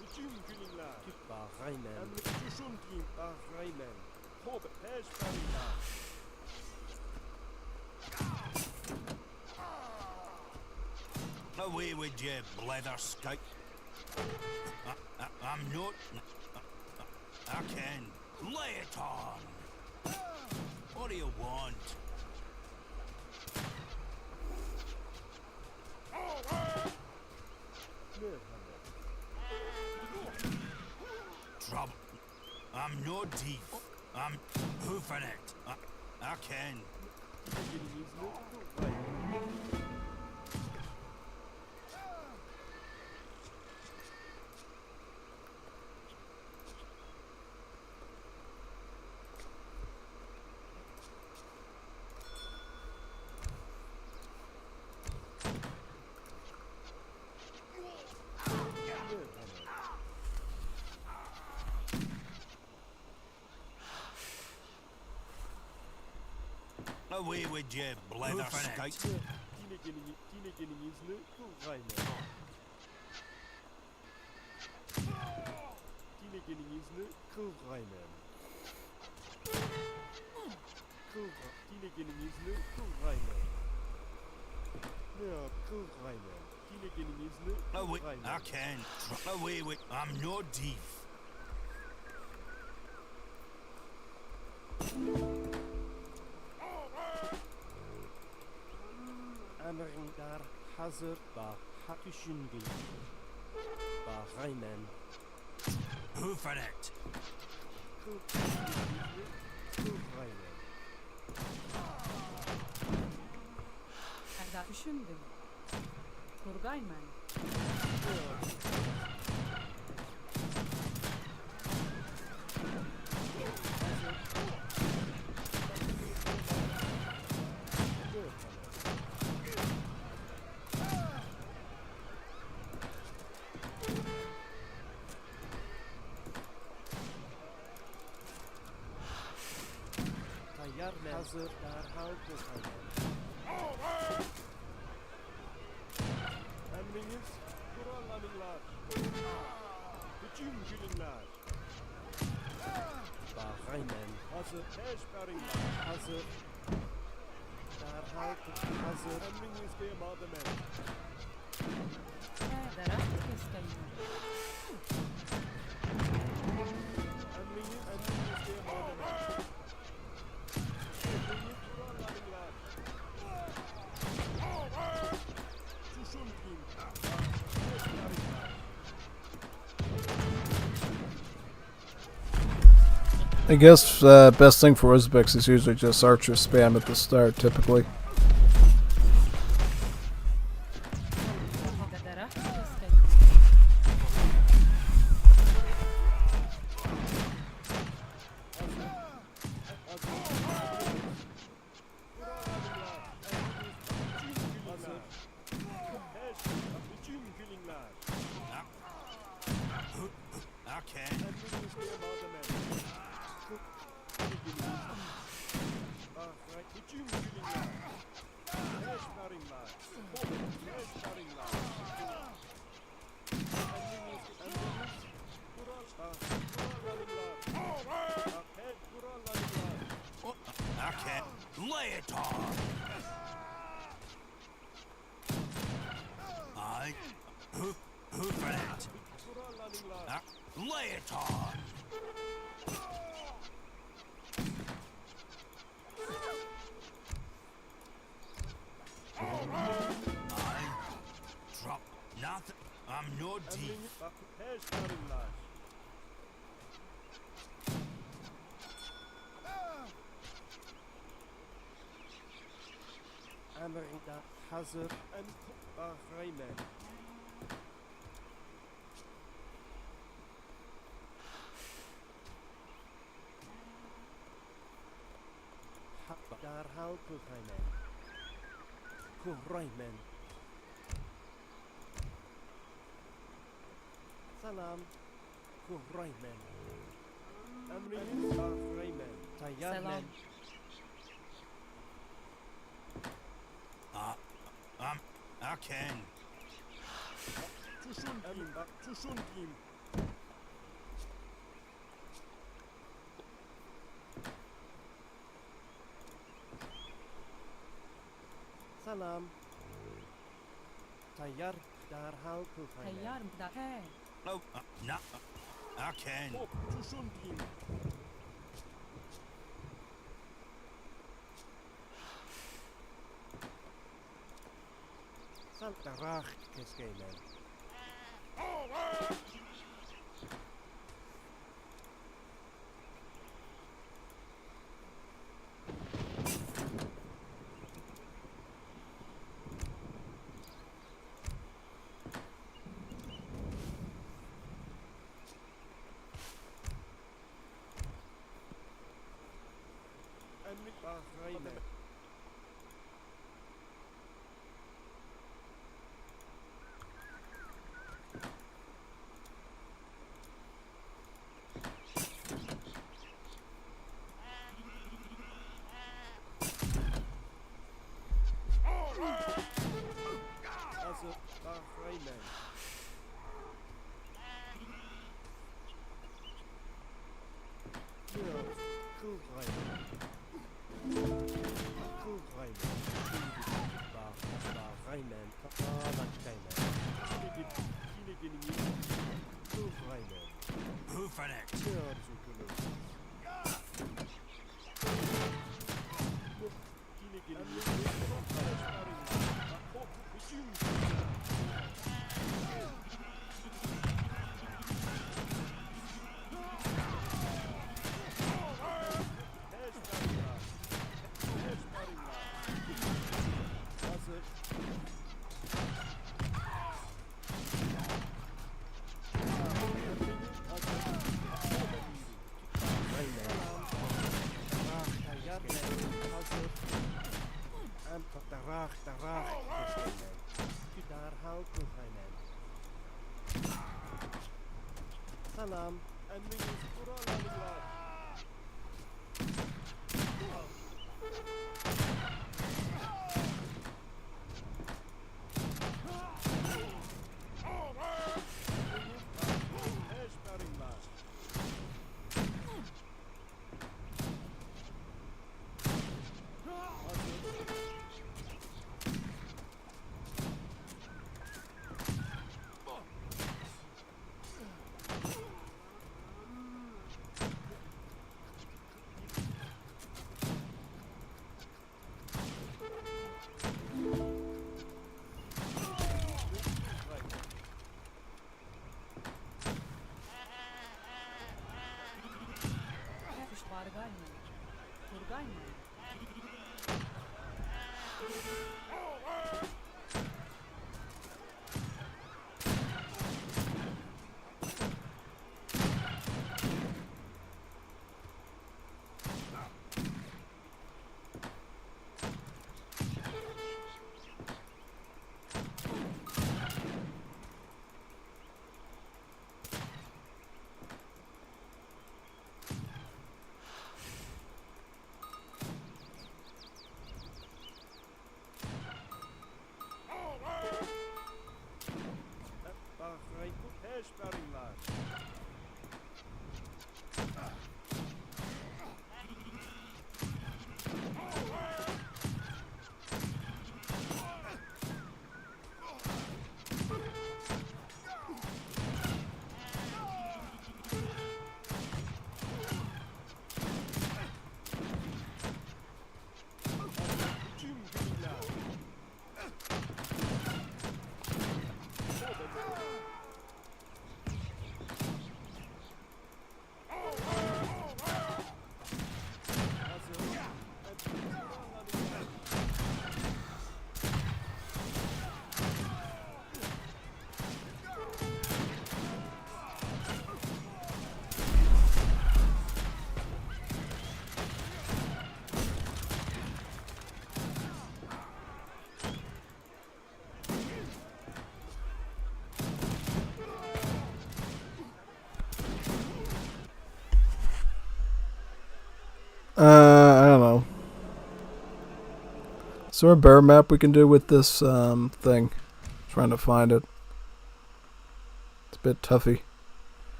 Bütün günler. Bahayman. Tuşundim Bahayman. Hob Peşberina. Away with you, blether scout. I'm not. I can. Lay it on. What do you want? no thief. I'm hoofing it. I can. Away with you, blather skate. Away, I can. Away with. I'm no thief. Amering daar hazır ba haküşündü. Ba gaymen. Hoofing it. Erda düşündüm. Kurgaymen. Tayyar hazır derhal kurgaymen. Emriniz kurallanırlar. Hücum günler. Bahaymen hazır. Eşberingler hazır. Derhal hazır. Emriniz gemademen. Dara keskaymen. Emriniz gemademen. Emriniz kurallanırlar. Şuşun kim? Eşberingler. I guess best thing for Uzbeks is usually just archer spam at the start, typically. Dara keskaymen. I can. I can. Lay it on. I hoofing it. Lay it on. I drop nothing. I'm no thief. Amerika hazır en Bahreyn'e. Derhal Bahreyn'e. Bahreyn'e. Salam. Bahreyn'e. Emriniz Bahreyn'e. Tayyar Selam. men. I can. Çuşun kim? Salam. Tayyar derhal Bahreyn'e. Tayyar da he. No, no. I can. Çuşun kim? Saltarach keskeymen. Bahreimen. Ja, Kuhreimen. Kuhreimen. Bahreimen. Bahreimen. Kuhreimen. Who for next? Ja, das ist gelungen. Salam. Emriniz buralarlar. Vargaymen. Turgaymen. I don't know. Is there a bear map we can do with this thing? Trying to find it. It's a bit toughy.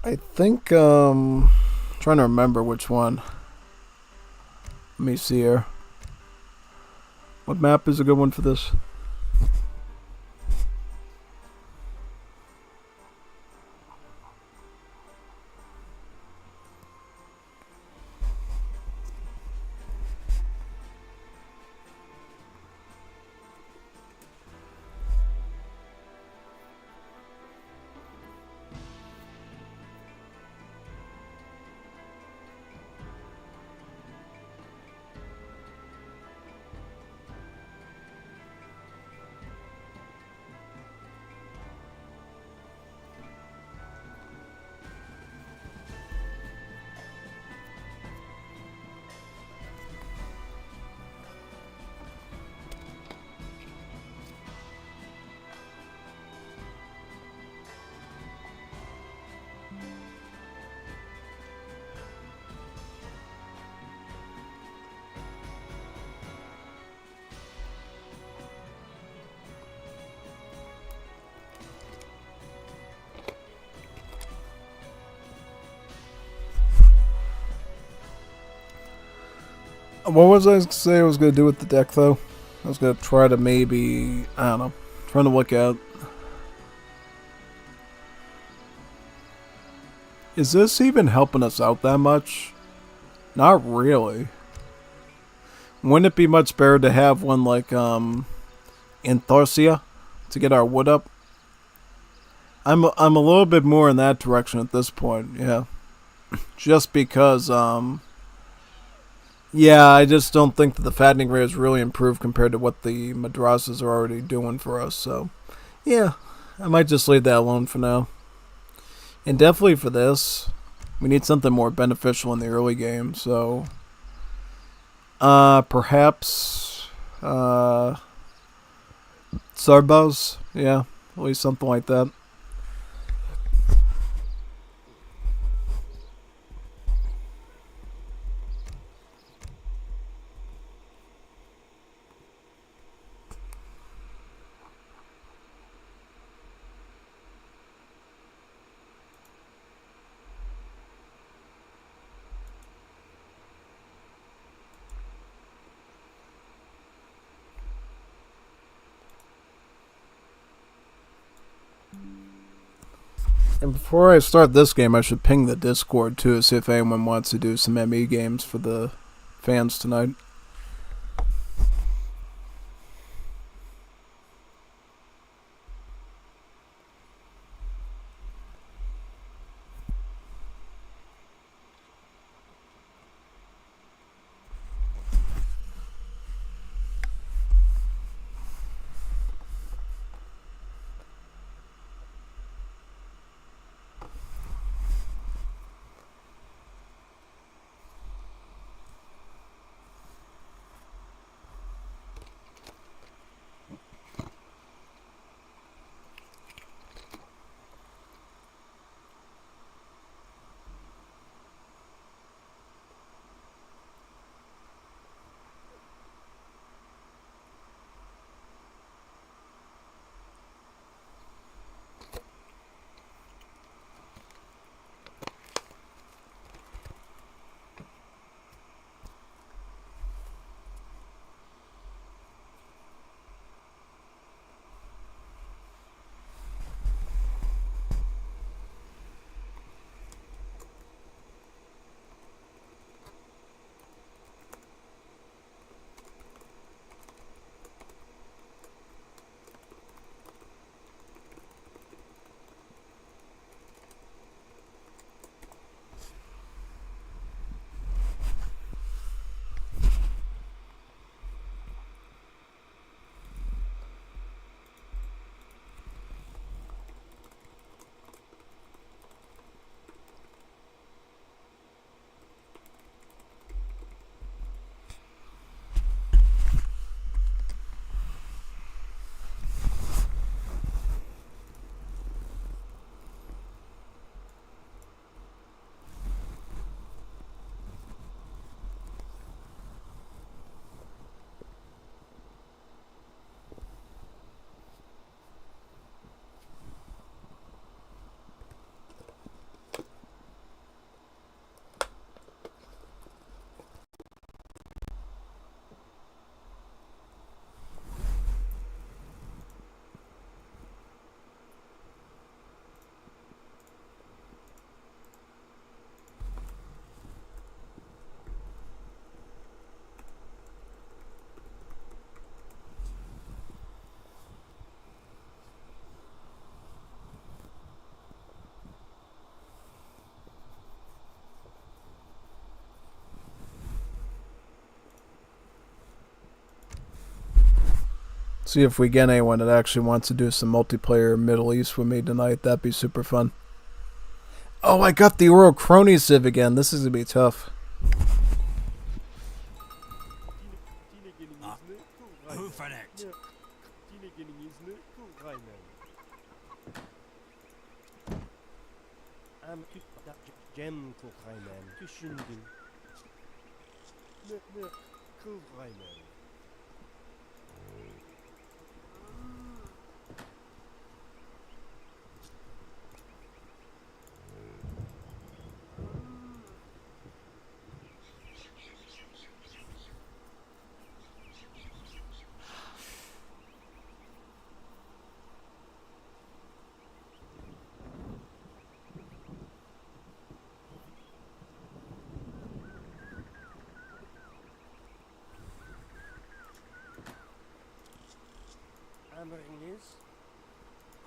I think trying to remember which one. Let me see here. What map is a good one for this? What was I gonna say I was gonna do with the deck though? I was gonna try to maybe, I don't know, trying to look at. Is this even helping us out that much? Not really. Wouldn't it be much better to have one like Antharsia to get our wood up? I'm a little bit more in that direction at this point, yeah. Just because yeah, I just don't think that the fattening rate has really improved compared to what the madrasas are already doing for us, so yeah, I might just leave that alone for now. And definitely for this, we need something more beneficial in the early game, so perhaps Sarbos, yeah, at least something like that. And before I start this game, I should ping the Discord too to see if anyone wants to do some ME games for the fans tonight. See if we get anyone that actually wants to do some multiplayer Middle East with me tonight. That'd be super fun. Oh, I got the Oral Kronii Civ again. This is going to be tough. Who for it?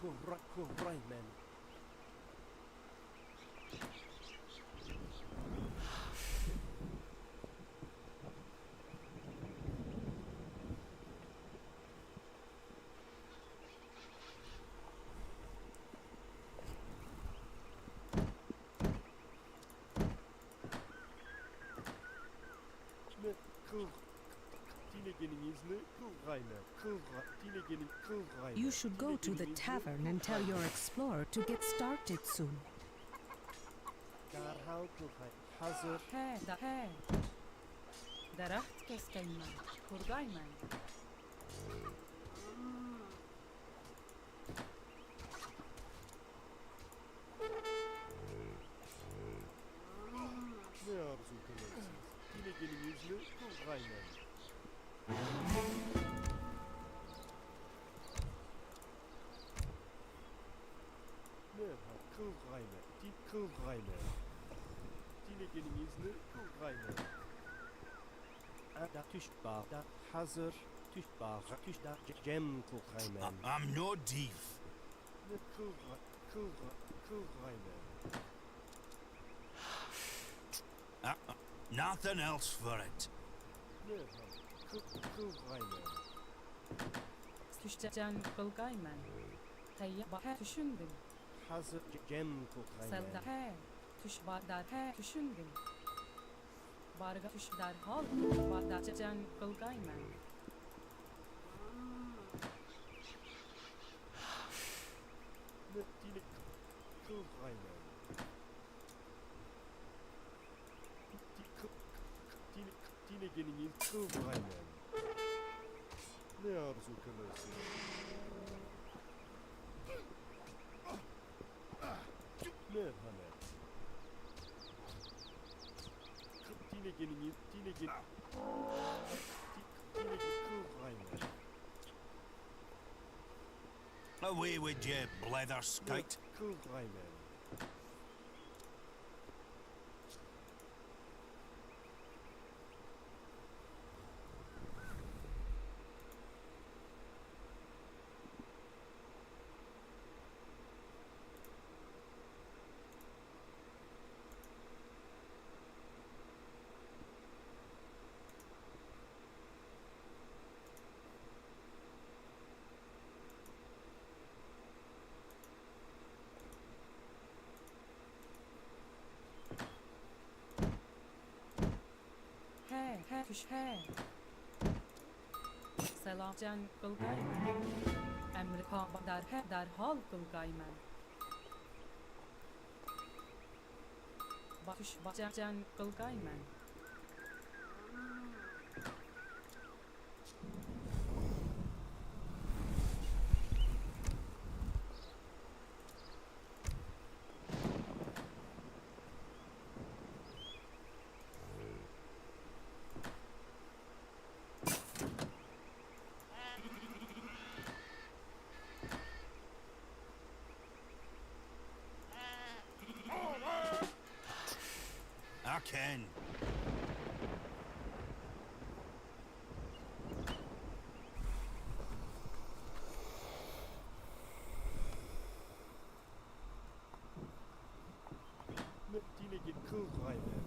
Kurayman. You should go to the tavern and tell your explorer to get started soon. Hazır. He. Daraht keskeymen. Kurgaymen. Ne arzu edersiniz? Yine gelin yüzlü Kurayman. Merhaba Kurayman. Kurayman. Yine gelin yüzlü Kurayman. Ada tüşbağda hazır. Tüşbağda cem Kurayman. I'm no thief. Ne Kurayman. Nothing else for it. Merhaba Kurayman. Tüşcan kılgaymen. Tayya he düşündüm. Hazır cem Kurayman. Selda he. Tüşbadar he düşündüm. Barga tüşdar hal. Badacan kılgaymen. Yine Kurayman. Yine gelin Kurayman. Ne arzu kılırsın? Merhamet. Yine gelin Kurayman. Away with you, blether scout. Kurayman. He tüş he. Selam can kılgaymen. Emri kabadar he derhal kılgaymen. Batüş bacan kılgaymen. I can. Yine gelin Kurayman.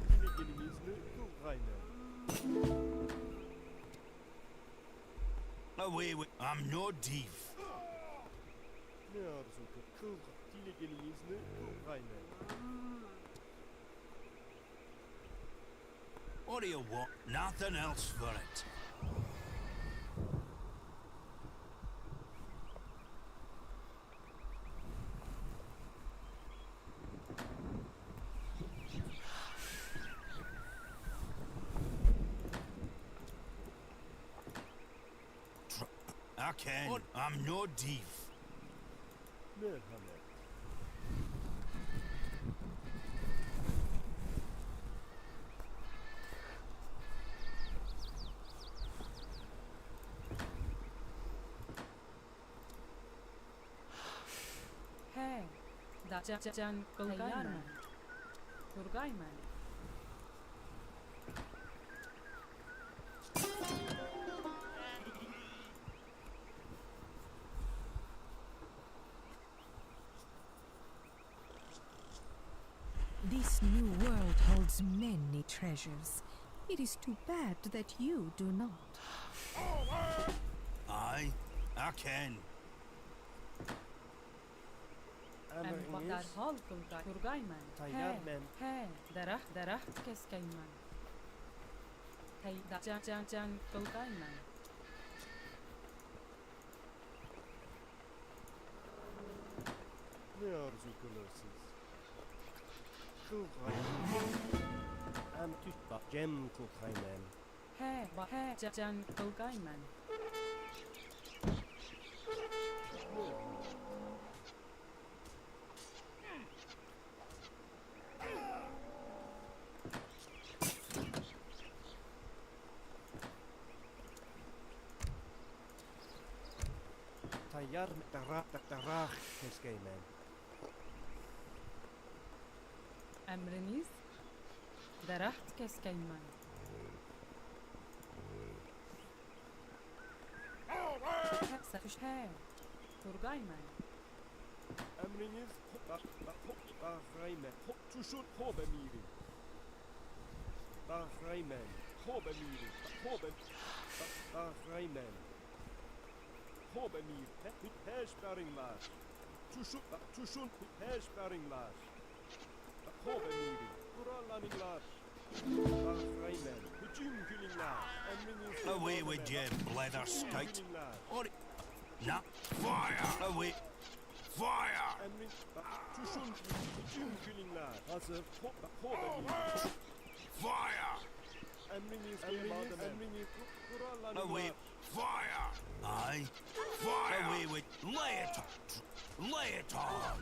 Yine gelin yüzlü Kurayman. Away with. I'm no thief. Ne arzu kıl? Yine gelin yüzlü Kurayman. What do you want? Nothing else for it. I can. I'm no thief. Merhamet. He. Dacan kılgaymen. Kurgaymen. This new world holds many treasures. It is too bad that you do not. Aye, I can. Em derhal Turgayman. He, derah keskayman. Hey, can Turgayman. Ne arzu kılırsınız? Kılkayman. Am tütbak cem kılkayman. He, can Turgayman. Tayyar tarah keskeymen. Emriniz derah keskayman. He, Turgayman. Emriniz Bahraymen. Tuşun hobe miri. Bahraymen. Hobe miri. Bahraymen. Hobe miri. Hesperinglar. Tuşun hesperinglar. Hobe miri. Kurallaninglar. Bahraymen. Hücum külinglar. Emriniz. Away with you, blether scout. Or nah, fire! Away! Fire! Emrin tuşun hücum külingler. Hazır. Hobe miri. Fire! Emriniz kurallaninglar. Away! Fire! Aye! Fire! Away with lay it on!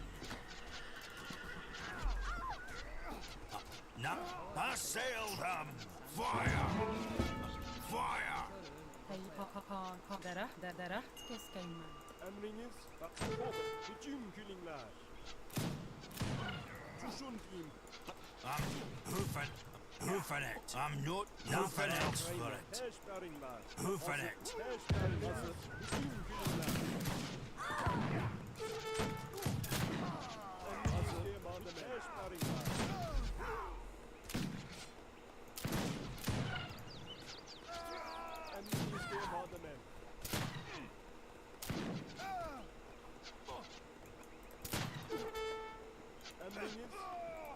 Nah, I sailed them! Fire! Fire! Hey, derah keskayman. Emriniz hobe hücum külingler. Tuşun kim? Hoofing it. I'm not nothing else for it. Hesperinglar. Hoofing it. Hesperinglar. Hücum külingler. Hesperinglar. Emriniz diye mademen. Emriniz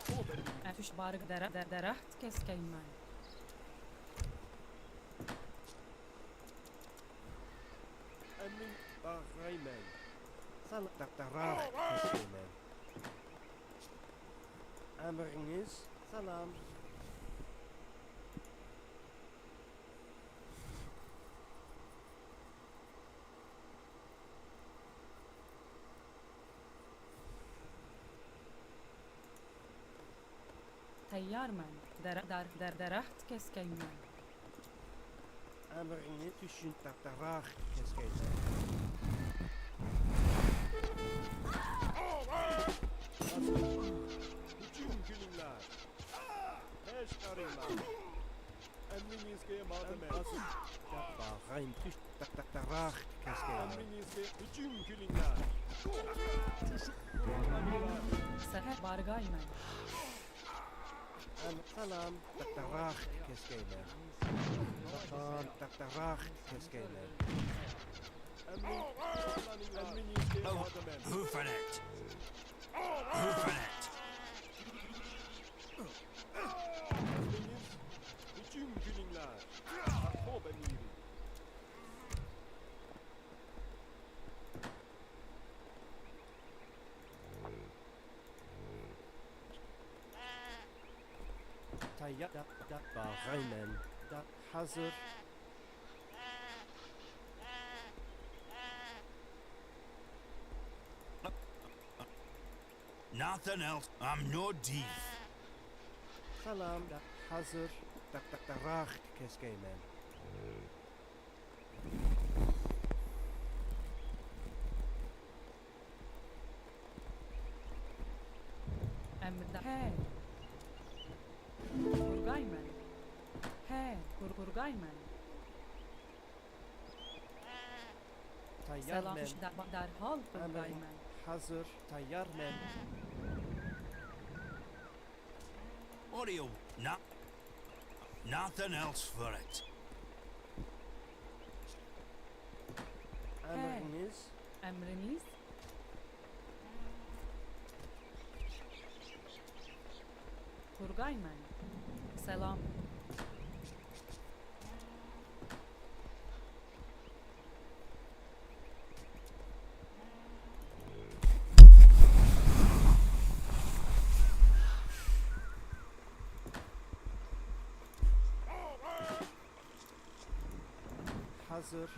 hobe miri. Afiş barg derah keskayman. Emrin Bahraymen. Sana tarah keskeymen. Emriniz salam. Tayyarman. Derah keskayman. Emriniz tüşün tarah keskeymen. Hücum külingler. Hesperinglar. Emrinizge mademen. Bahraymen tüş tarah keskeymen. Emrinizge hücum külingler. Tüşün kurallaninglar. Seher bargayman. Salam tarah keskeymen. Tarah keskeymen. Emrinizge mademen. Hoofing it. Hoofing it. Emriniz hücum külingler. Hobe miri. Tayyar Bahraymen. Hazır. Nothing else. I'm no thief. Salam hazır. Tarah keskeymen. Emrda. He. Turgayman. He, Turgayman. Tayyar Selam men. derhal Turgayman. Hazır. Tayyar men. What do you... Nothing else for it. Emriniz. Emriniz. Turgayman. Selam. Hazır.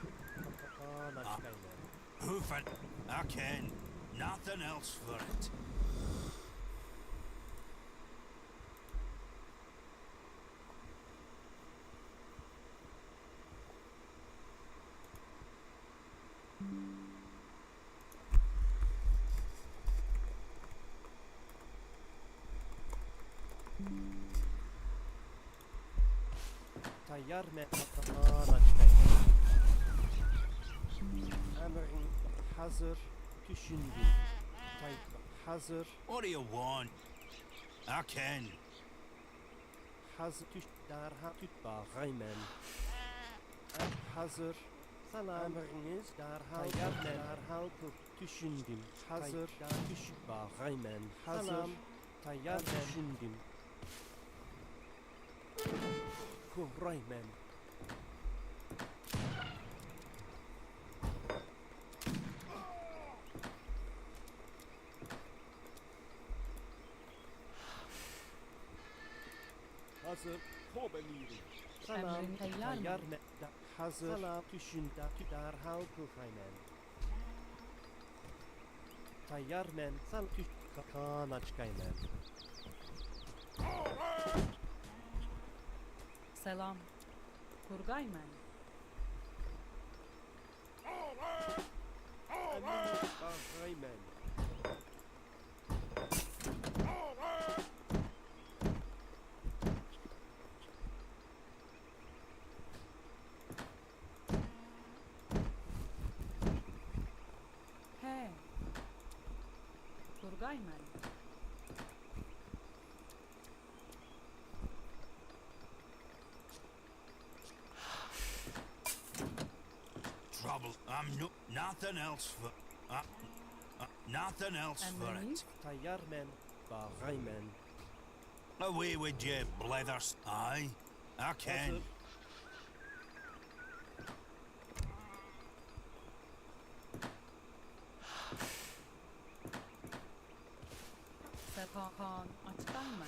Hoof it. I can. Nothing else for it. Tayyar me Emrin hazır. Düşündüm. Hazır. What do you want? I can. Hazır. Derhal tutba gaymen. Hazır. Salam. Emriniz derhal düşündüm. Hazır. Tutba gaymen. Hazır. Tayyar düşündüm. Kuraymen. Hazır. Kobelirim. Salam. Emrin tayyar mı? Tayyar hazır. Salam. Düşün derhal kuraymen. Tayyar men. Sal düş. Kakan açkaymen. Selam. Turgayman. Emrin kuraymen. He. Turgayman. Trouble. Nothing else for... nothing else for Emriniz. it. Tayyar men. Bağaymen. Away with you, blethers. Aye. I can. Hazır. Sepakan açkayman.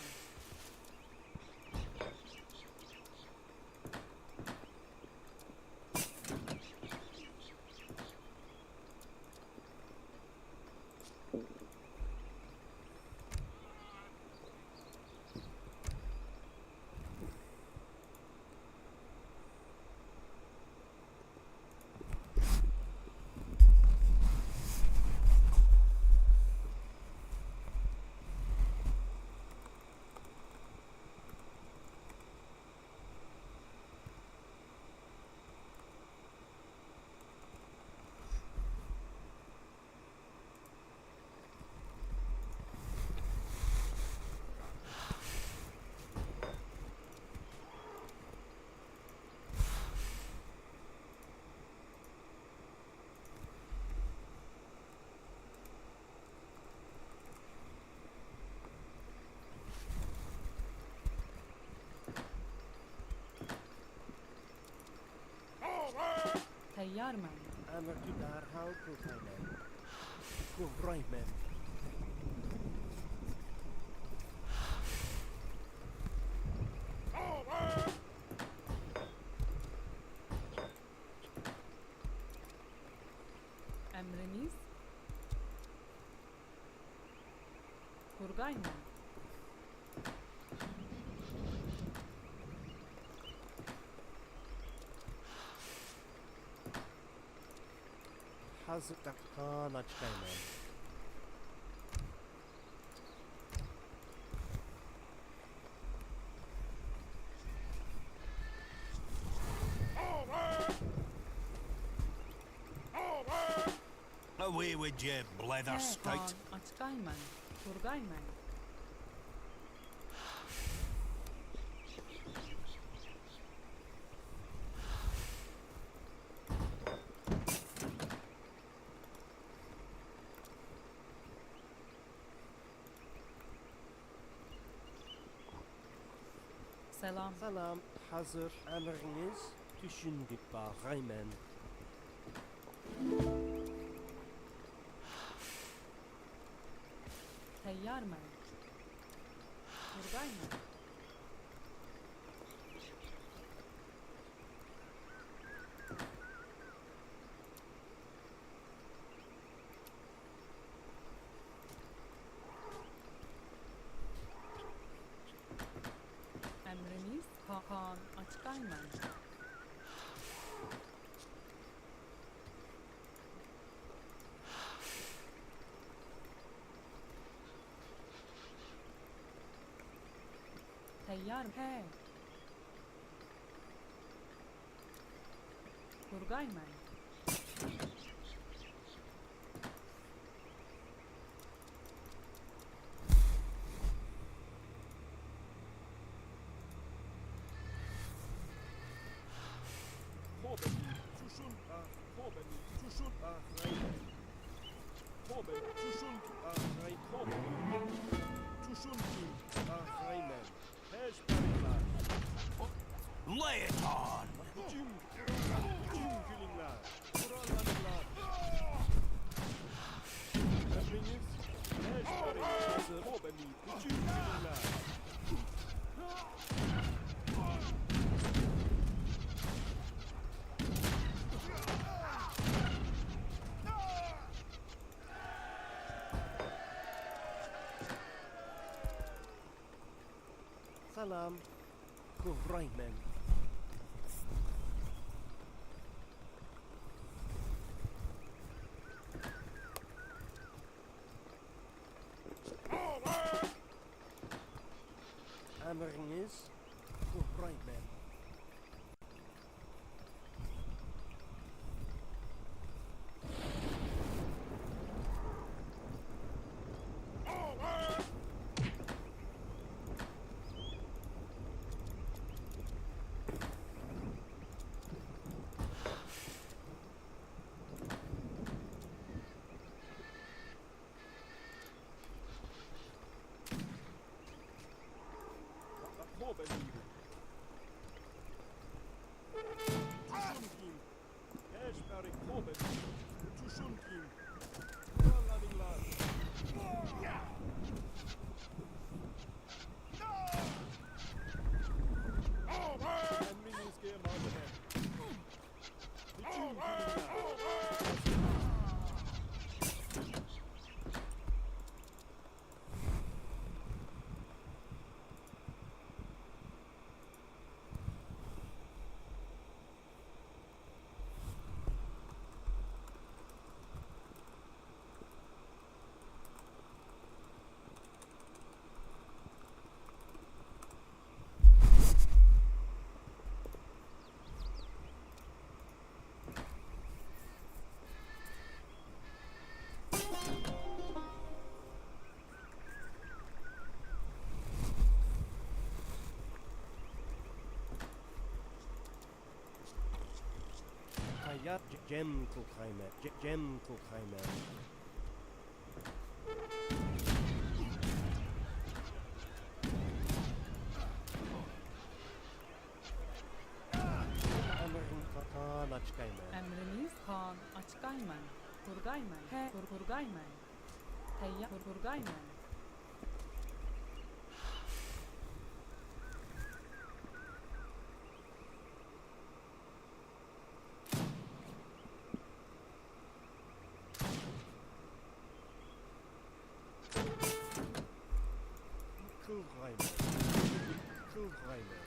Tayyarman. Emir derhal kuraymen. Kuraymen. Emriniz. Turgayman. Hazır kakan açkaymen. Away with you, blether scout. Açkayman. Turgayman. Selam. Salam, hazır emriniz. Düşündük hemen. Teyyar mı? Turgay mı? Emriniz Hakan Açıkayman. Teyyar he. Turgay mı? Lay it on! Salam, Kuraymen. Emriniz Kuraymen. Hayat Cem Kulkhaymer. Cem Kulkhaymer. Emrin Kaan Açkaymer. Emriniz Kaan Açıkayman. Turgayman. He. Turgayman. Teyyar Turgayman. Kulkhaymer. Kulkhaymer.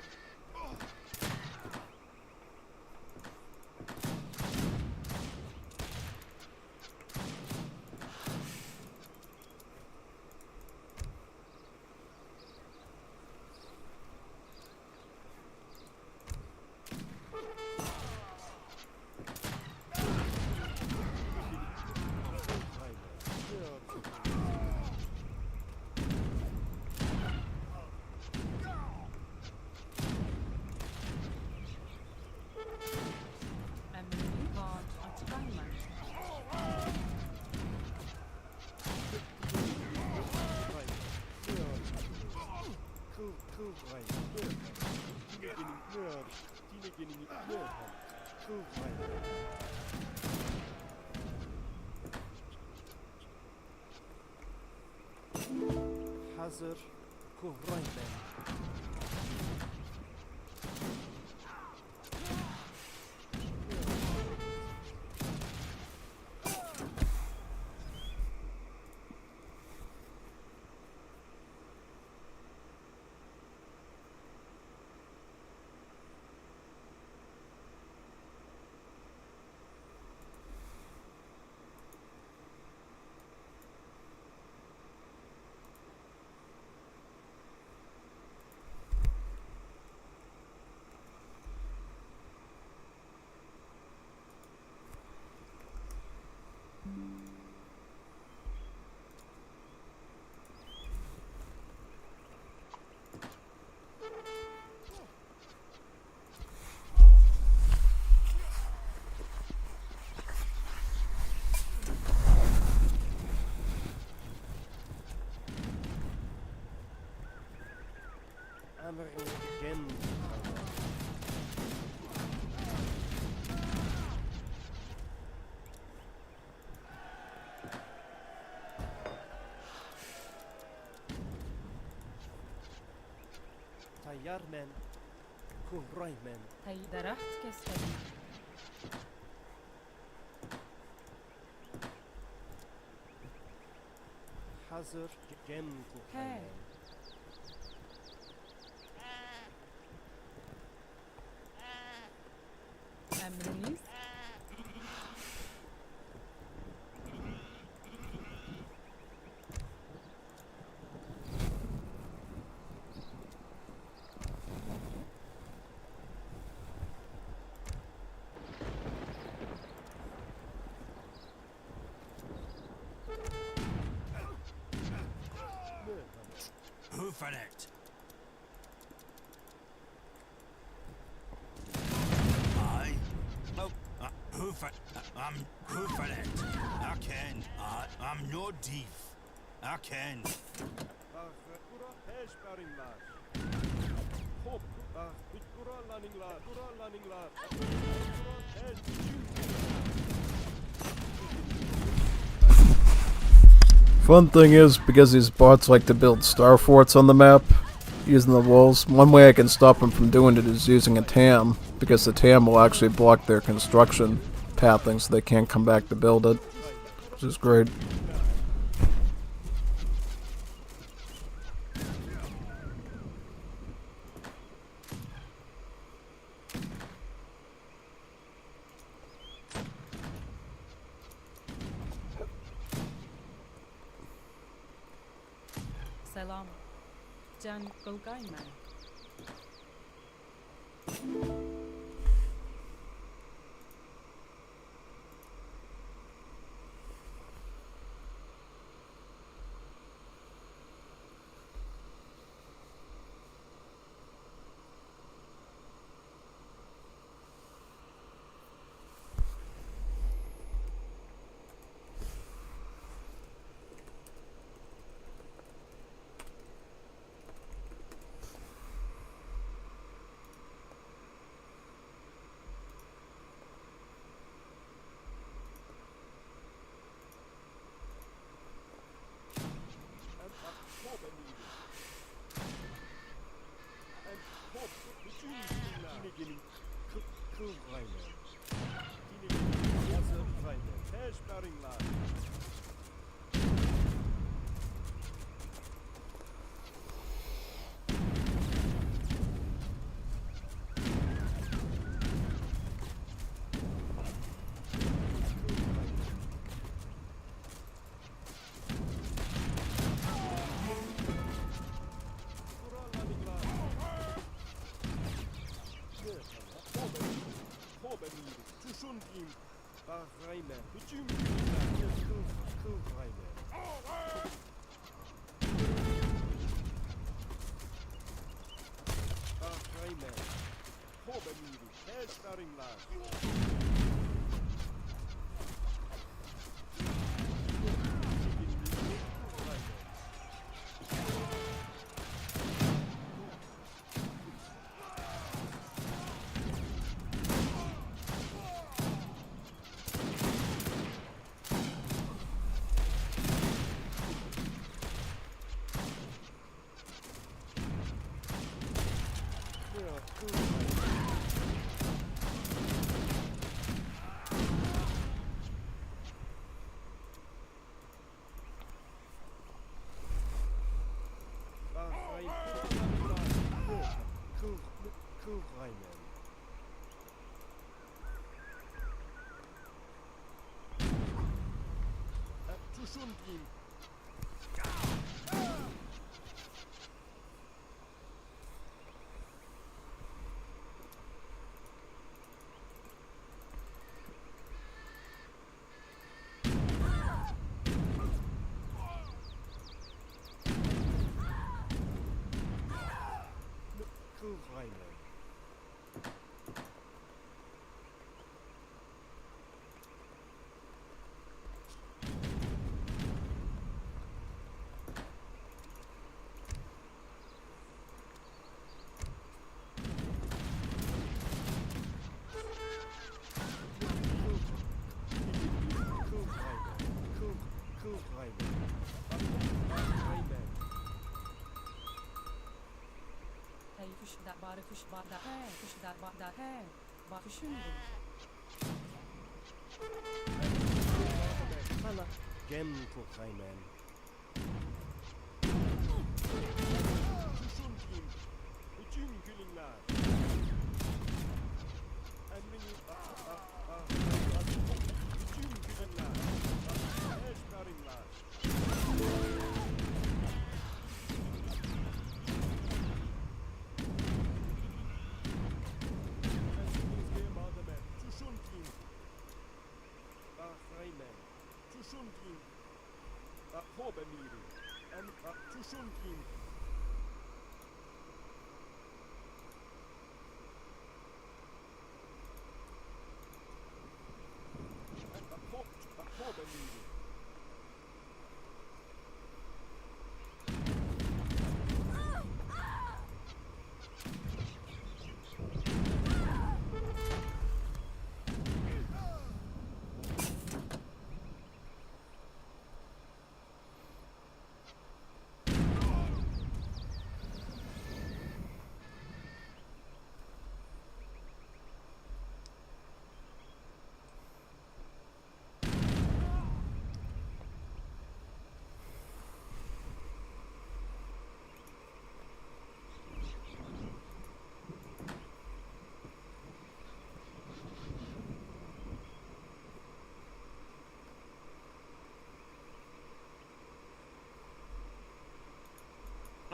Hazır Kuhraymen. Again. Tayyarmen, Kuhraymen. هي درحت كسرين. Hazır gem Kuhraymen. أمرنيس. Who for it? Who for it? I can. I'm no thief. I can. Kura peşberinglar. Hop, kura laninglar. Kura peş. Fun thing is, because these bots like to build star forts on the map, using the walls, one way I can stop them from doing it is using a TAM, because the TAM will actually block their construction pathing so they can't come back to build it, which is great. Selam. Can Golgayman. Hey, kuş da bari kuş barda he, kuş da barda he. Bak kuşun bu. Gem Kokaiman. Tushunkim. Bütün günler. Emrini bütün günler. Eşkarimler. Tushunkim. Rayman. Tushunkim. Hobemiri. And Tushunkim. Hobemiri.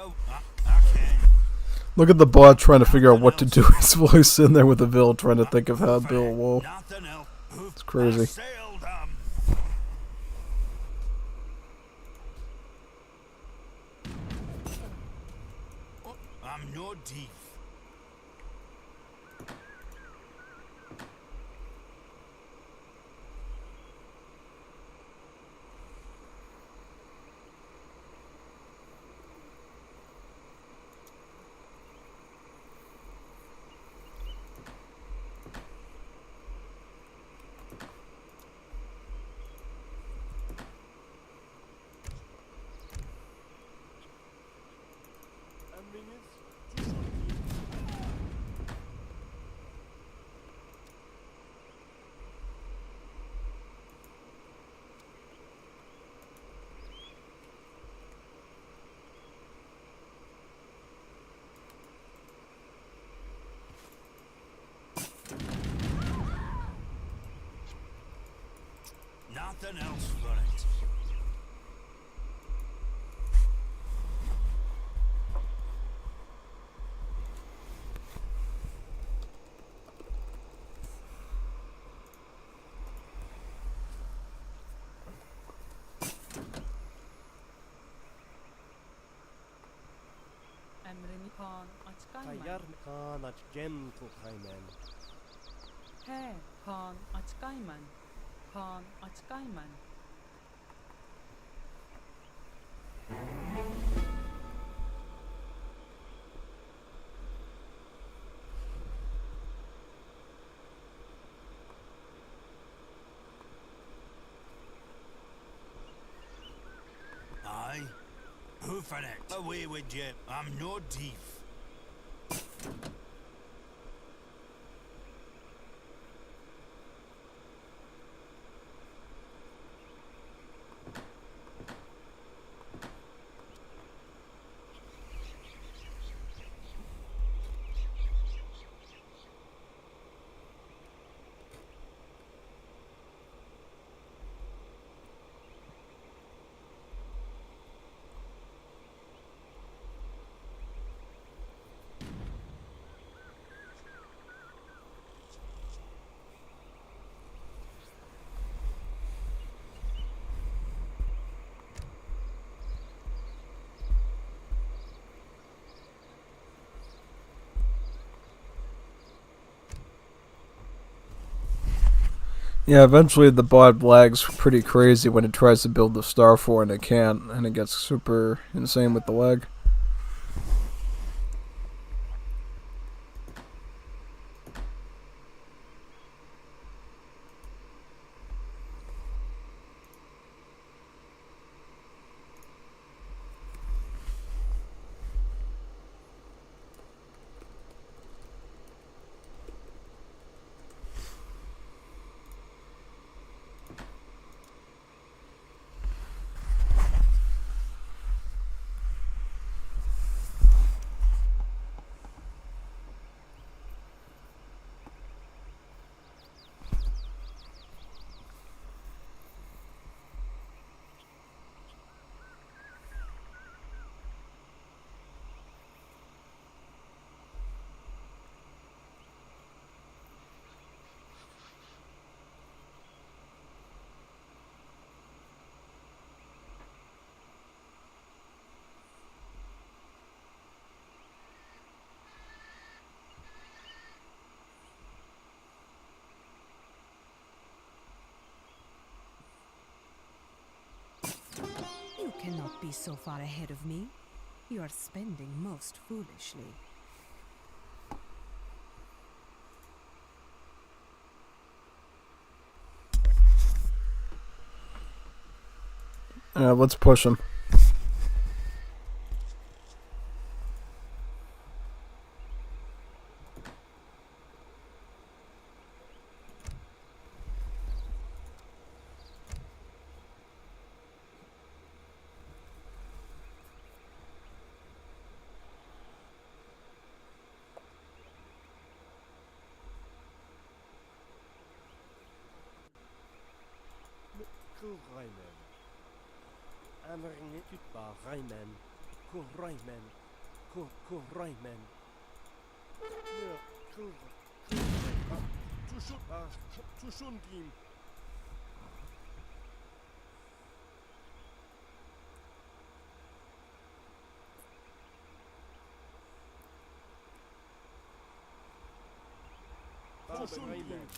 Oh, okay. Look at the bot trying to figure out what to do. His voice in there with the Bill trying to think of how Bill will. Nothing else. It's crazy. Sailed, I'm no thief. Nothing else for it. Emrini kan açkayman. Tayyar Khanat Gem Kokaiman. He, kan açkayman. Kan açkayman. Aye. Hoofing it. Away with you. I'm no thief. Yeah, eventually the bot lags pretty crazy when it tries to build the star for and it can't, and it gets super insane with the lag. You cannot be so far ahead of me. You are spending most foolishly. Let's push him. Kronii. Aanringen tutbaar Rijmen. Kronii. Kronii. Ja, Kronii. Tushundim. Tushundim.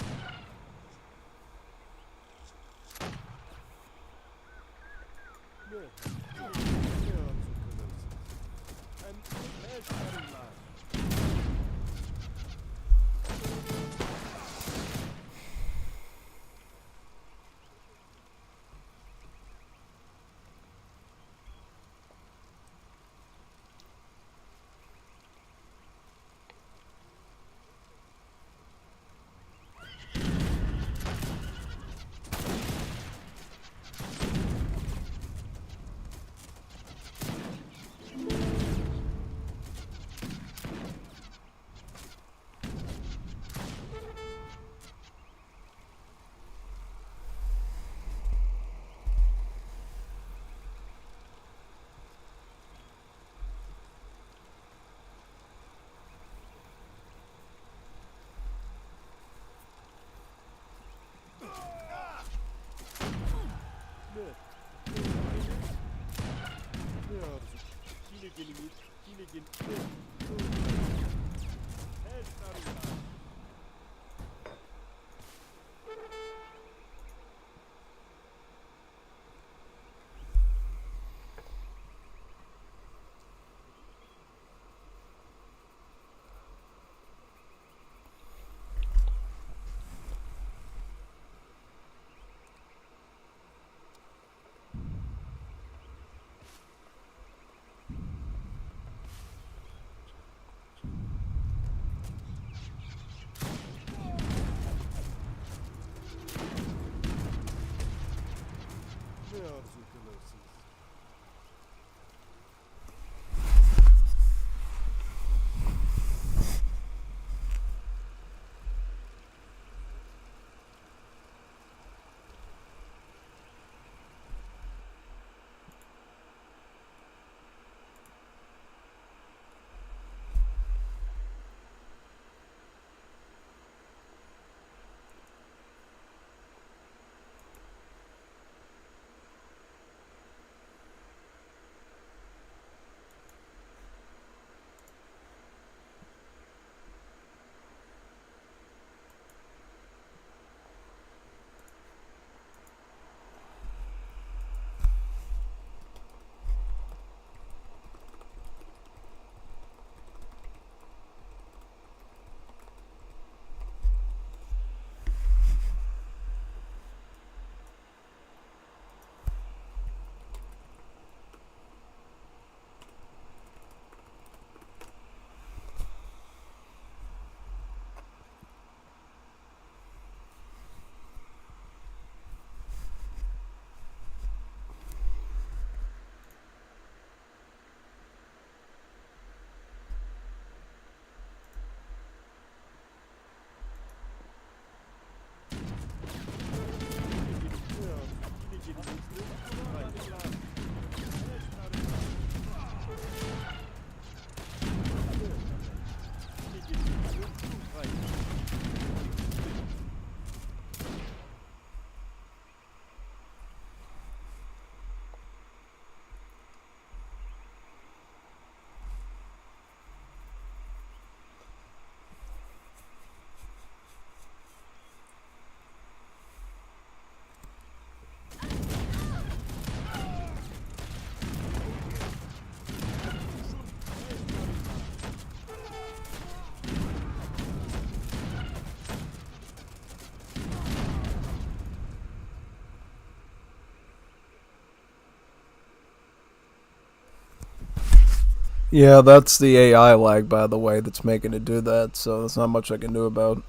Yeah, that's the AI lag, by the way, that's making it do that, so there's not much I can do about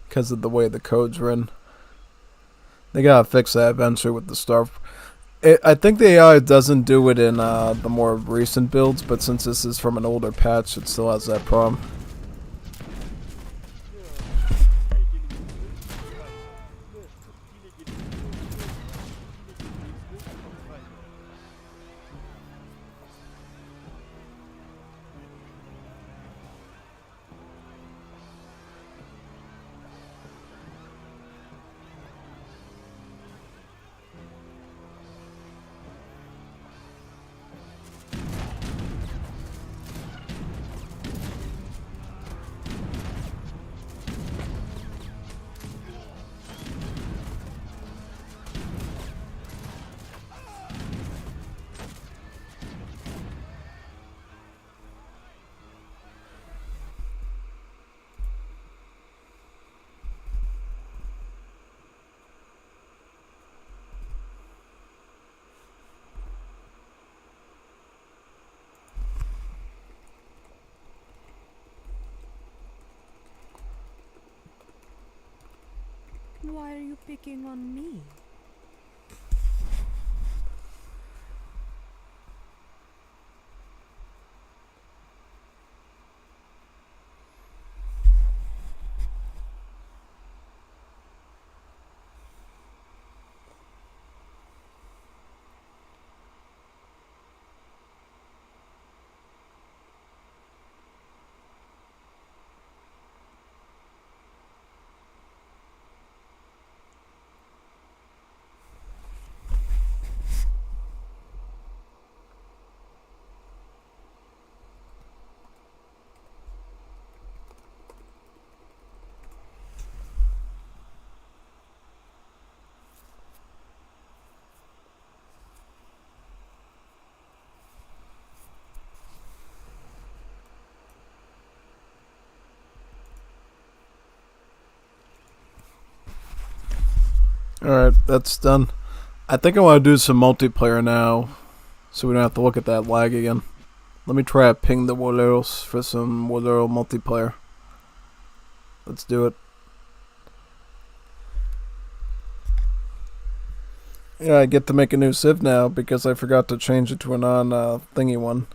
because of the way the code's written. They gotta fix that eventually with the stuff. I think the AI doesn't do it in the more recent builds, but since this is from an older patch, it still has that problem. Why are you picking on me? Alright, that's done. I think I want to do some multiplayer now, so we don't have to look at that lag again. Let me try to ping the Woleros for some Wolero multiplayer. Let's do it. Yeah, I get to make a new Civ now because I forgot to change it to a non-thingy one.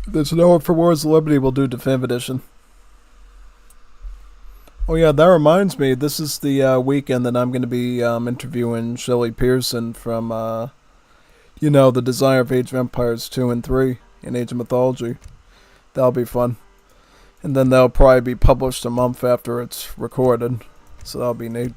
There's no one for Wars of Liberty will do Definitive Edition. Oh yeah, that reminds me, this is the weekend that I'm going to be interviewing Shelley Pearson from, the designer of Age of Empires 2 and 3 in Age of Mythology. That'll be fun. And then that'll probably be published a month after it's recorded, so that'll be neat.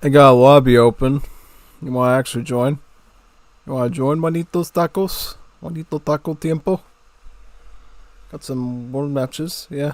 I got a lobby open. You want to actually join? You want to join, Manitos Tacos? Manito Taco Tiempo? Got some more matches, yeah.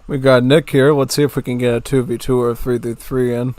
We got Nick here. Let's see if we can get a 2v2 or a 3v3 in.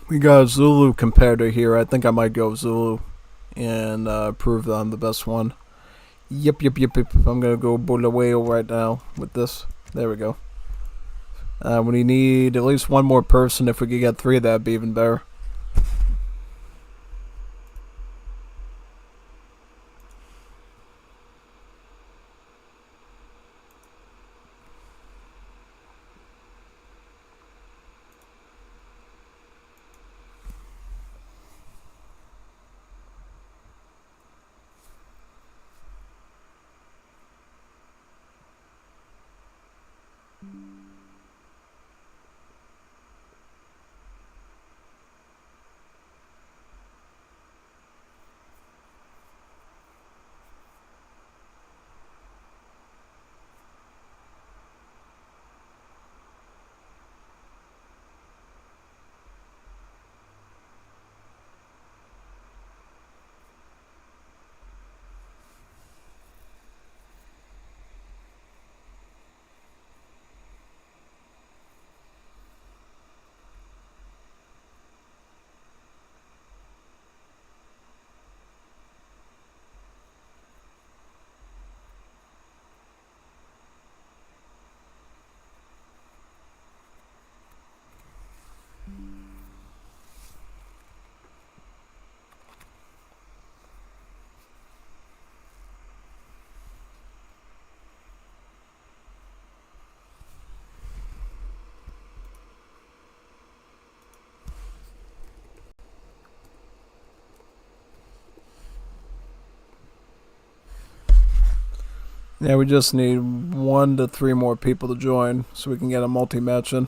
We got a Zulu competitor here. I think I might go Zulu and prove that I'm the best one. Yep. I'm gonna go Bulawayo right now with this. There we go. We need at least one more person. If we could get 3, that'd be even better. Yeah, we just need 1 to 3 more people to join so we can get a multi-match in.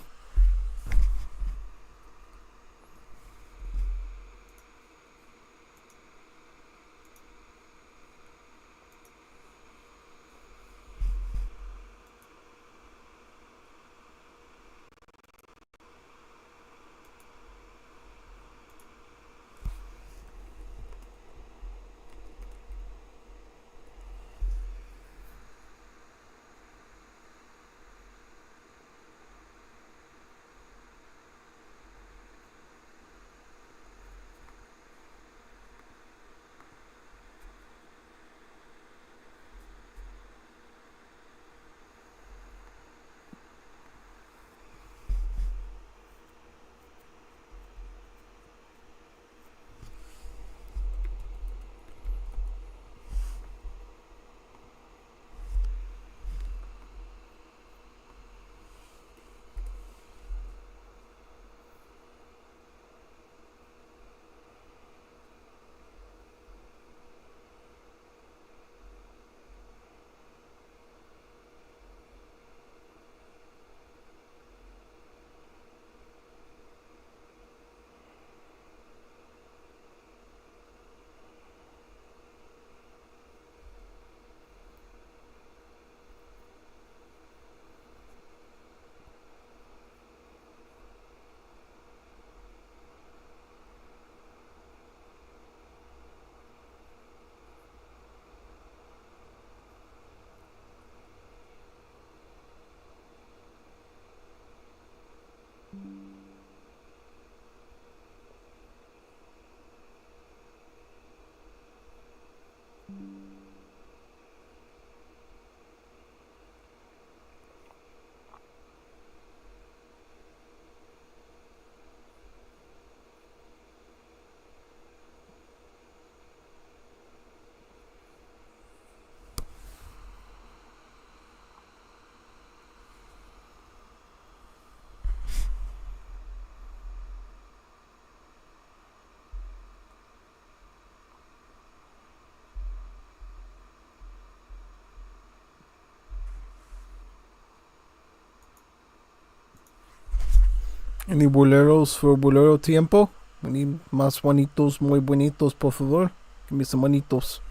Any boleros for bolero tiempo? We need más bonitos, muy bonitos, por favor. Give me some bonitos.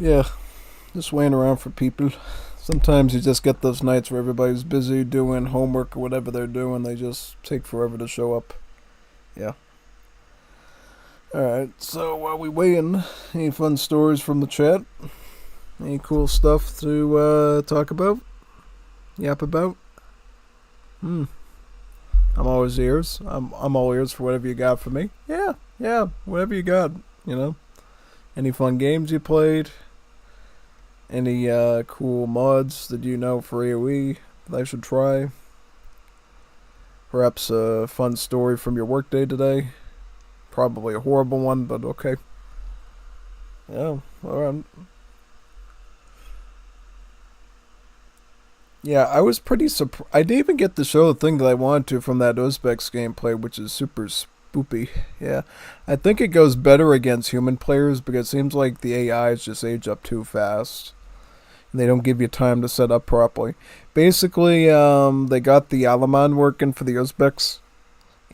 yeah, just waiting around for people. Sometimes you just get those nights where everybody's busy doing homework or whatever they're doing. They just take forever to show up. Yeah. Alright, so while we waiting, any fun stories from the chat? Any cool stuff to talk about? Yap about? I'm always ears. I'm all ears for whatever you got for me. Yeah, whatever you got, you know. Any fun games you played? Any cool mods that you know for AoE that I should try? Perhaps a fun story from your workday today? Probably a horrible one, but okay. Yeah, alright. Yeah, I was pretty surprised. I didn't even get to show the thing that I wanted to from that Uzbeks gameplay, which is super spoopy. Yeah, I think it goes better against human players because it seems like the AIs just age up too fast. And they don't give you time to set up properly. Basically, they got the Alaman working for the Uzbeks.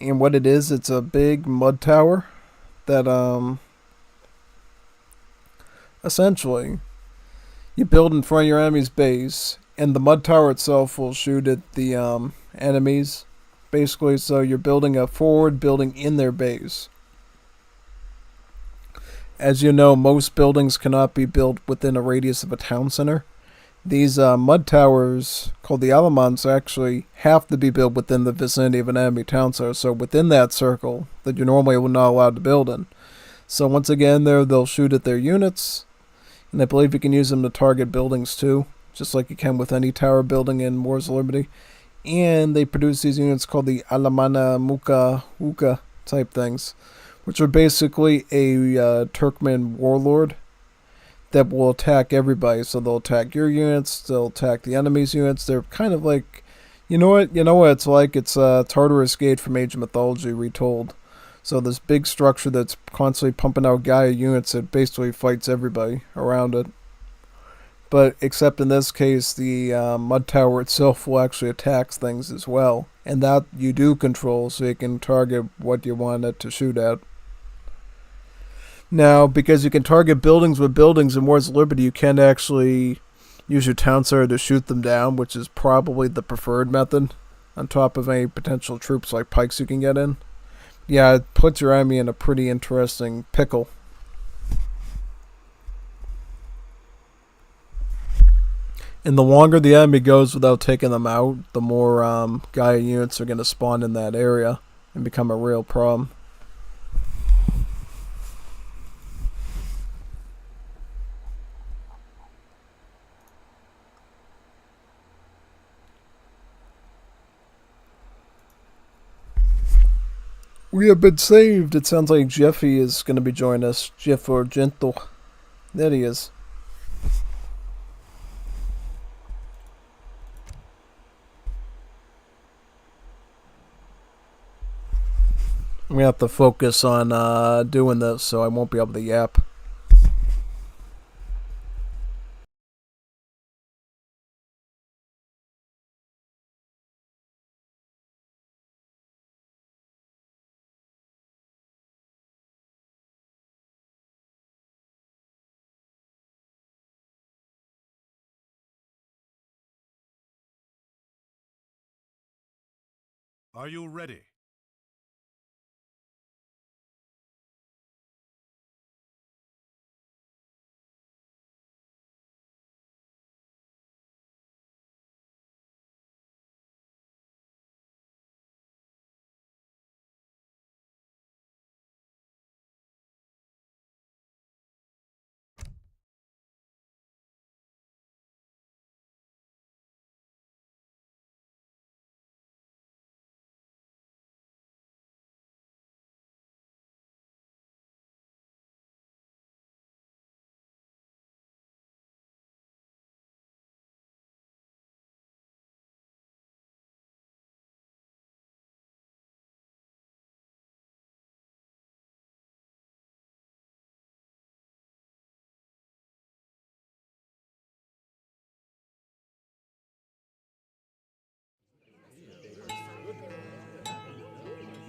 And what it is, it's a big mud tower that, essentially, you build in front of your enemy's base, and the mud tower itself will shoot at the enemies, basically. So you're building a forward building in their base. As you know, most buildings cannot be built within a radius of a town center. These mud towers, called the Alamans, actually have to be built within the vicinity of an enemy town center. So within that circle that you're normally not allowed to build in. So once again, they'll shoot at their units. And I believe you can use them to target buildings too, just like you can with any tower building in Wars of Liberty. And they produce these units called the Alamana Muka Uka type things, which are basically a Turkmen warlord that will attack everybody. So they'll attack your units, they'll attack the enemy's units. They're kind of like, you know what it's like? It's Tartarus Gate from Age of Mythology retold. So this big structure that's constantly pumping out Gaia units that basically fights everybody around it. But except in this case, the mud tower itself will actually attack things as well. And that you do control, so you can target what you want it to shoot at. Now, because you can target buildings with buildings in Wars of Liberty, you can actually use your town center to shoot them down, which is probably the preferred method, on top of any potential troops like pikes you can get in. Yeah, it puts your enemy in a pretty interesting pickle. And the longer the enemy goes without taking them out, the more Gaia units are going to spawn in that area and become a real problem. We have been saved. It sounds like Jeffy is going to be joining us. Jeff or Gentle. There he is. We have to focus on doing this, so I won't be able to yap. Are you ready?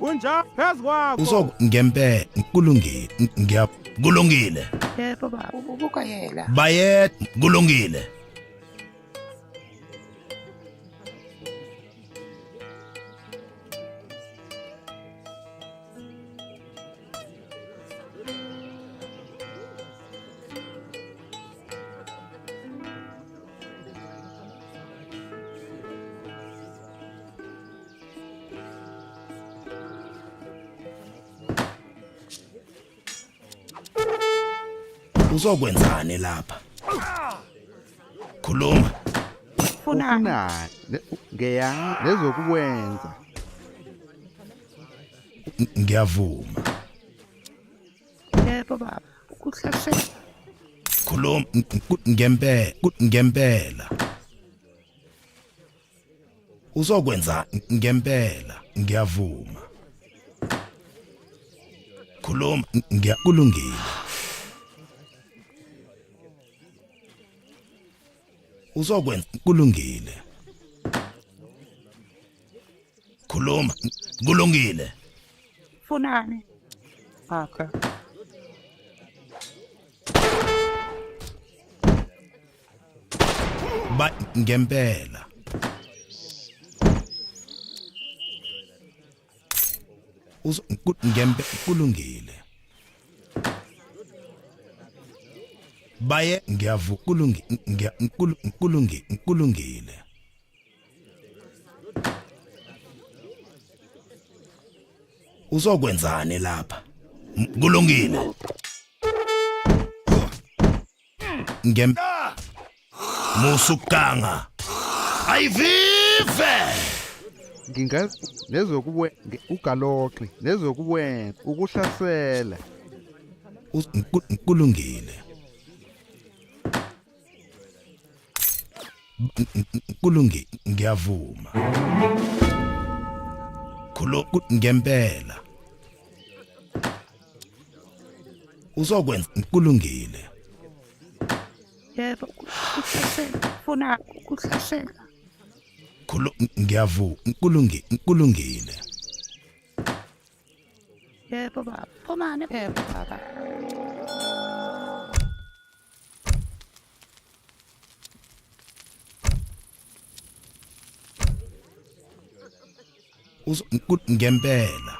Kunja, phezulu kwakho. Ngempela kulungile. Yebo baba, ubuka yena. Bayet kulungile. Uzokwenzani lapha? Khuluma. Ufuna nezokwenza. Ngiyavuma. Yebo baba, ukuhlasela. Khuluma ngempela. Uzokwenza ngempela, ngiyavuma. Khuluma kulungile. Uzokwenza kulungile. Khuluma kulungile. Funani? Okay. Ngempela. Kulungile. Baye kulungile. Uzokwenzani lapha? Kulungile. Musukanga. Ayivive. Ugaloxi nezokwenza ukuhlasela. Kulungile. Kulungile, ngiyavuma. Ngempela. Uzokwenza kulungile. Yebo, ukuhlasela. Funa ukuhlasela. Ngiyavuma, kulungile. Yebo baba, phumane. Yebo baba. Ngempela.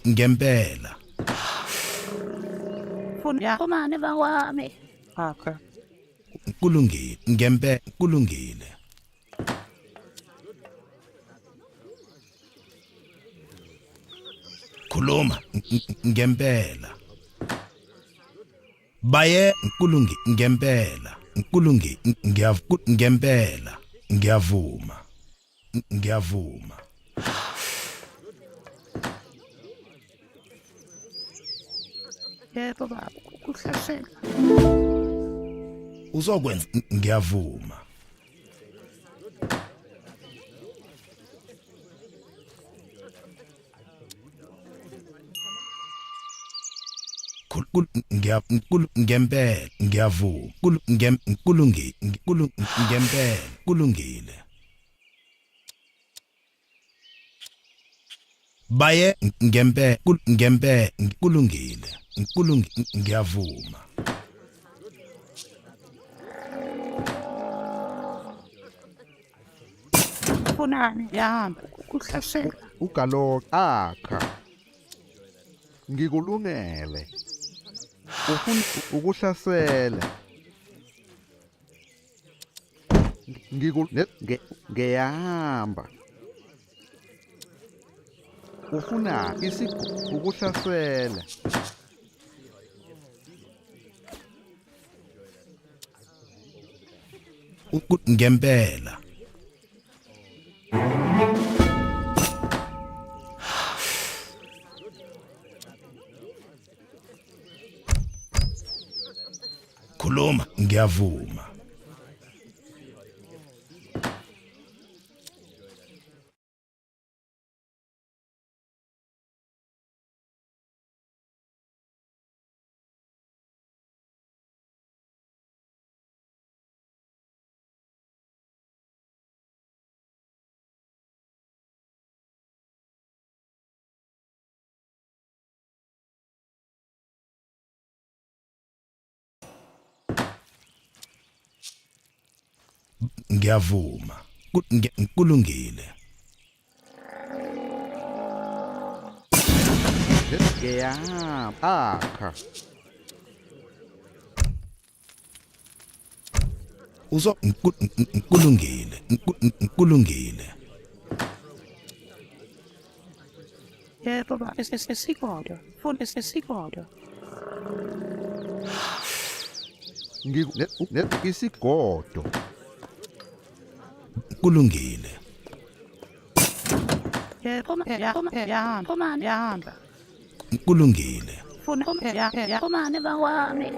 Ngempela. Funa phumane bawami. Okay. Kulungile, kulungile. Khuluma ngempela. Baye ngempela. Ngempela. Ngiyavuma. Ngiyavuma. Yebo baba, ukuhlasela. Uzokwenza ngiyavuma. Ngempela ngiyavuma. Ngempela kulungile. Baye ngempela kulungile. Ngiyavuma. Funani yahamba ukuhlasela. Ugaloxi akha. Ngikulungele. Ufuna ukuhlasela. Ngiyahamba. Ufuna ukuhlasela. Ngempela. Khuluma ngiyavuma. Ngiyavuma. Kulungile. Ngiyahamba. Akha. Kulungile. Kulungile. Yebo baba, isigodo. Funa isigodo. Isigodo. Kulungile. Yebo yahamba. Kulungile. Funa umane bawami.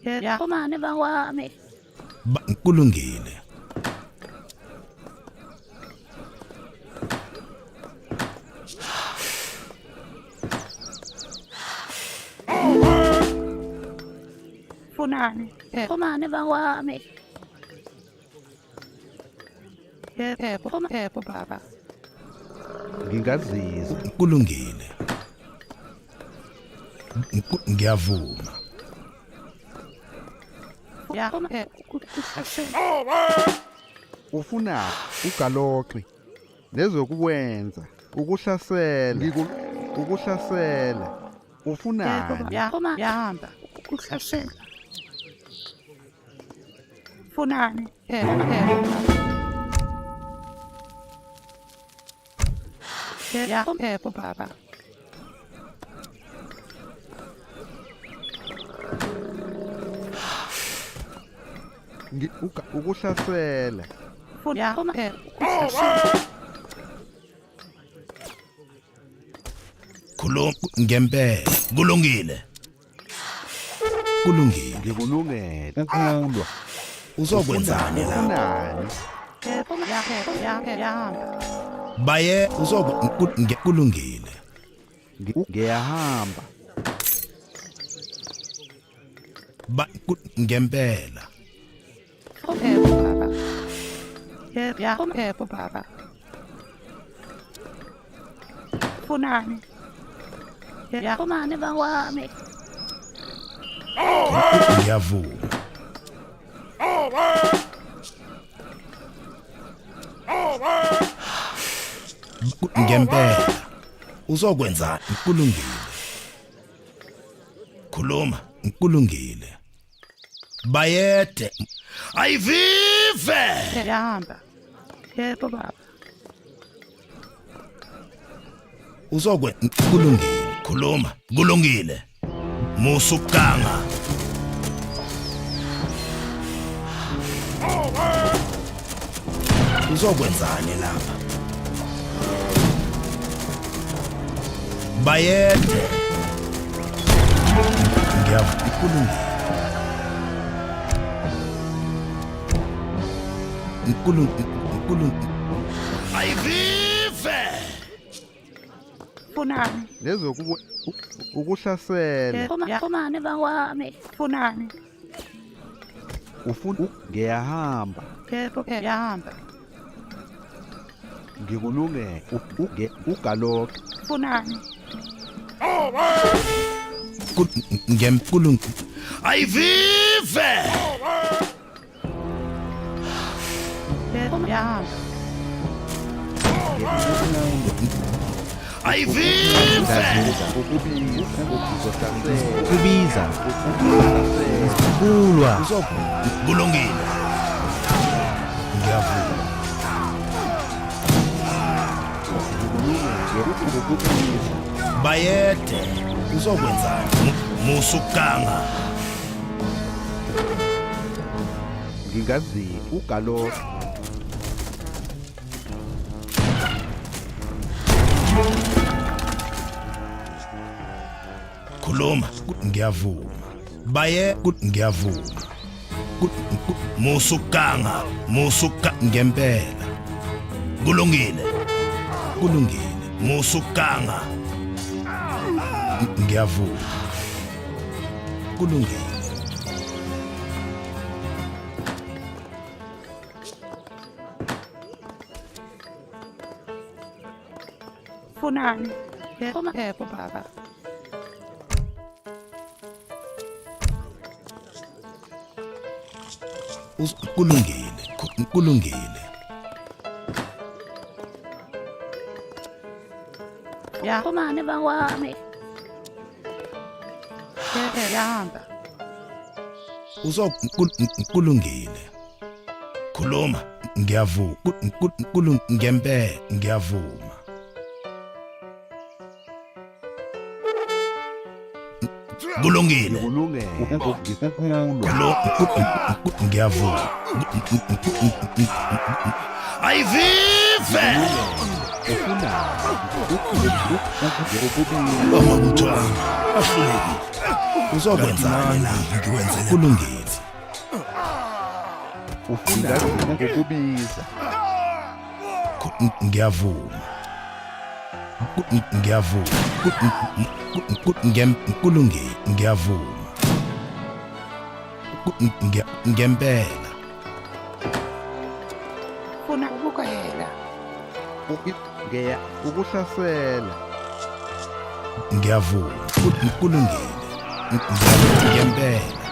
Yebo umane bawami. Kulungile. Funani. Umane bawami. Yebo baba. Ngingazizwa. Kulungile. Ngiyavuma. Ufuna ugaloqi nezokwenza ukuhlasela ukuhlasela ufunani yahamba ukuhlasela funani yebo baba ukuhlasela ngempela kulungile ngikulungele ukulwa uzokwenzani la baye kulungile ngiyahamba ngempela yebo baba funani umane bawami ngiyavuma ngempela uzokwenzani kulungile khuluma kulungile bayede ayivive yahamba yebo baba kulungile khuluma kulungile musukanga uzokwenzani lapha bayede kulungile ayivive funani ukuhlasela umane bawami funani ngiyahamba yebo yahamba ngikulungele ugaloqi funani ayivive yahamba ayivive kubiza kulwa kulungile ngiyavuma bayede uzokwenzani musukanga ngingazi ugaloqi khuluma ngiyavuma baye ngiyavuma musukanga ngempela kulungile musukanga ngiyavuma kulungile funani yebo baba kulungile. Ya kumane bawami. Yahamba. Kulungile. Khuluma, ngiyavuma. Ngiyavuma. Kulungile. Ngiyavuma. Ayivive! Omamthwana, ahluleki. Uzokwenzani la ngikwenzele? Kulungile. Ufunda ukubiza. Ngiyavuma. Kulungile, ngiyavuma. Ngempela. Funa ukukela. Ngeya ukuhlasela. Ngiyavuma. Kulungile. Ngempela.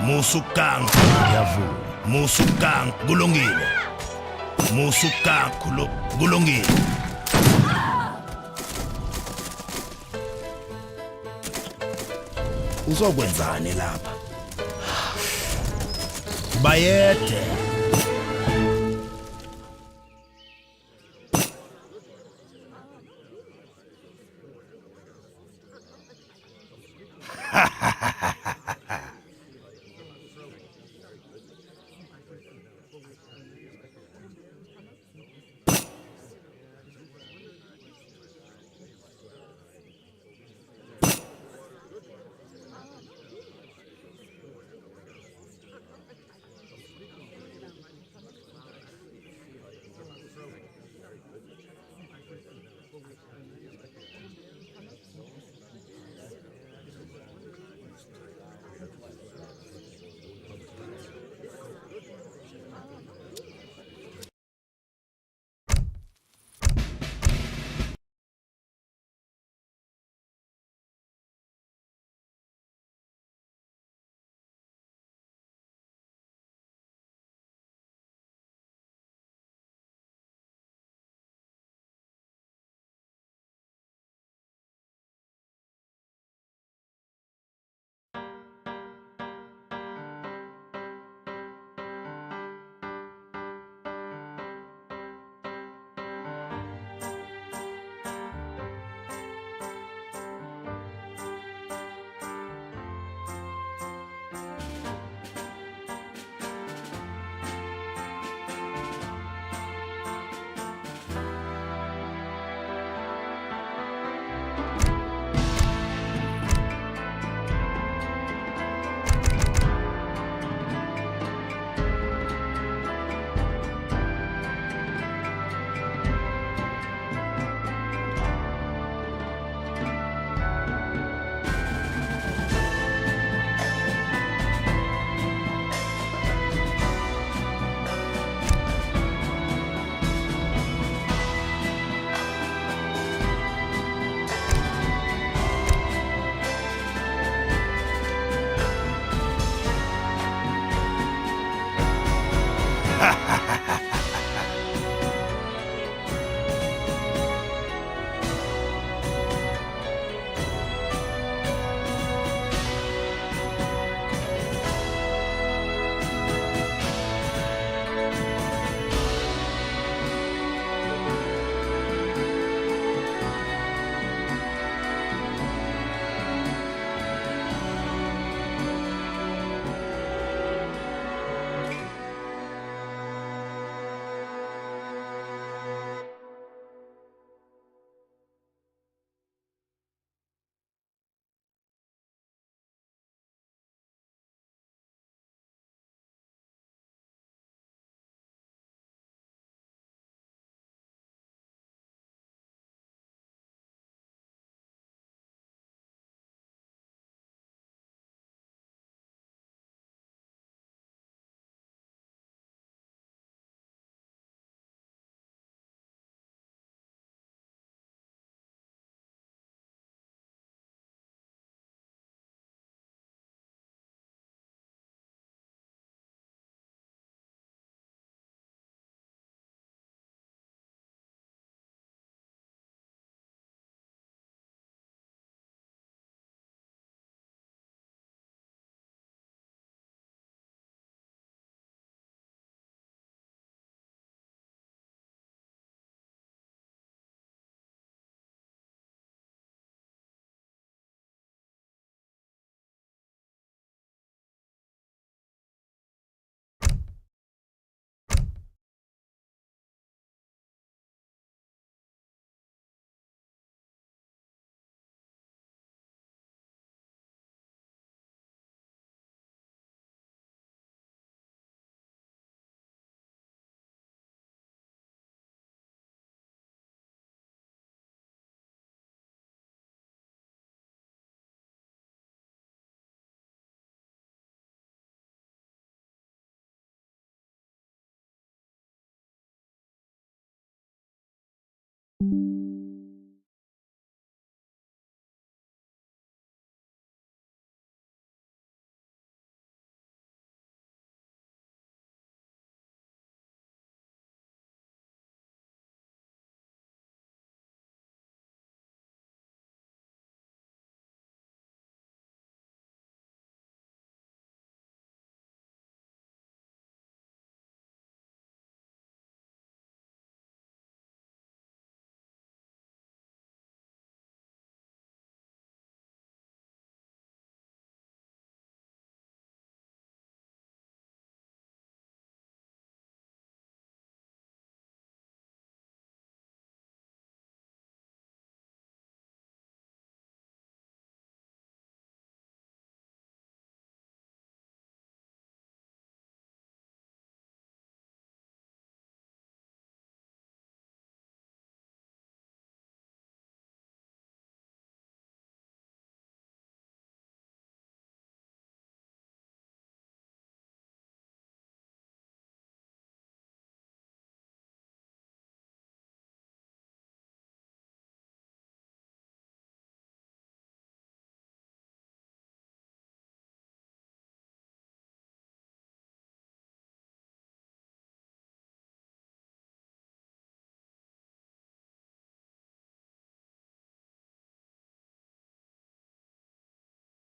Musukang, ngiyavuma. Musukang, kulungile. Musukang, kulungile. Uzokwenzani lapha? Bayede.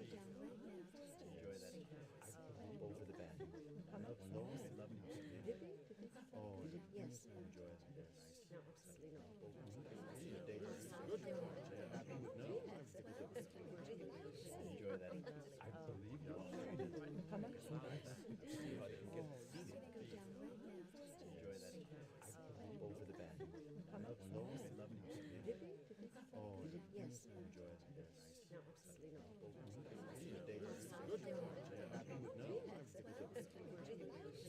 Enjoy that. Over the band. Lower and lovely. Oh, yes. Enjoy it. Nice. No, absolutely not. Good. No. Enjoy that. I believe you. See how they can get seated. Enjoy that. Over the band. Lower and lovely. Oh, yes. Enjoy it. Nice. No, absolutely not. Good. No.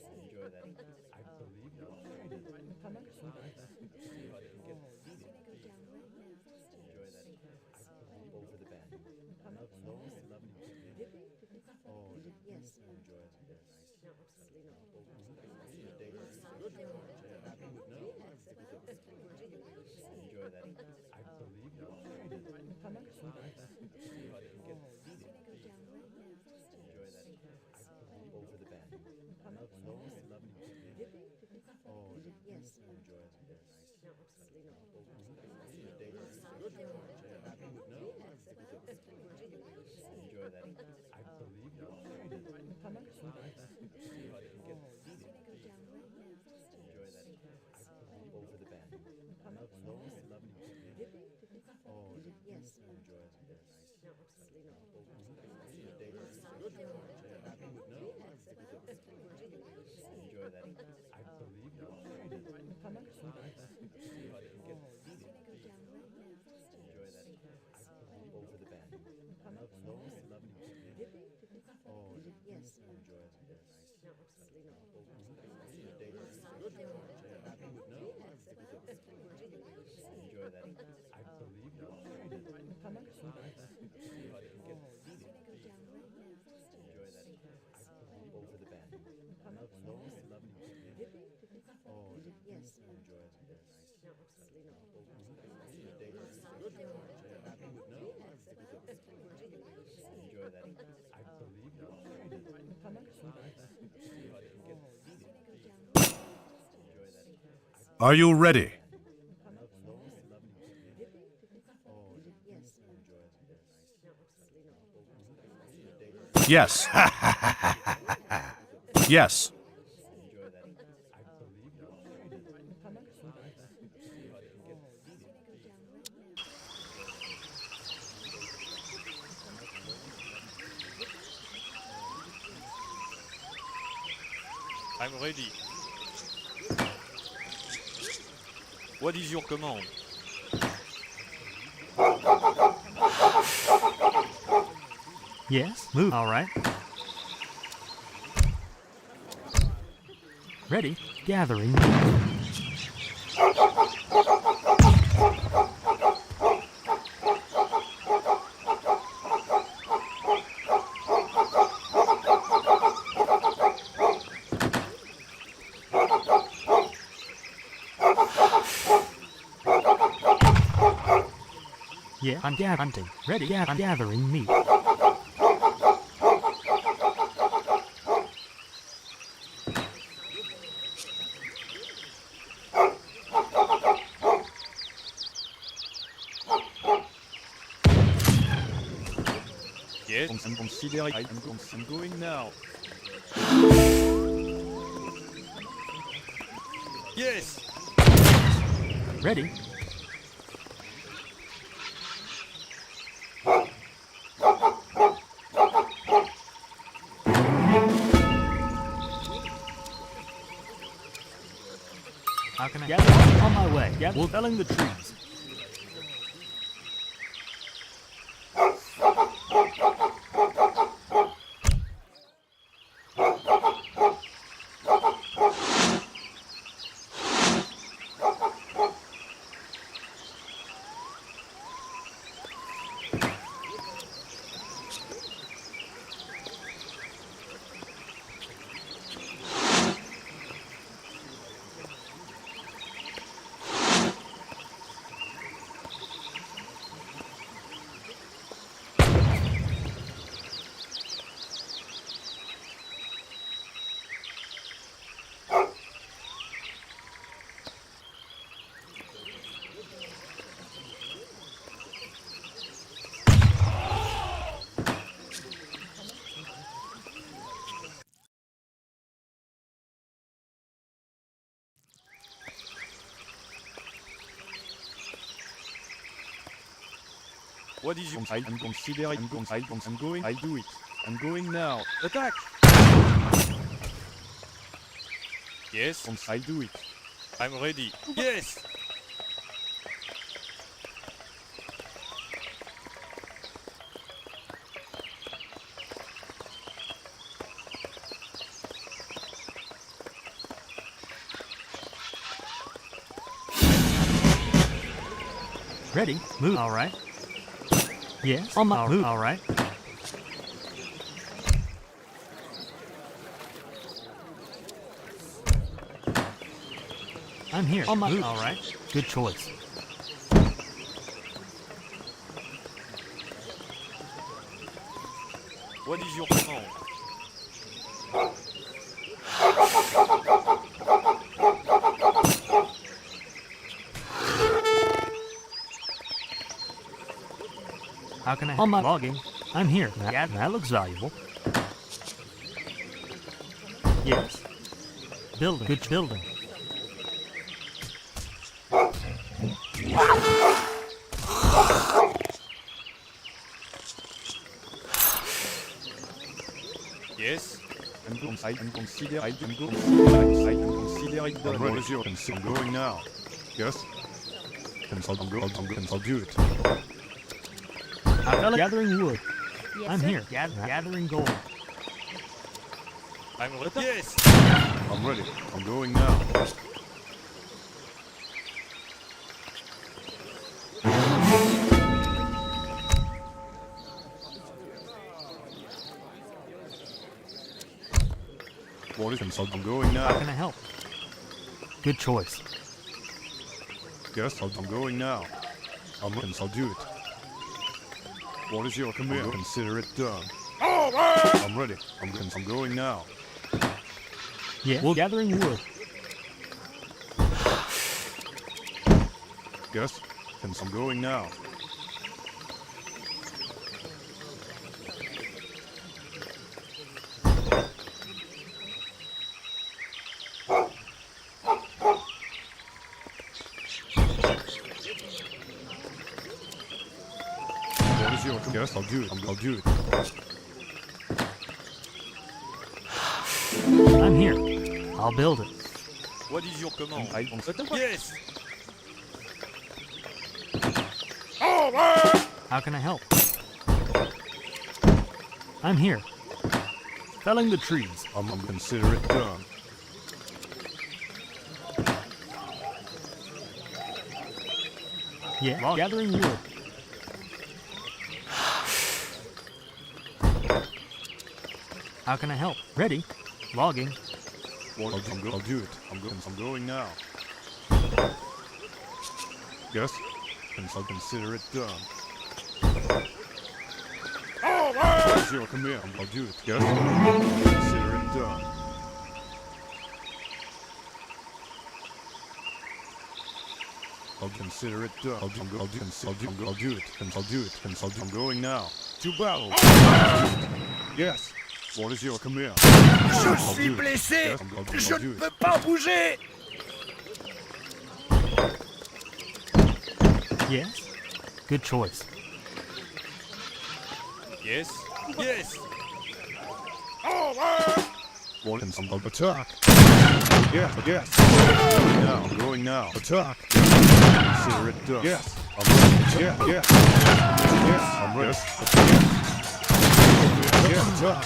Enjoy that. I believe you. See how they can get seated. Enjoy that. Over the band. Lower and lovely. Oh, yes. Enjoy it. Nice. No, absolutely not. Good. No. Enjoy that. I believe you. See how they can get seated. Are you ready? Yes. Yes. I'm ready. What is your command? Yes, move. All right. Ready, gathering. Yeah, I'm hunting. Ready, I'm gathering meat. Yes, I'm considering. I'm going now. Yes. Ready. How can I gather on my way? Gather, felling the trees. What is your... I'm considering... I'm going... I do it. I'm going now. Attack! Yes, I do it. I'm ready. Yes! Ready, move. All right. Yes, on my move. All right. I'm here. On my move. All right. Good choice. What is your command? How can I? On my logging. I'm here. That looks valuable. Yes. Building. Good building. Yes. I'm consider it done. What is your concern? I'm going now. Yes. I'll do it. I'm gathering wood. Yes, I'm sir. here, gathering gold. I'm ready. Yes. I'm ready. I'm going now. What is it? I'm going now. How can I help? Good choice. Yes, I'm going now. I'll do it. What is your command? Consider it done. I'm ready. I'm going now. Yeah, we're gathering wood. Yes, I'm going now. What is your command? Yes, I'll do it. I'll do it. I'm here. I'll build it. What is your command? Yes. How can I help? I'm here. Felling the trees. I'm consider it done. Yeah, while gathering wood. How can I help? Ready. Logging. What? I'll do it. I'm going now. Yes. I'll consider it done. What is your command? I'll do it. Yes. Consider it done. I'll consider it done. I'll do it. I'm going now. To battle. Yes. What is your command? Je suis blessé. Je ne peux pas bouger. Yes. Good choice. Yes. Yes. What is some attack? Yes. Yes. I'm going now. Attack. Consider it done. Yes. I'm ready. Yes. I'm ready. Yes. Attack.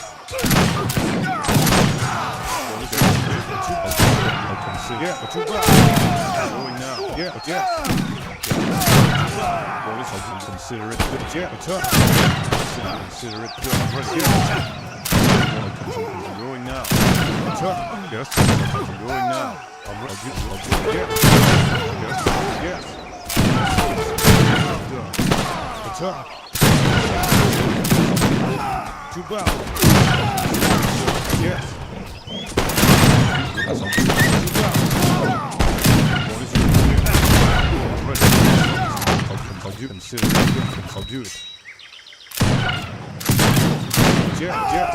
I'll consider. Yeah. I'm going now. Yeah. What is I'll consider it? Yeah. Attack. Consider it done. I'm ready. I'm going now. Attack. Yes. I'm going now. I'm ready. I'll do it. Yes. Attack. To battle. Yes. What is your I'm ready. I'll do consider it. I'll do it. Yes.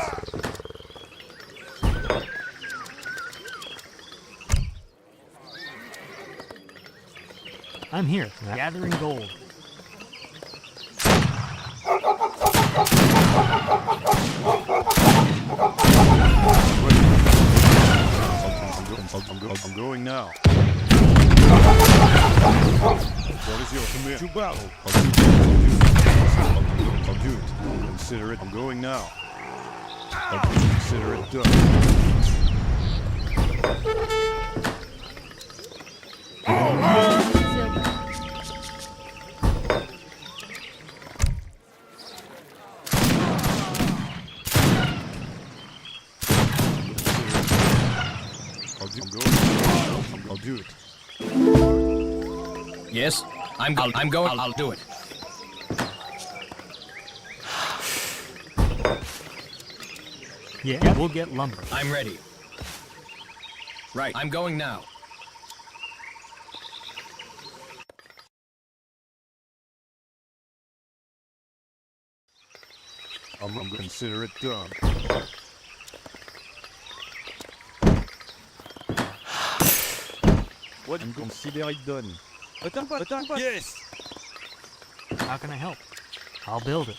I'm here, gathering gold. I'm going now. What is your command? To battle. I'll do it. Consider it. I'm going now. I'll consider it done. I'll do it. Yes, I'm going. I'll do it. Yeah, we'll get lumber. I'm ready. Right, I'm going now. I'm going to consider it done. What? I'm consider it done. Yes. How can I help? I'll build it.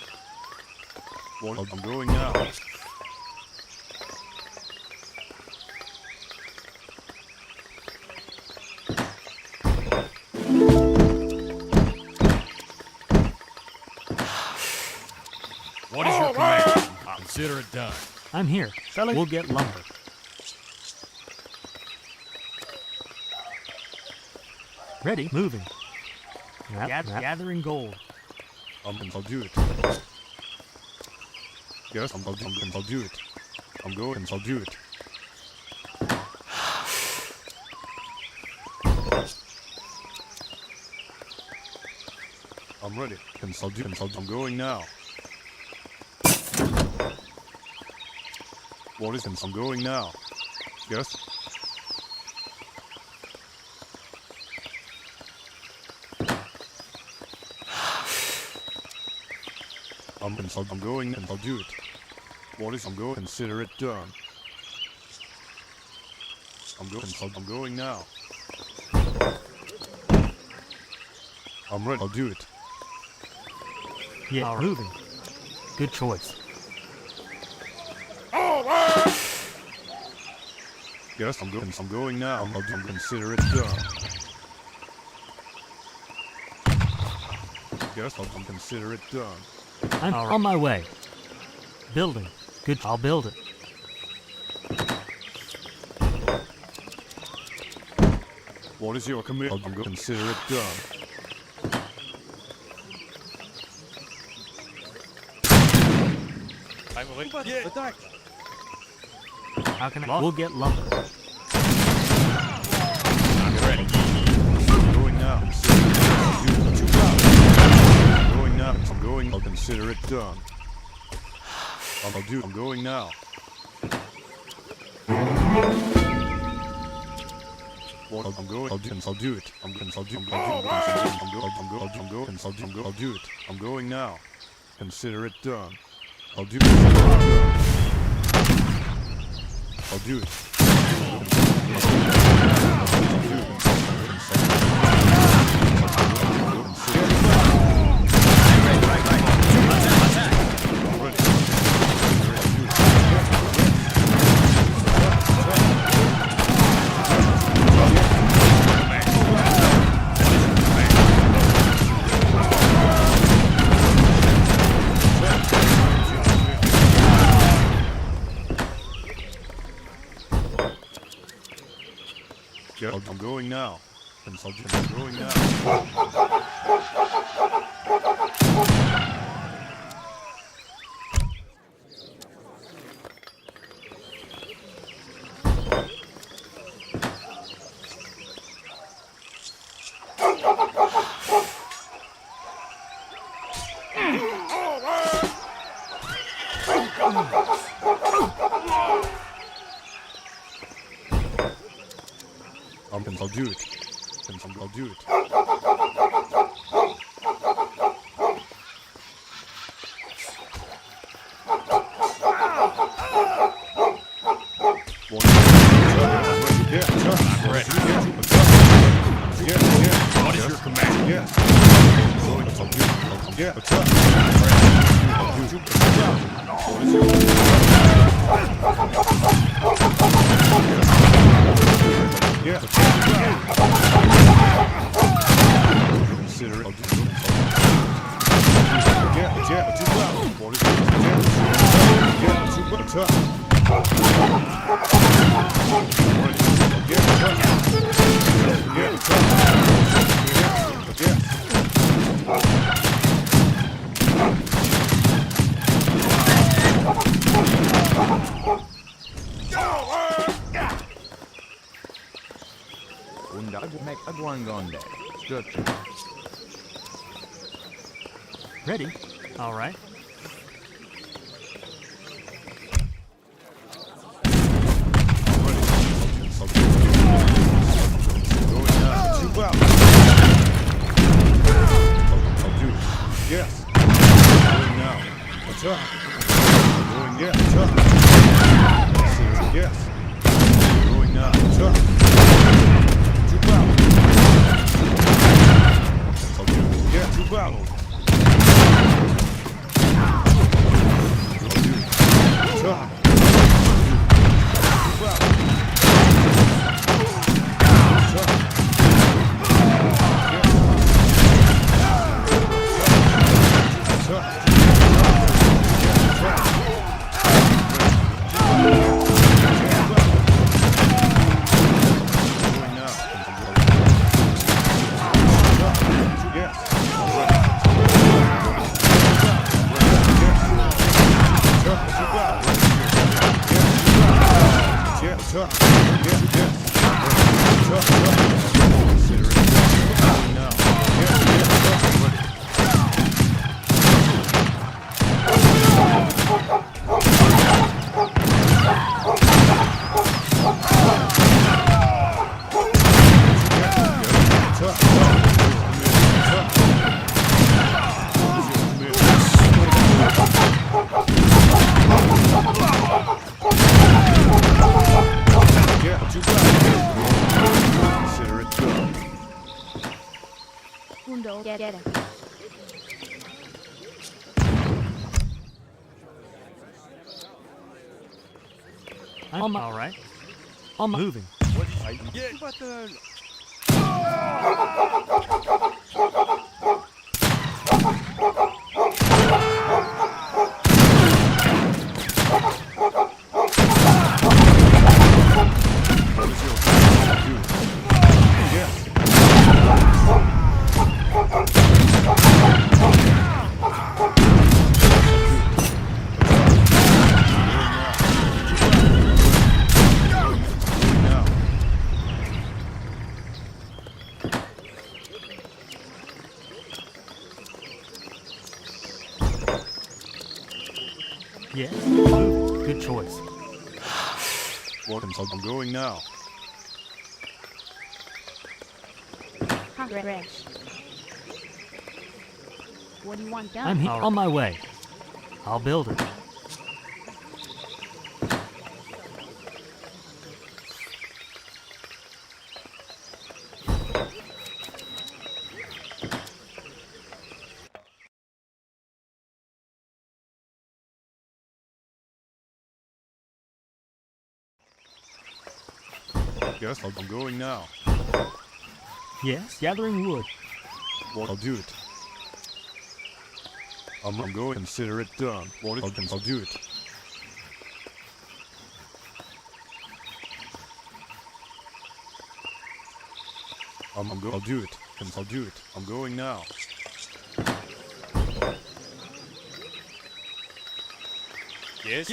What? I'm going now. What is your command? Consider it done. I'm here. We'll get lumber. Ready? Moving. Gathering gold. I'll do it. Yes, I'll do it. I'm going, I'll do it. I'm ready. I'm going now. What is this? I'm going now. Yes? I'm going and I'll do it. What is I'm going? Consider it done. I'm going now. I'm ready. I'll do it. Yeah, moving. Good choice. Yes, I'm going now. I'll consider it done. Yes, I'll consider it done. I'm on my way. Building. Good. I'll build it. What is your command? I'll consider it done. Yeah. How can I? We'll get lumber. I'm ready. I'm going now. I'm going now. I'm going. I'll consider it done. I'm going now. What I'm going. I'll do it. I'll do it. I'm going now. Consider it done. I'll do it. I'll do it. I'm going now. I'm going now. I'll do it. I'll do it. I'm ready. What is your command? Consider it. Ready? All right. Yes. Going now. Attack. Going yes. Attack. Yes. Going now. Attack. To battle. Yeah, to battle. Attack. To battle. Get him. I'm all right. I'm moving. What is I get? Yes. Move. Good choice. I'm going now. Crash. What do you want done? I'm here on my way. I'll build it. Yes, I'm going now. Yes, gathering wood. What I'll do it. I'm going to consider it done. What I'll do it. I'll do it. I'll do it. I'm going now. Yes.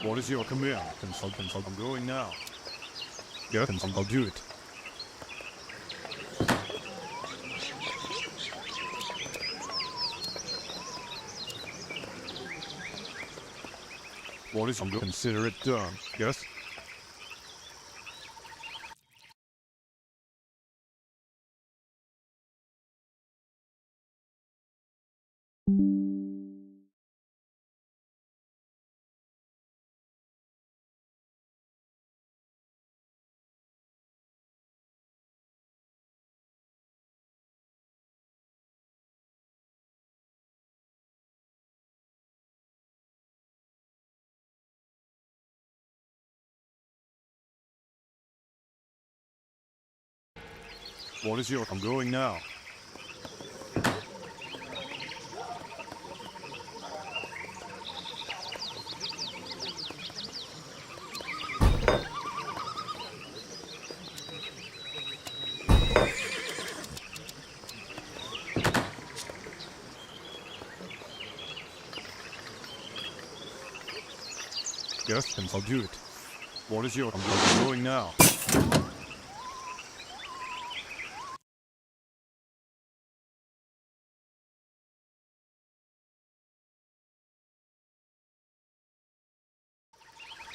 What is your command? Consultant, I'm going now. Yes, I'll do it. What is I'm going to consider it done? Yes? What is your I'm going now. Yes, I'll do it. What is your I'm going now.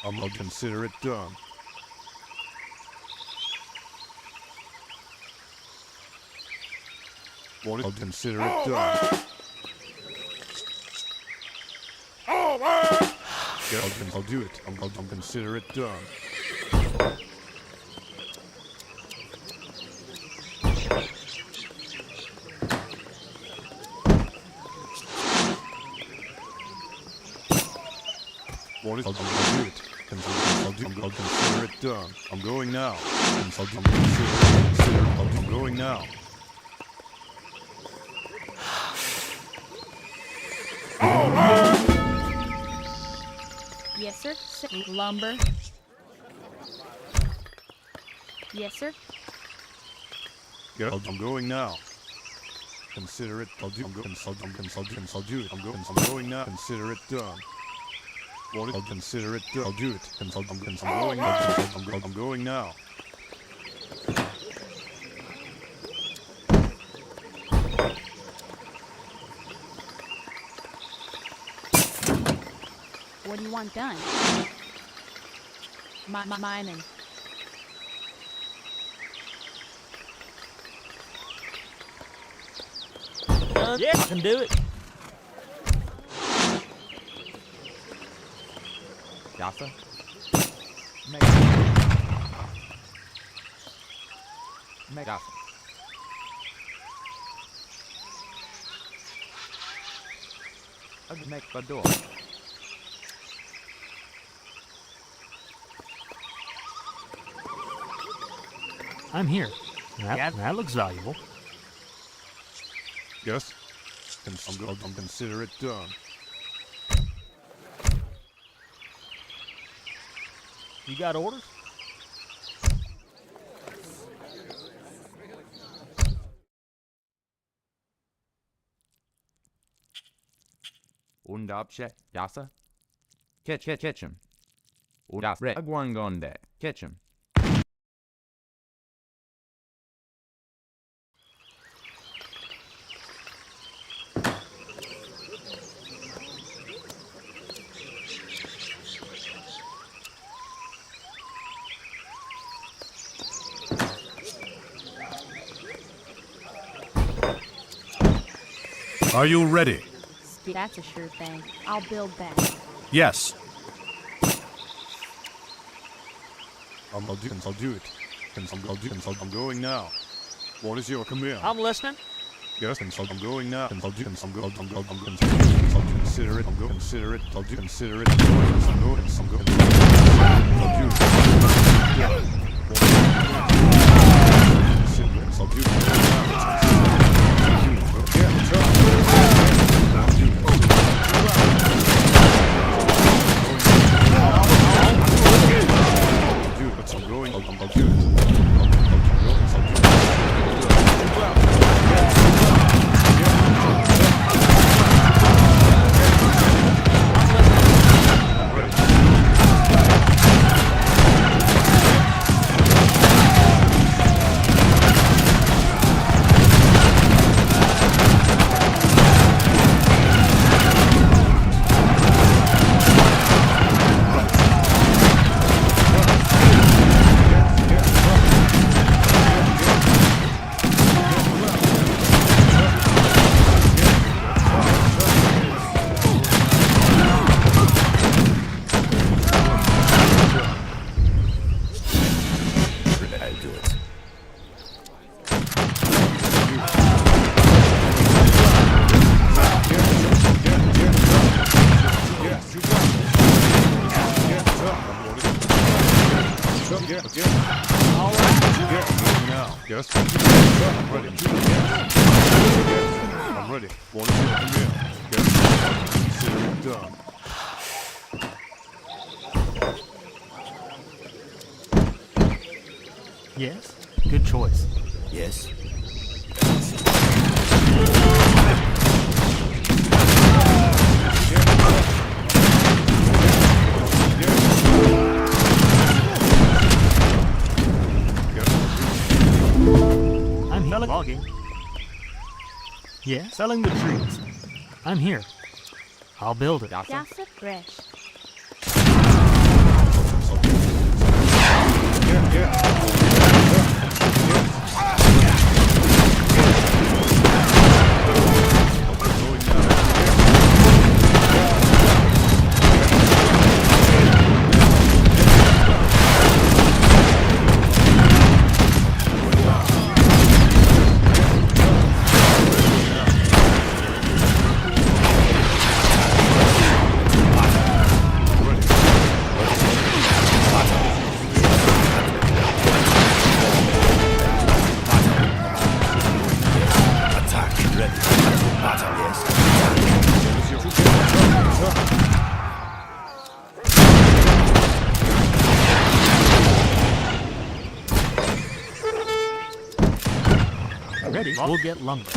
I'll consider it done. What I'll consider it done. Yeah, I'll do it. I'll consider it done. What is I'll do it. I'll consider it done. I'm going now. I'm going now. Yes, sir. Lumber. Yes, sir. Yeah, I'm going now. Consider it. I'll do it. I'm going now. Consider it done. What I'll consider it done. I'll do it. I'm going now. I'm going now. What do you want done? Mining. Yeah, I can do it. Yasa? Make us. Make the door. I'm here. That looks valuable. Yes? I'll consider it done. You got orders? Undabshe, yasa? Catch him. Udas red agwangonde. Catch him. Are you ready? That's a sure thing. I'll build that. Yes. I'll do it. I'm going now. What is your command? I'm listening. Yes, I'm going now. I'll consider it. I'll consider it. I'll consider it. I'll do Yes? Good choice. Yes. I'm here logging. Yeah, selling the trees. I'm here. I'll build it. Yasa fresh. Ready? We'll get lumber.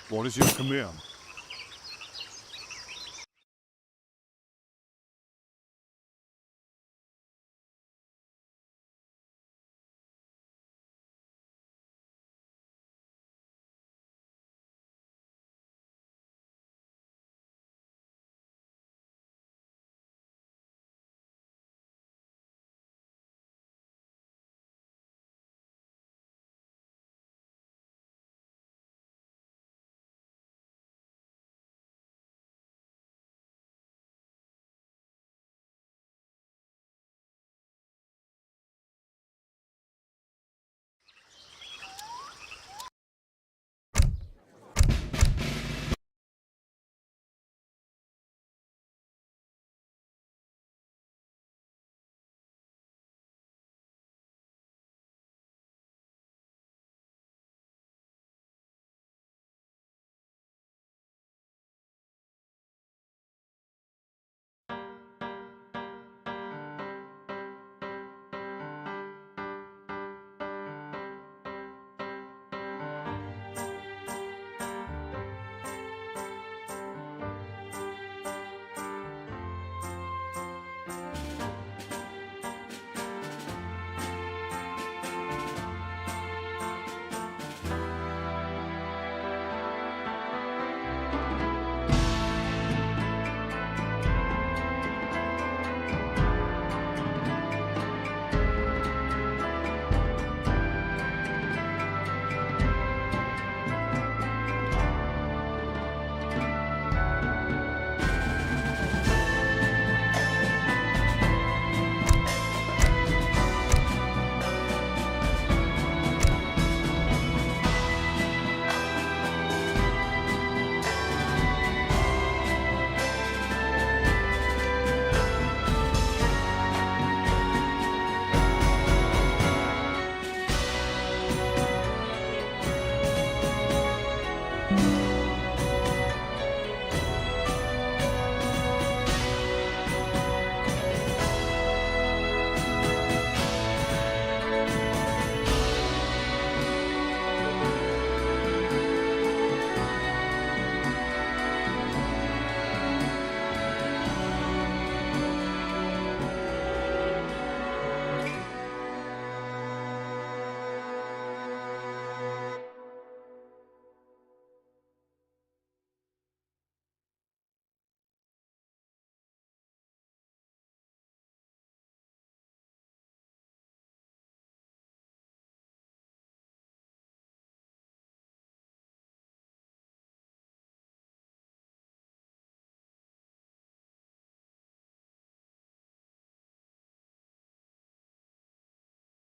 What is your command?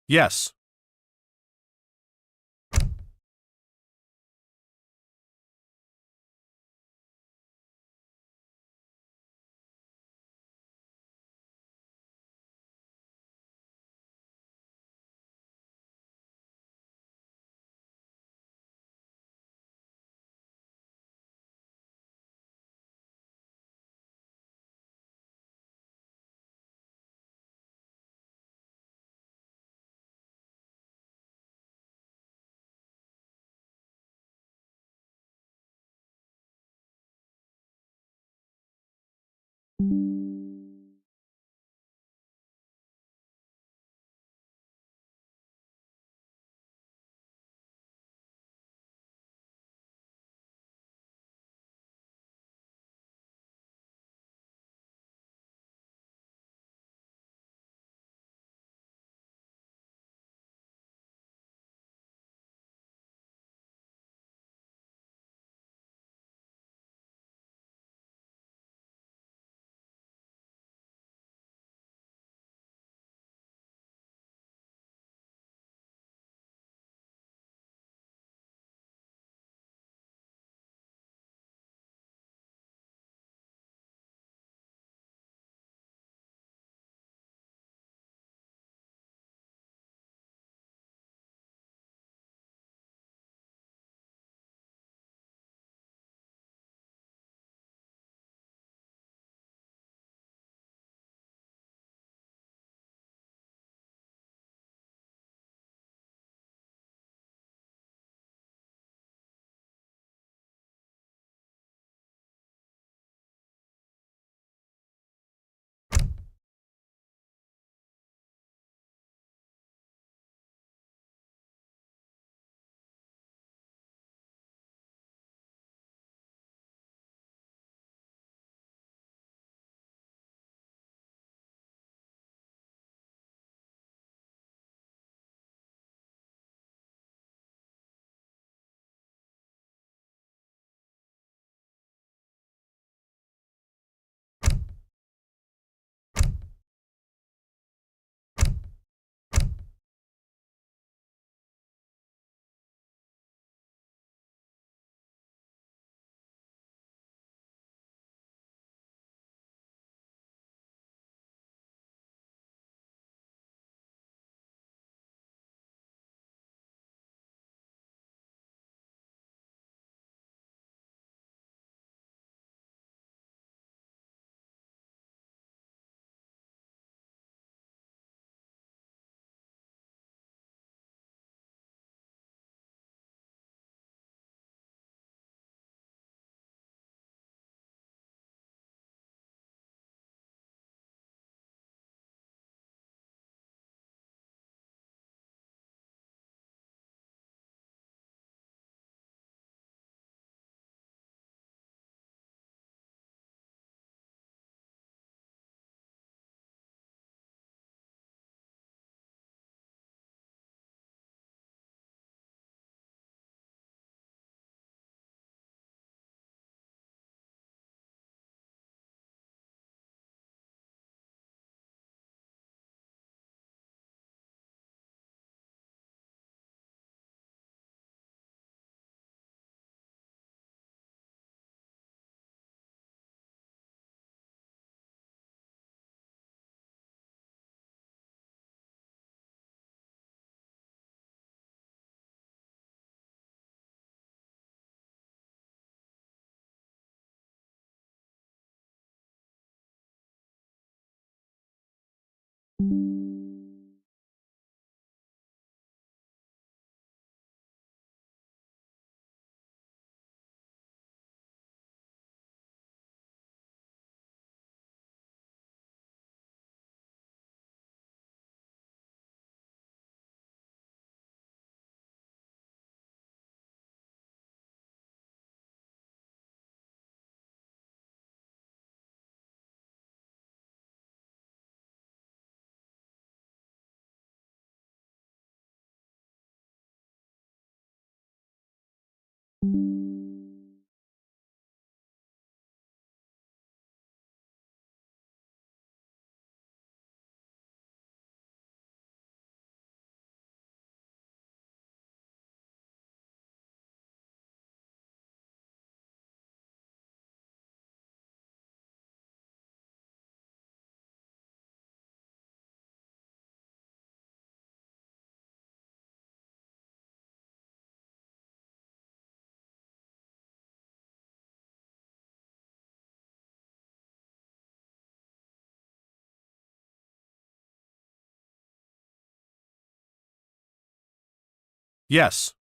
Yes. Yes.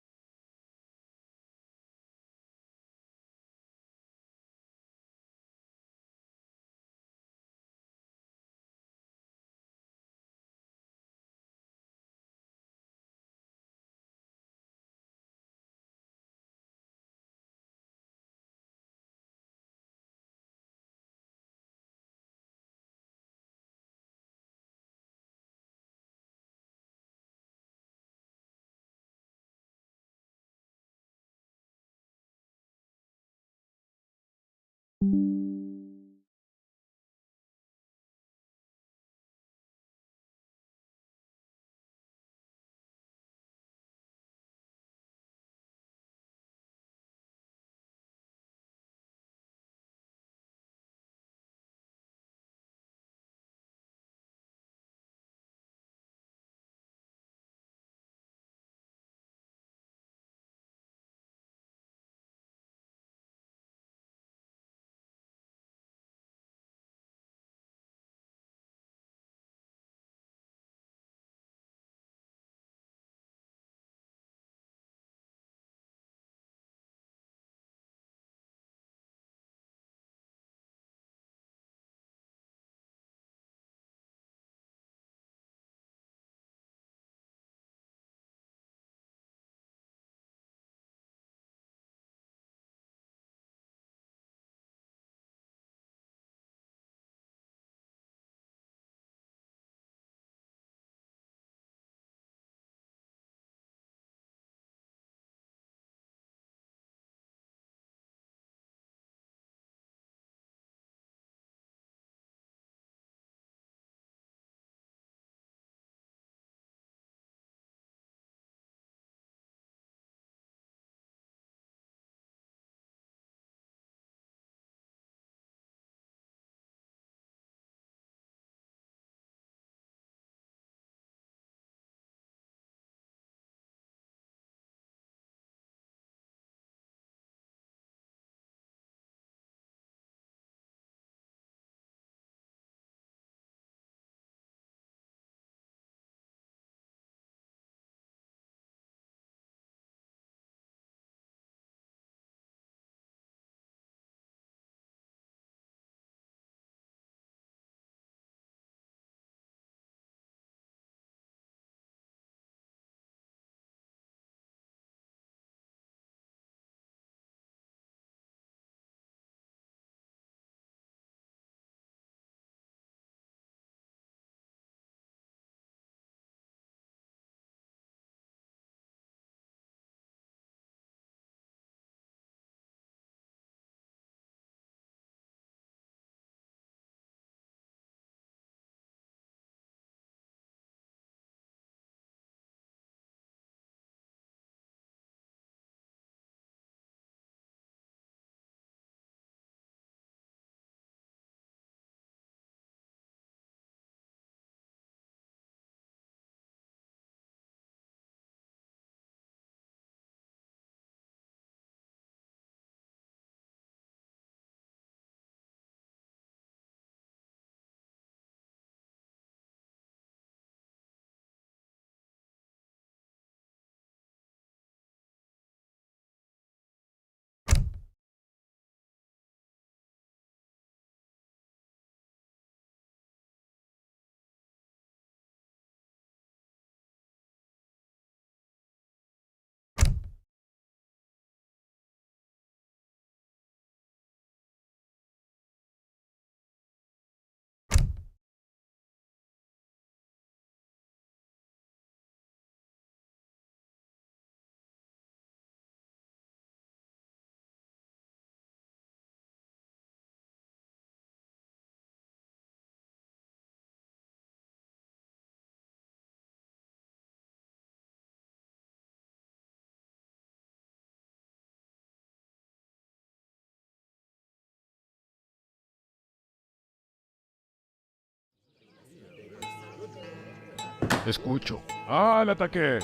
Escucho. ¡Al ataque!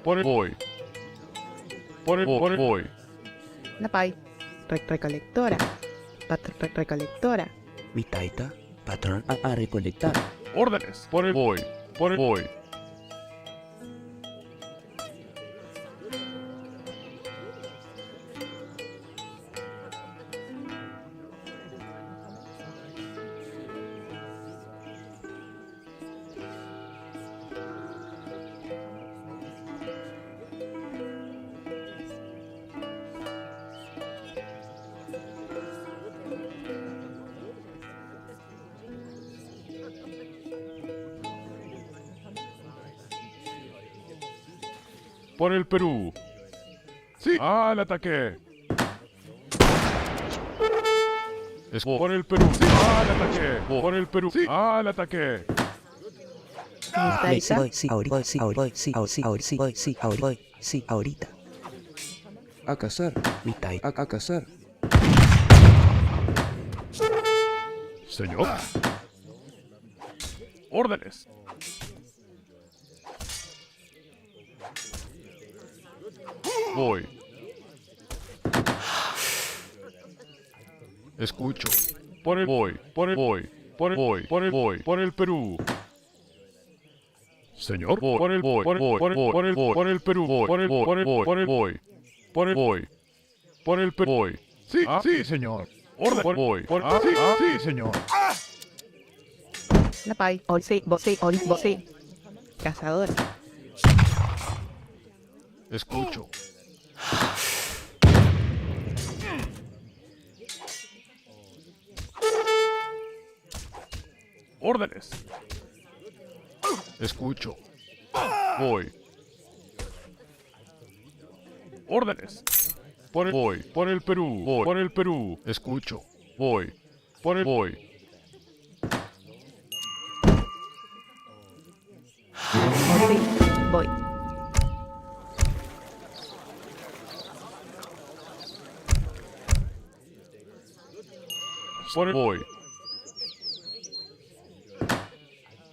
Por el voy. Por el voy. Napay. Recolectora. Recolectora. Vitaita, patrón a recolectar. Órdenes. Por el voy. Por el voy. Por el Perú. Sí. ¡Al ataque! Es por el Perú. Sí. ¡Al ataque! Por el Perú. Sí. ¡Al ataque! Sí, ahorita. A cazar. A cazar. Señor. Órdenes. Voy. Escucho. Por el voy. Por el voy. Por el voy. Por el voy. Por el Perú. Señor. Por el voy. Por el voy. Por el voy. Por el Perú. Por el voy. Por el voy. Por el voy. Por el voy. Por el Perú. Voy. Sí. Sí, señor. Orden. Por voy. Por sí, señor. Napay. Bolsé. Cazador. Escucho. Órdenes. Escucho. Voy. Órdenes. Por el voy. Por el Perú. Voy. Por el Perú. Escucho. Voy. Por el voy. Voy. Por el voy.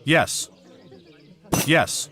Yes. Yes.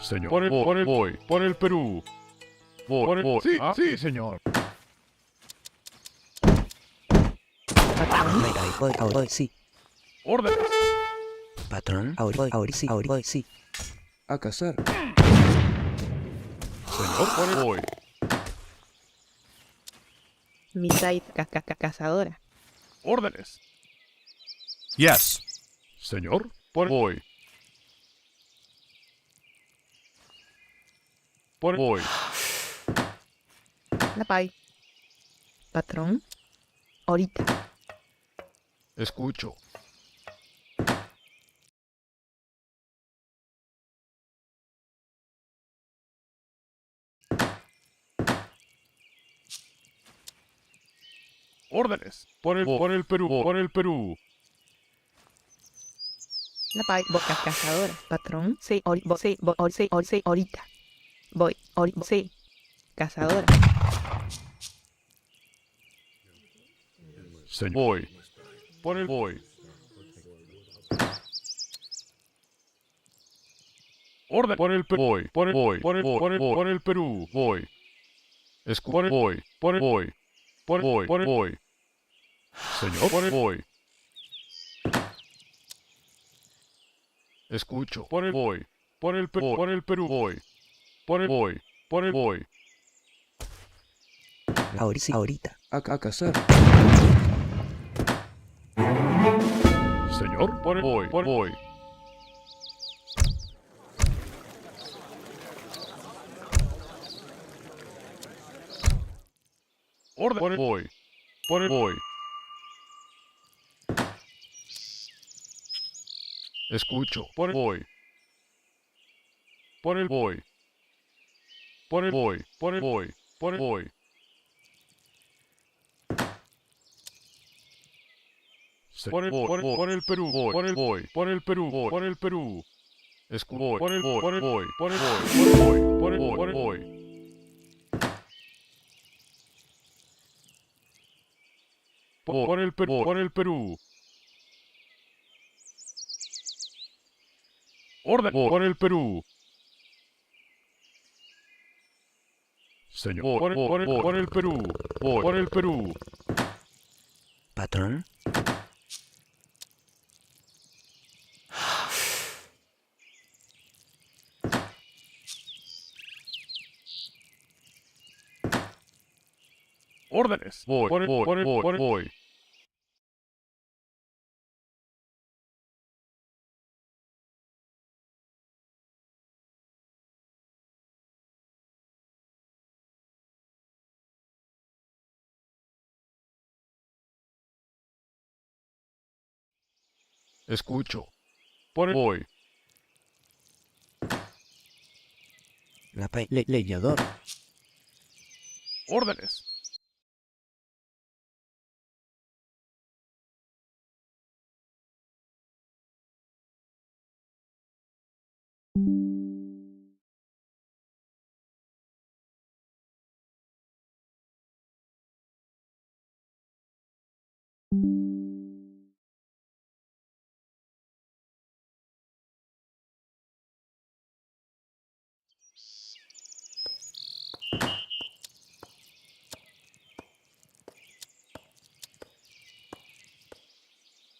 Señor. Voy. Por el Perú. Voy. Sí, sí, señor. Patrón, voy, sí. Órdenes. Patrón, ahora sí. A cazar. Señor, voy. Mitad cazadora. Órdenes. Yes. Señor, voy. Voy. Napay. Patrón, ahorita. Escucho. Órdenes. Por el Perú. Por el Perú. Napay, boca cazadora. Patrón, sí, ahorita. Voy, sí. Cazadora. Señor. Voy. Por el voy. Orden. Por el Perú. Voy. Por el Perú. Voy. Voy. Voy. Señor. Voy. Escucho. Voy. Por el Perú. Voy. Voy. Ahorita. A cazar. Señor. Voy. Orden. Voy. Voy. Escucho. Voy. Voy. Voy. Por el Perú. Voy. Por el Perú. Voy. Voy. Por el Perú. Orden. Por el Perú. Señor. Por el Perú. Por el Perú. Patrón. Órdenes. Voy. Escucho. Voy. Leñador. Órdenes.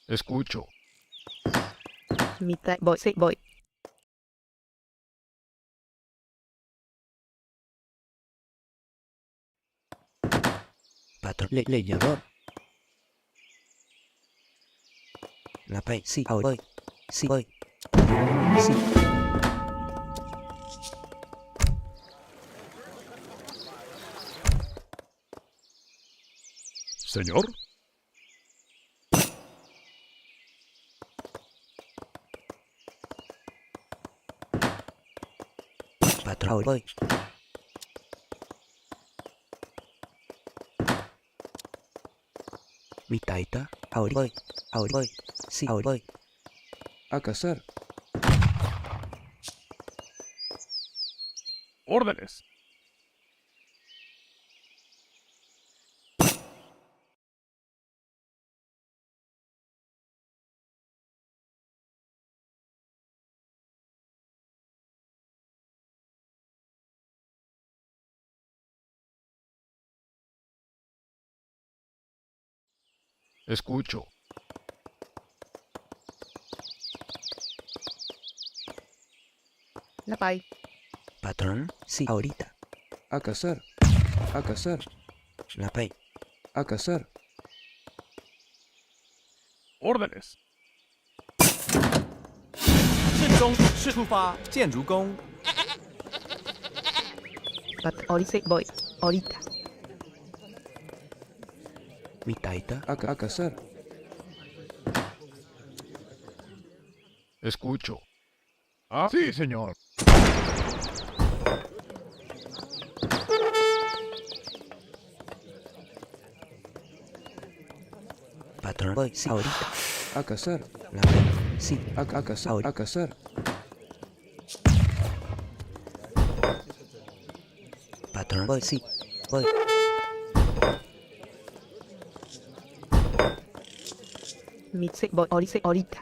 Escucho. Mitad, voy, sí, voy. Patrón. Leñador. Sí, ahora voy. Sí, voy. Sí. Señor. Patrón, ahora voy. Mi taita. Ahora voy. Sí, ahora voy. A cazar. Órdenes. Escucho. La pay. Patrón, sí, ahorita. A cazar. A cazar. La pay. A cazar. Órdenes. 慎终是出发，建筑工。 Ahorita voy. Ahorita. Mi taita. A cazar. Escucho. Ah, sí, señor. Patrón, voy, sí, ahorita. A cazar. La pay. Sí. A cazar. A cazar. Patrón, voy, sí. Voy. Mitse voy. Ahorita.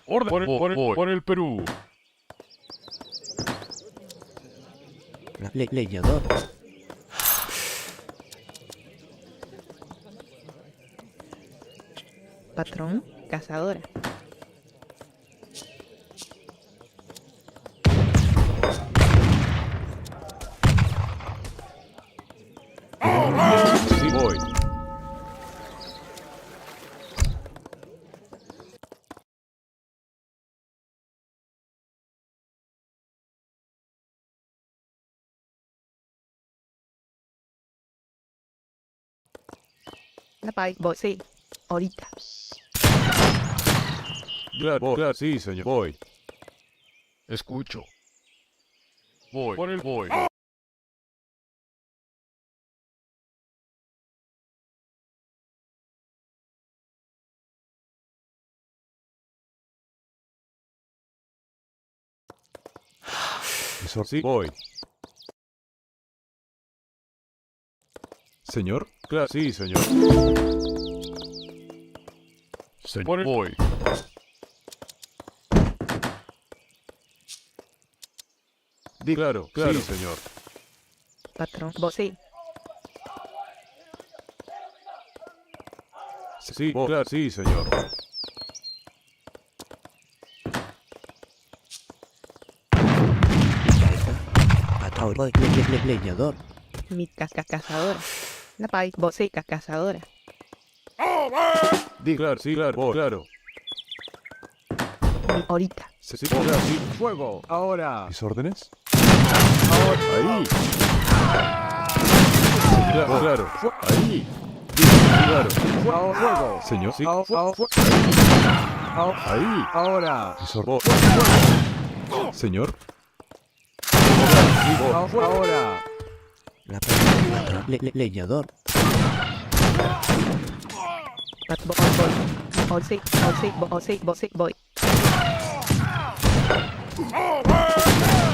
Orden por el Perú. Leñador. Patrón, cazadora. Sí, voy. La pay. Voy, sí. Ahorita. Sí, señor. Voy. Escucho. Voy. Por el voy. Sí, voy. ¿Señor? Sí, señor. Señor, voy. Claro, sí, señor. Patrón, voy, sí. Sí, sí, señor. Patrón, voy. Leñador. Mi cazadora. La pay. Voy, sí. Cazadora. Claro, sí, claro. Ahorita. Sí, claro, sí. Fuego, ahora. ¿Mis órdenes? Ahora. Ahí. Claro. Ahí. Claro. Fuego. Señor, sí. Ahí. Ahora. Señor. Ahora. La patrón. Leñador. Voy.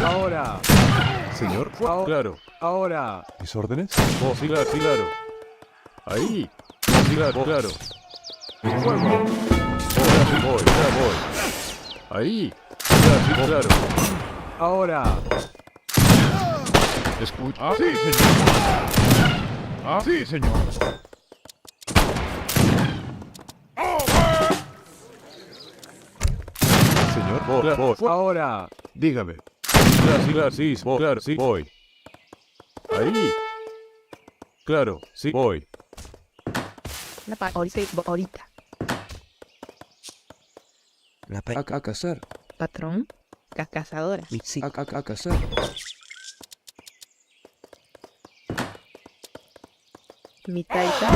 Ahora. Señor. Claro. Ahora. ¿Mis órdenes? Sí, claro. Ahí. Sí, claro. Fuego. Voy. Ahí. Claro. Ahora. Escucha. Sí, señor. Señor, voy. Ahora. Dígame. Claro, sí, voy. Ahí. Claro, sí, voy. La pay. Ahorita. La pay. A cazar. Patrón, cazadora. Sí. A cazar. Mi taita.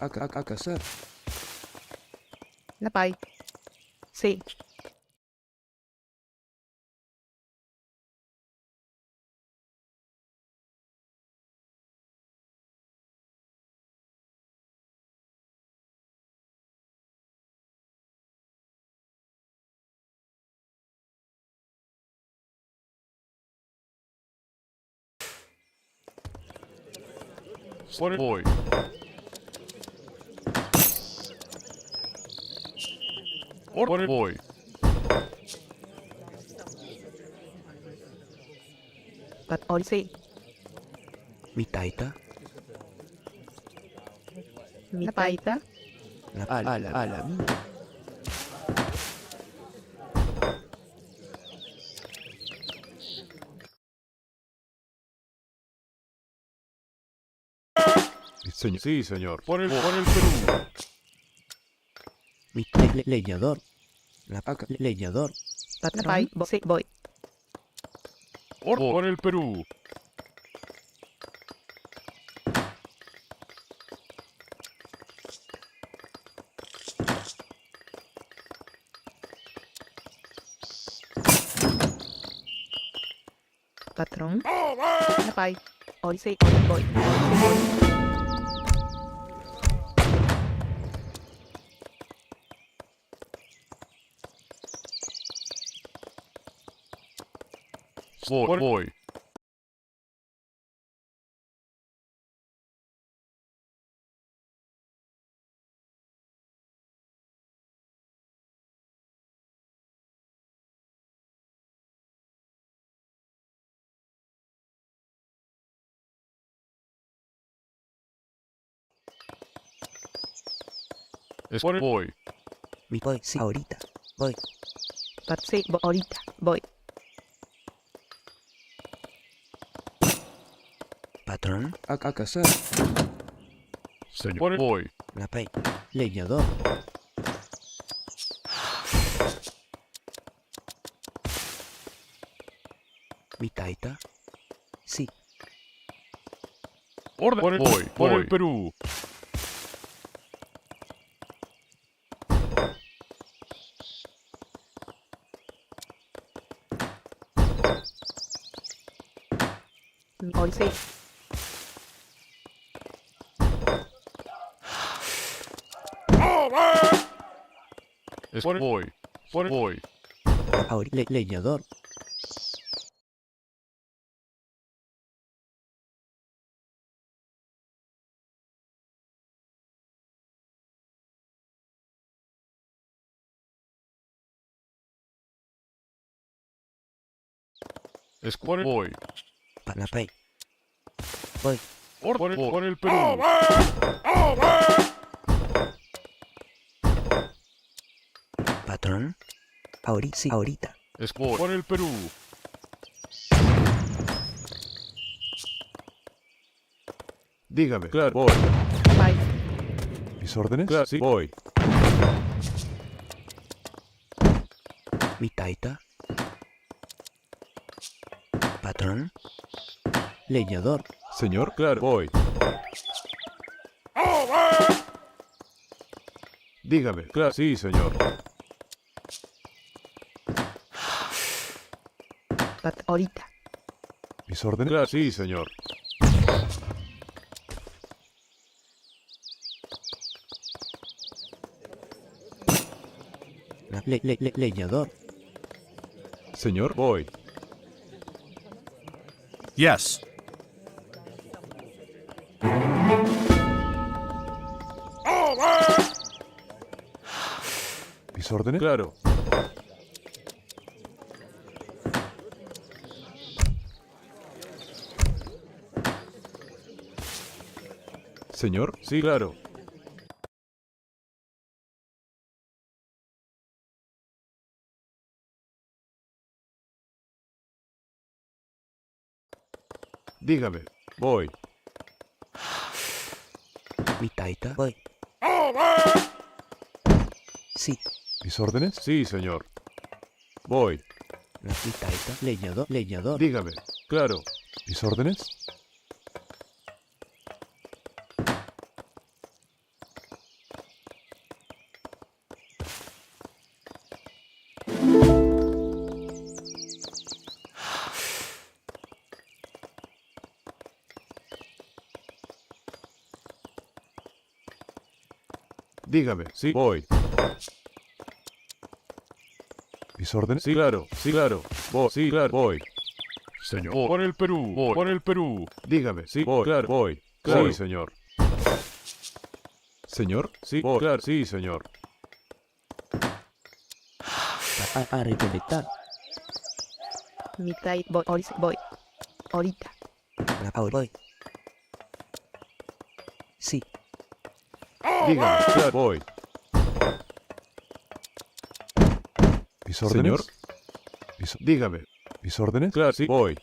A cazar. La pay. Sí. Voy. Voy. But also, Mitaita. Napaita. Alaman. Sí, señor. Por el Perú. Leñador. La paca. Leñador. Napai, voy. Por el Perú. Patrón. Napai. Oise, voy. Voy. Voy. Voy, sí, ahorita. Voy. Sí, ahorita, voy. Patrón. A cazar. Señor. Voy. La pay. Leñador. Mitaita. Sí. Voy. Por el Perú. Oise. Voy. Voy. Ahora, leñador. Voy. Para pay. Voy. Por el Perú. Patrón. Ahorita, sí, ahorita. Por el Perú. Dígame. Claro. Voy. Bye. ¿Mis órdenes? Claro, sí. Voy. Mitaita. Patrón. Leñador. Señor, claro. Voy. Dígame. Claro, sí, señor. Ahorita. ¿Mis órdenes? Claro, sí, señor. Leñador. Señor, voy. Yes. ¿Mis órdenes? Claro. Señor, sí, claro. Dígame, voy. Mitaita. Voy. Sí. ¿Mis órdenes? Sí, señor. Voy. La mitaita. Leñador. Leñador. Dígame, claro. ¿Mis órdenes? Dígame, sí, voy. ¿Mis órdenes? Sí, claro, sí, claro. Voy, sí, claro, voy. Señor, por el Perú, voy. Por el Perú. Dígame, sí, voy, claro, voy. Sí, señor. ¿Señor? Sí, claro, sí, señor. A recolectar. Mitad voy, voy. Ahorita. Ahora voy. Sí. Dígame, claro, voy. ¿Mis órdenes? Señor. Dígame. ¿Mis órdenes? Claro, sí, voy.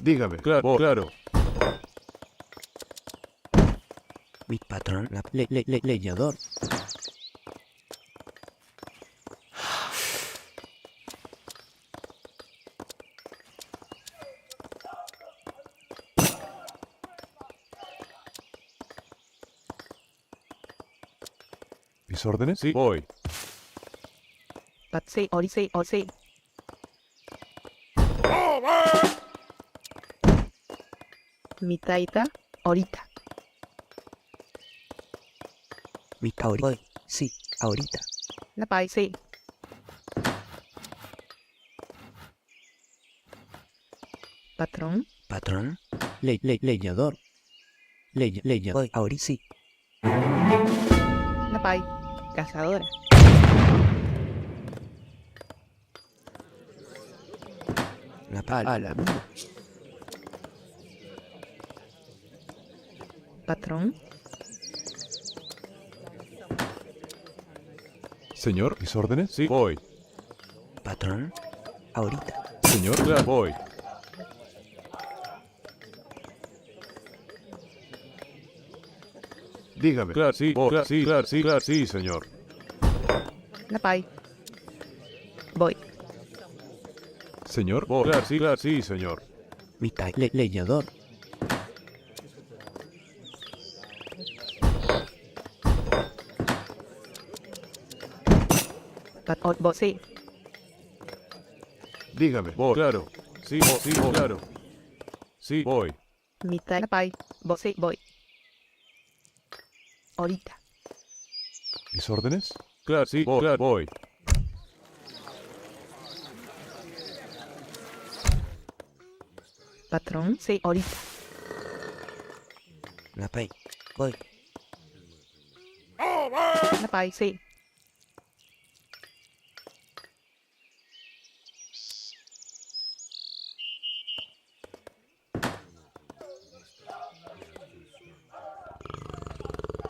Dígame, claro, claro. Mi patrón, leñador. ¿Mis órdenes? Sí, voy. Patse, orise, ose. Mitaita, ahorita. Mi voy. Sí, ahorita. La paise. Patrón. Patrón, leñador. Leñador, ahorita sí. La pai. Cazadora. La Alaman. Patrón. Señor, ¿mis órdenes? Sí, voy. Patrón, ahorita. Señor, claro, voy. Dígame. Claro, sí, claro, sí, claro, sí, claro, sí, señor. La pai. Voy. Señor, claro, sí, señor. Mi leñador. Vosé. Dígame, voy, claro. Sí, claro. Sí, voy. Mitad la pai. Vosé, voy. Ahorita. ¿Mis órdenes? Claro, sí, claro, voy. Patrón, sí, ahorita. La pai. Voy. La pai, sí.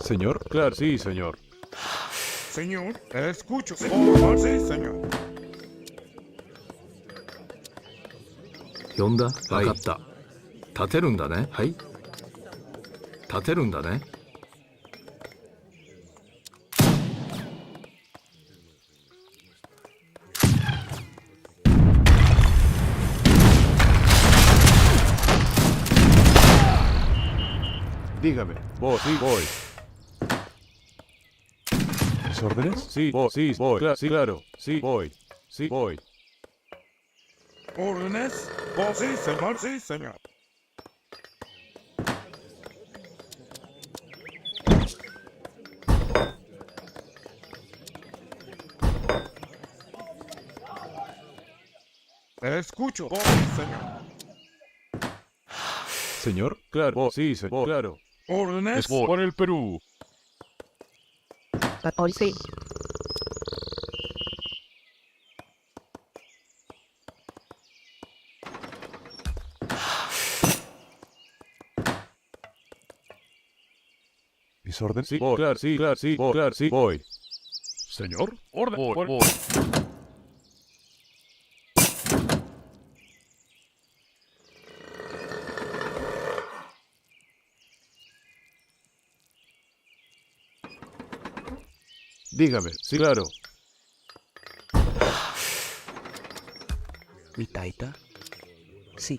Señor, claro, sí, señor. Señor, escucho. Oh, sí, señor. 呼んだ？わかった。立てるんだね。はい。立てるんだね。Dígame, voy, sí, voy. ¿Mis órdenes? Sí, voy, claro, sí, claro, sí, voy, sí, voy. ¿Órdenes? Oh, sí, señor, sí, señor. Escucho, oh, sí, señor. Señor, claro, sí, señor, claro. ¿Órdenes? Por el Perú. Orise. ¿Mis órdenes? Sí, claro, sí, voy. Señor, orden, voy. Dígame, sí, claro. Mi taita. Sí.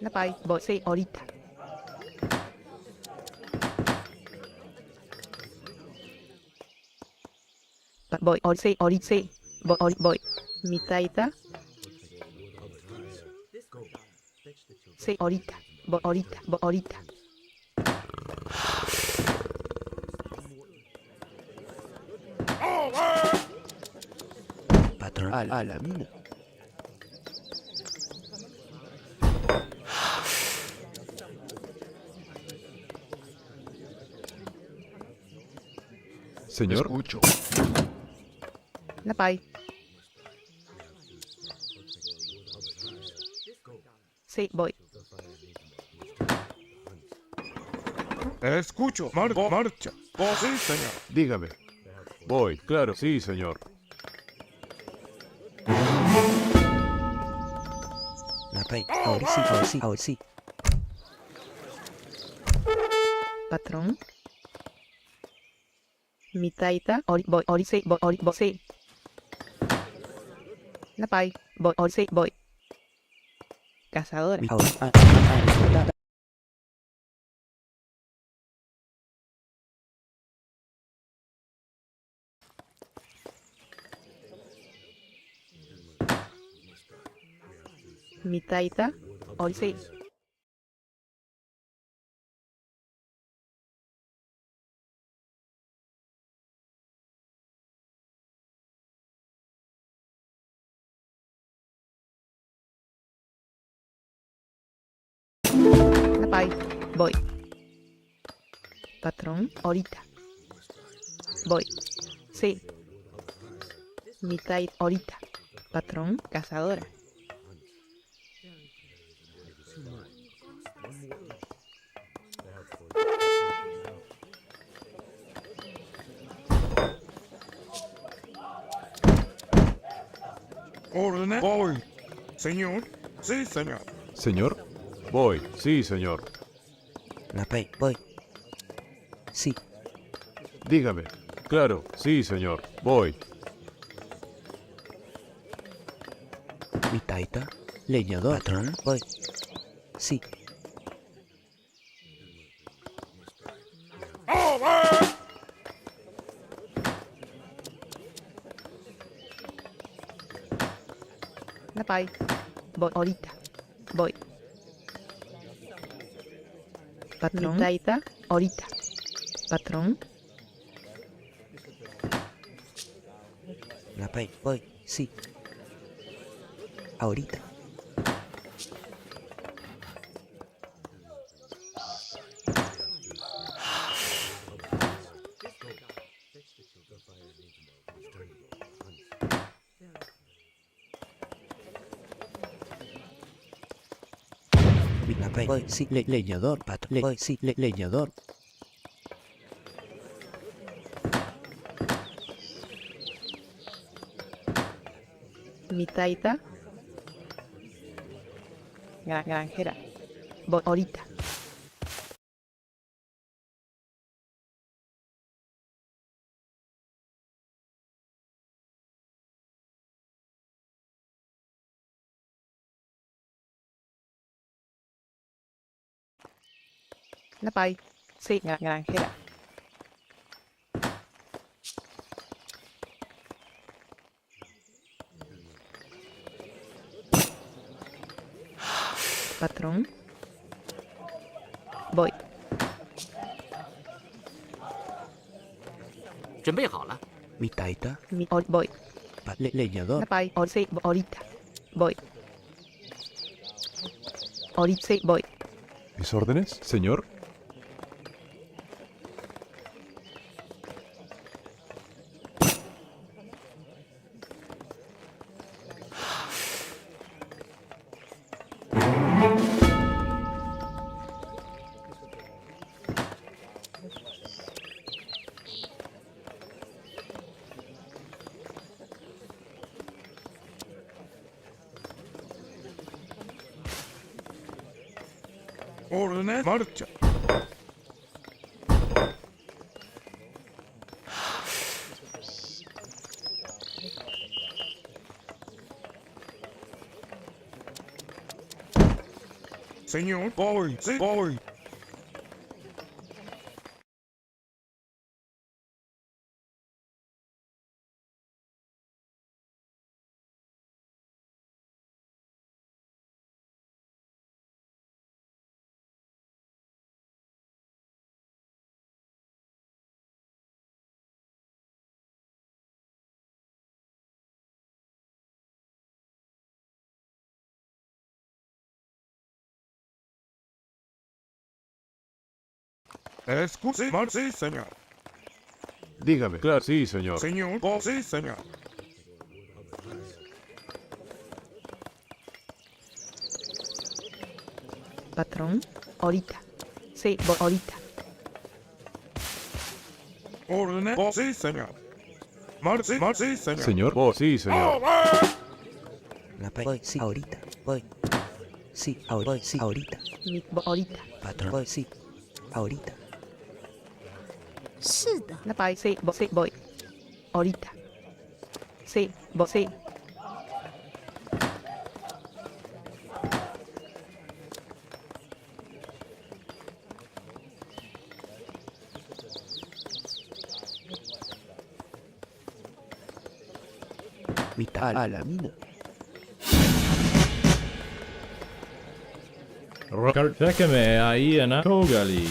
La pai. Vosé, ahorita. Voy, sí. Voy. Mitaita. Sí, ahorita. Ahorita. Patrón, a la mina. Señor. Escucho. La pay. Sí, voy. Escucho. Marcha. Oh, sí, señor. Dígame. Voy. Claro, sí, señor. La pay. Ahora sí. Patrón. Mitaita. Voy, sí. La pay. Voy, sí, voy. Cazadora. Mitaita. Sí. La pay. Voy. Patrón. Ahorita. Voy. Sí. Mitad. Ahorita. Patrón. Cazadora. Orden. Voy. Señor. Sí, señor. Señor. Voy. Sí, señor. La pay. Voy. Sí. Dígame. Claro, sí, señor. Voy. Mitaita. Leñador. Patrón. Voy. Sí. La pay. Voy. Ahorita. Voy. Patrón. Mitaita. Ahorita. Patrón. La pay. Voy. Sí. Ahorita. La pay. Voy. Sí. Leñador. Patrón. Voy. Sí. Leñador. Mitaita. Granjera. Voy. Ahorita. La pay. Sí. Granjera. Patrón. Voy. 准备好了。Mitaita. Voy. Leñador. La pay. Sí. Ahorita. Voy. Ahorita. Sí. Voy. ¿Mis órdenes, señor? Órdenes. Marcha. Señor, voy. Sí, voy. Sí, señor. Dígame. Claro, sí, señor. Señor. Sí, señor. Patrón, ahorita. Sí, voy ahorita. Órdenes. Sí, señor. Sí, señor. Señor. Sí, señor. Voy, sí, ahorita. Voy. Sí, voy, sí, ahorita. Voy ahorita. Patrón, voy, sí. Ahorita. 是的。那拜 sí, voy. Ahorita. Sí, voy, sí. Vital a la mina. Rokartekame aina Kogali.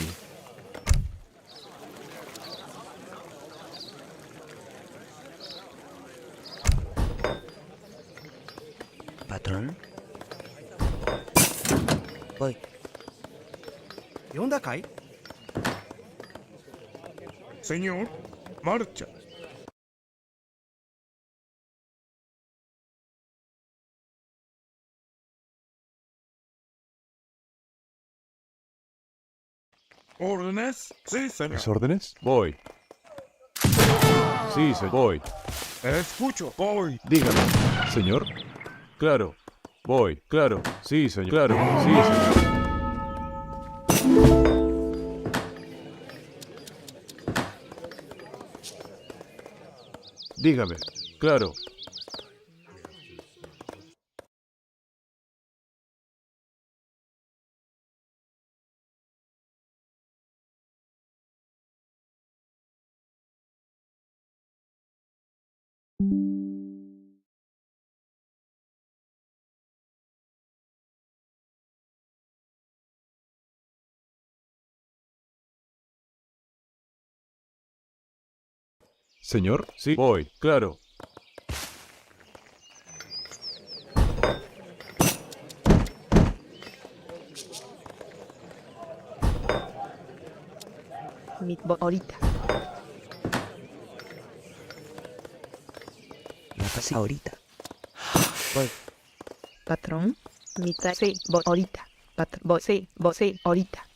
Patrón. Voy. ¿Yonda kai? Señor. Marcha. ¿Órdenes? Sí, señor. ¿Mis órdenes? Voy. Sí, voy. Escucho, voy. Dígame. Señor. Claro. Voy. Claro. Sí, señor. Claro. Sí, señor. Dígame. Claro. Señor, sí, voy, claro. Ahorita. La pasé ahorita. Voy. Patrón. Mitad, sí, voy ahorita. Voy, sí, ahorita.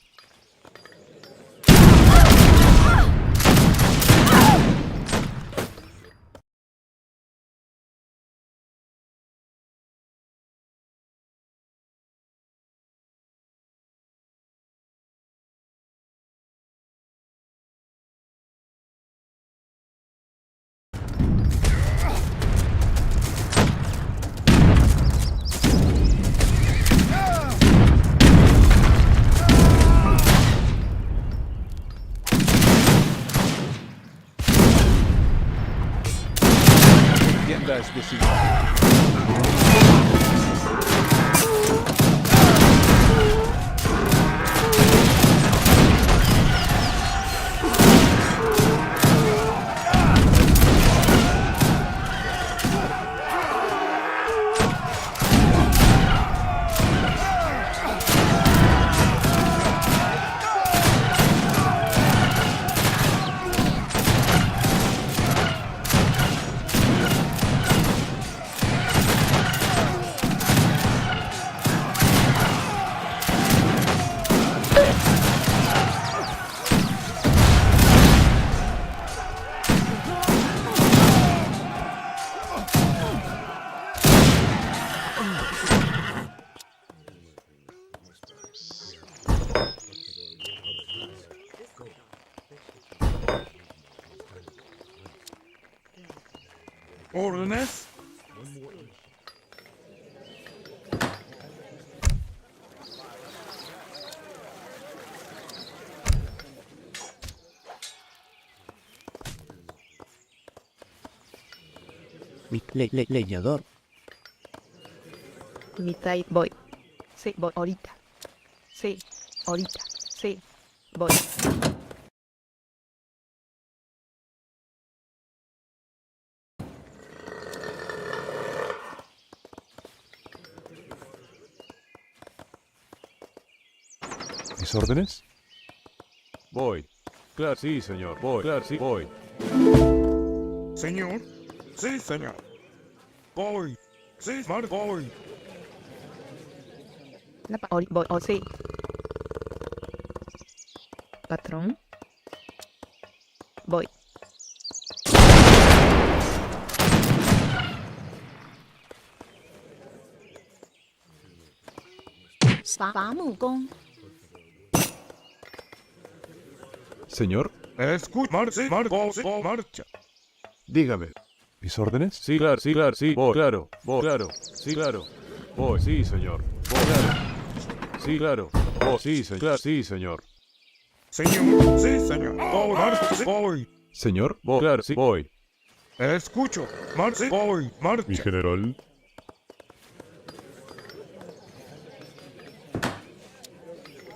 Tiendas de ¿Órdenes? Leñador. Mitad, voy. Sí, voy ahorita. Sí, ahorita. Sí, voy. ¿Mis órdenes? Voy. Claro, sí, señor. Voy. Claro, sí, voy. Señor. Sí, señor. Voy. Sí, Mar, voy. Voy, sí. Patrón. Voy. Señor. Escucha, marcha. Dígame. ¿Mis órdenes? Sí, claro, sí, claro, sí. Voy, claro. Voy, claro. Sí, claro. Voy, sí, señor. Voy, claro. Sí, claro. Voy, sí, señor. Claro, sí, señor. Señor, sí, señor. Voy. Señor. Voy, claro, sí, voy. Escucho. Marcha, voy. Marcha. Mi general.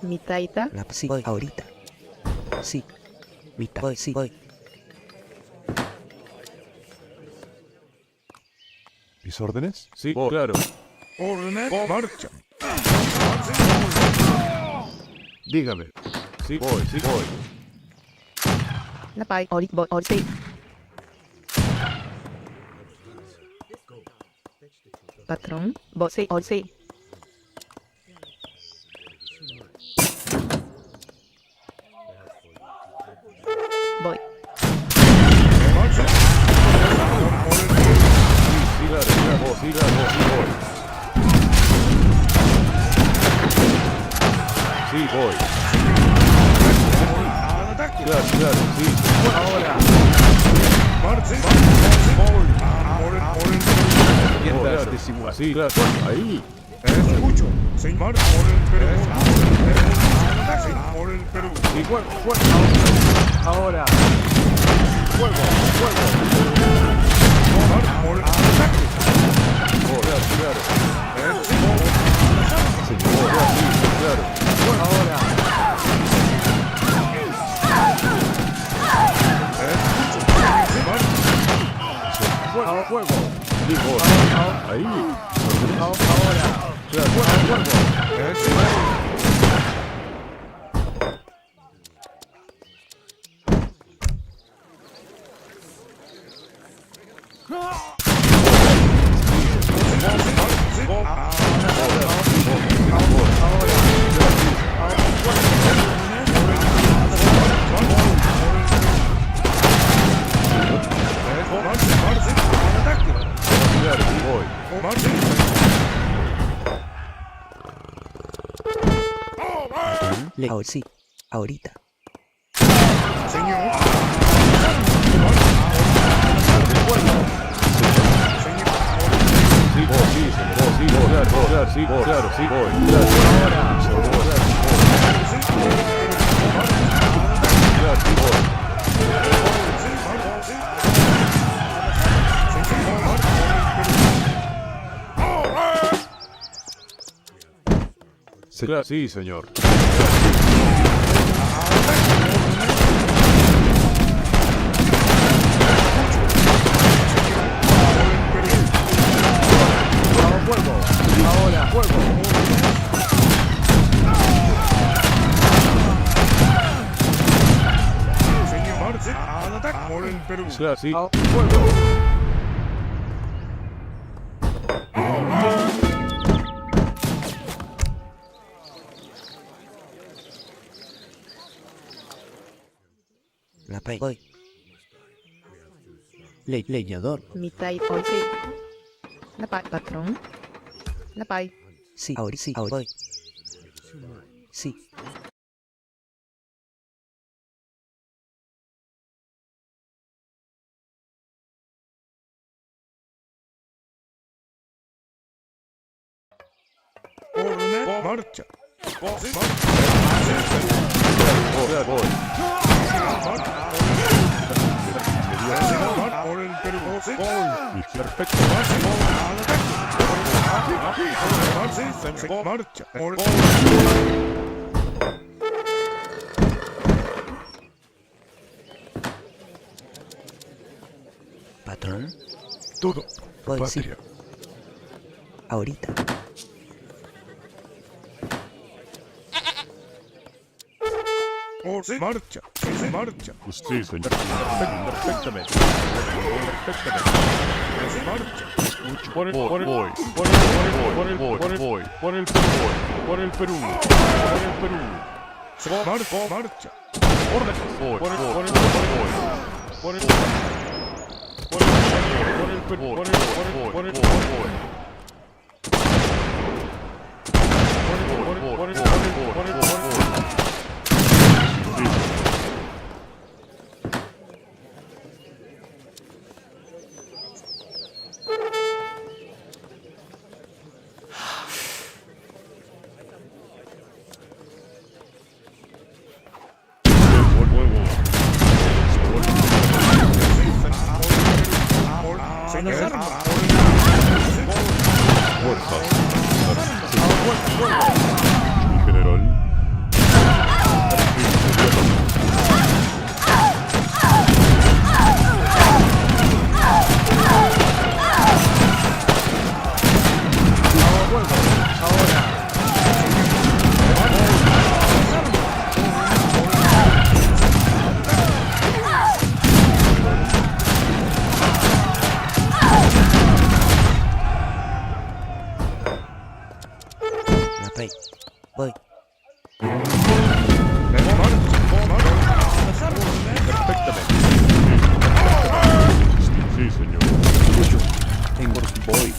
Mi taita. Sí, voy ahorita. Sí. Voy, sí, voy. ¿Mis órdenes? Sí, voy, claro. Órdenes, marcha. Dígame. Sí, voy, sí, voy. Voy, sí. Patrón. Voy, sí, sí. Voy. Sí, voy. Claro, claro, sí. Ahora. Marche. Sí, claro. Ahí. Escucho. Sin marcha. Por el Perú. Sí, ahora. Fuego. Por el ataque. Claro, claro. Claro. Ahora. Fuego. Digo, ahí. Ahora. Claro. Sí, ahorita. Señor. Sí, voy, sí, señor. Sí, voy, claro, sí, voy, claro, sí, voy. Claro, sí, señor. Ahora, fuego. Señor, marche. Al ataque. Por el Perú. Claro, sí. Fuego. La pay. Voy. Leñador. Mitad y hoy sí. La pay, patrón. La pay. Sí, ahora sí, ahora voy. Sí. Órdenes, marcha. Por el Perú. Perfecto. Marcha. Patrón. Todo. Voy, sí. Patria. Ahorita. Marcha. Marcha. Sí, señor. Perfectamente. Marcha. Por el Perú. Marcha. Voy. Sí, señor. Voy.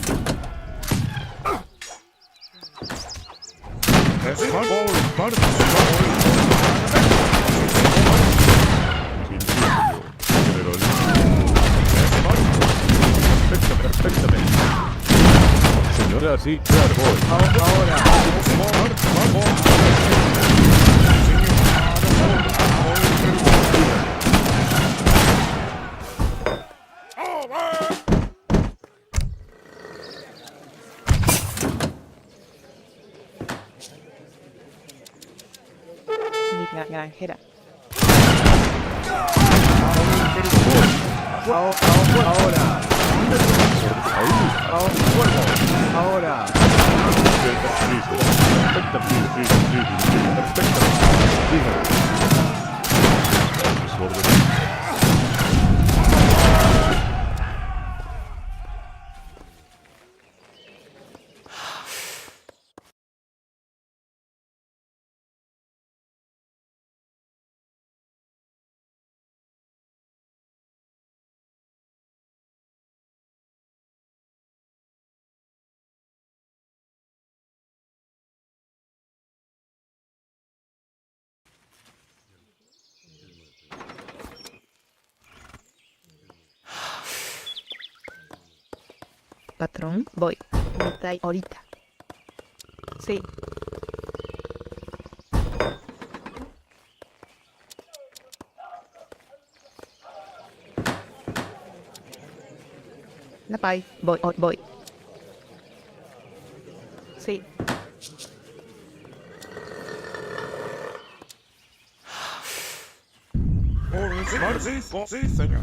Perfectamente. Señora, sí, claro, voy. Mi granjera. Ahora. Patrón, voy. Me trae ahorita. Sí. La pay. Voy. Sí. Sí, señor.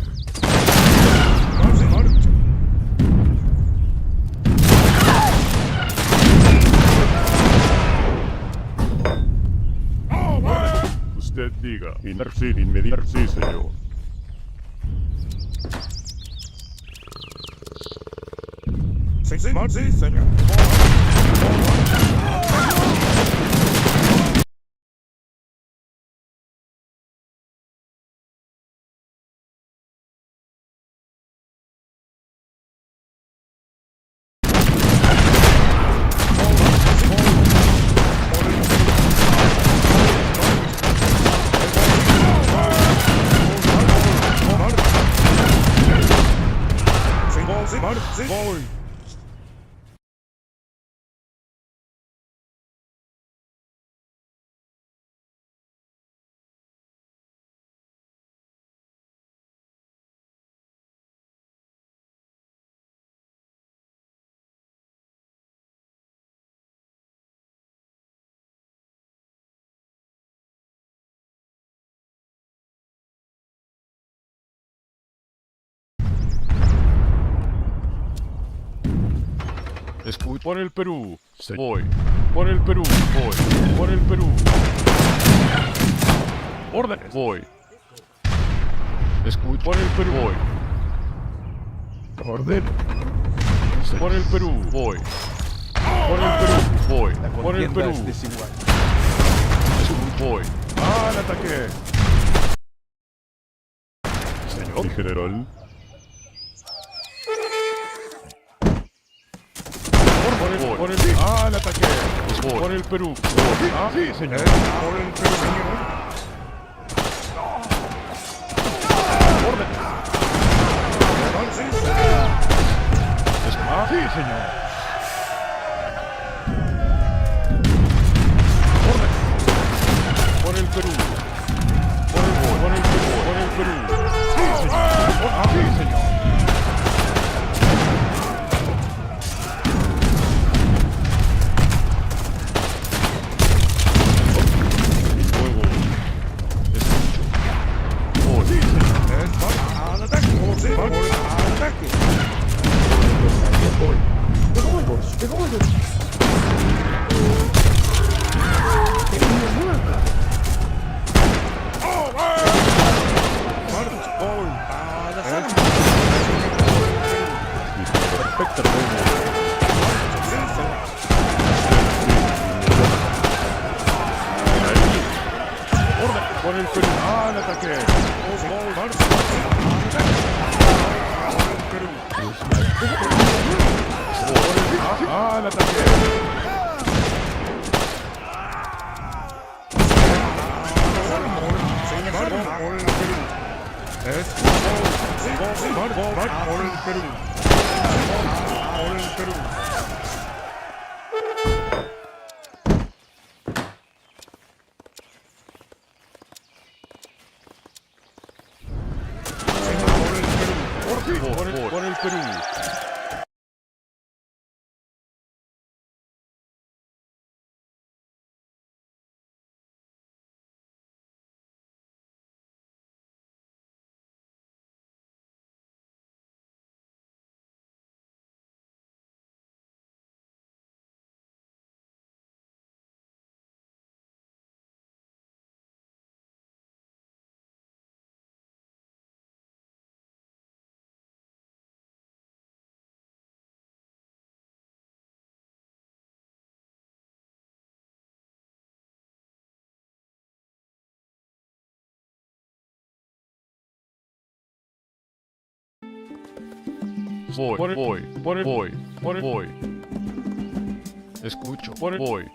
Usted diga. Inmediato. Sí, señor. Sí, señor. Voy. Por el Perú. Voy. Por el Perú. Voy. Por el Perú. Órdenes. Voy. Escucho. Por el Perú. Voy. Orden. Por el Perú. Voy. Por el Perú. Voy. Por el Perú. Voy. ¡Al ataque! Señor. Mi general. Por el ¡al ataque! Por el Perú. Ah, sí, señor. Por el Perú, señor. Orden. Ah, sí, señor. Orden. Por el Perú. Por el Perú. Por el Perú. Sí, señor. Ah, sí, señor. Por el Perú, al ataque. Al ataque. Por el Perú. Voy. Escucho. Voy.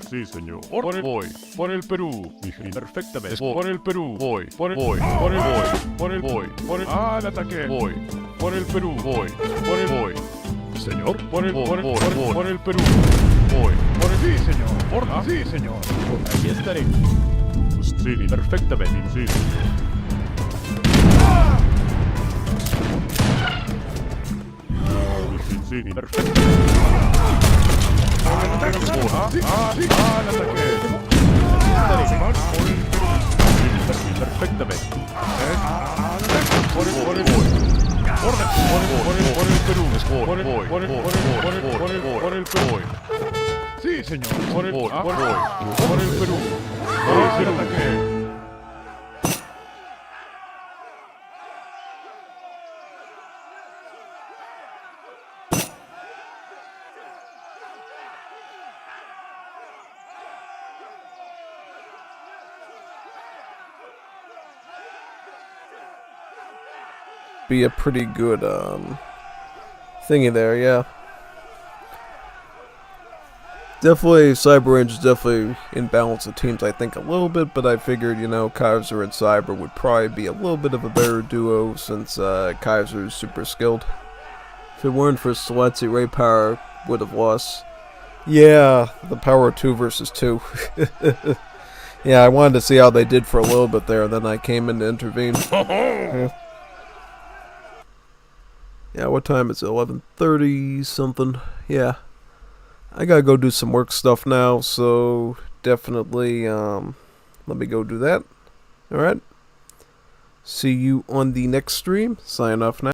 Sí, señor. Voy. Por el Perú. Perfectamente. Por el Perú. Voy. Por el voy. Por el al ataque. Voy. Por el Perú. Voy. Por el voy. Señor. Por el Perú. Voy. Por el sí, señor. Sí, señor. Aquí estaré. Sí, perfectamente. Sí. Sí, perfecto. Al ataque. Perfectamente. Por el Perú. Por el Perú. Sí, señor. Por el Perú. Por el ataque. Be a pretty good thingy there, yeah. Definitely, Cyber Range is definitely in balance of teams, I think, a little bit, but I figured, you know, Kaiser and Cyber would probably be a little bit of a better duo since Kaiser is super skilled. If it weren't for Seletsi, Ray Power would have lost. Yeah, the power 2 versus 2. Yeah, I wanted to see how they did for a little bit there, then I came in to intervene. Yeah, what time is it? 11:30 something. Yeah. I gotta go do some work stuff now, so definitely let me go do that. Alright. See you on the next stream. Sign off now.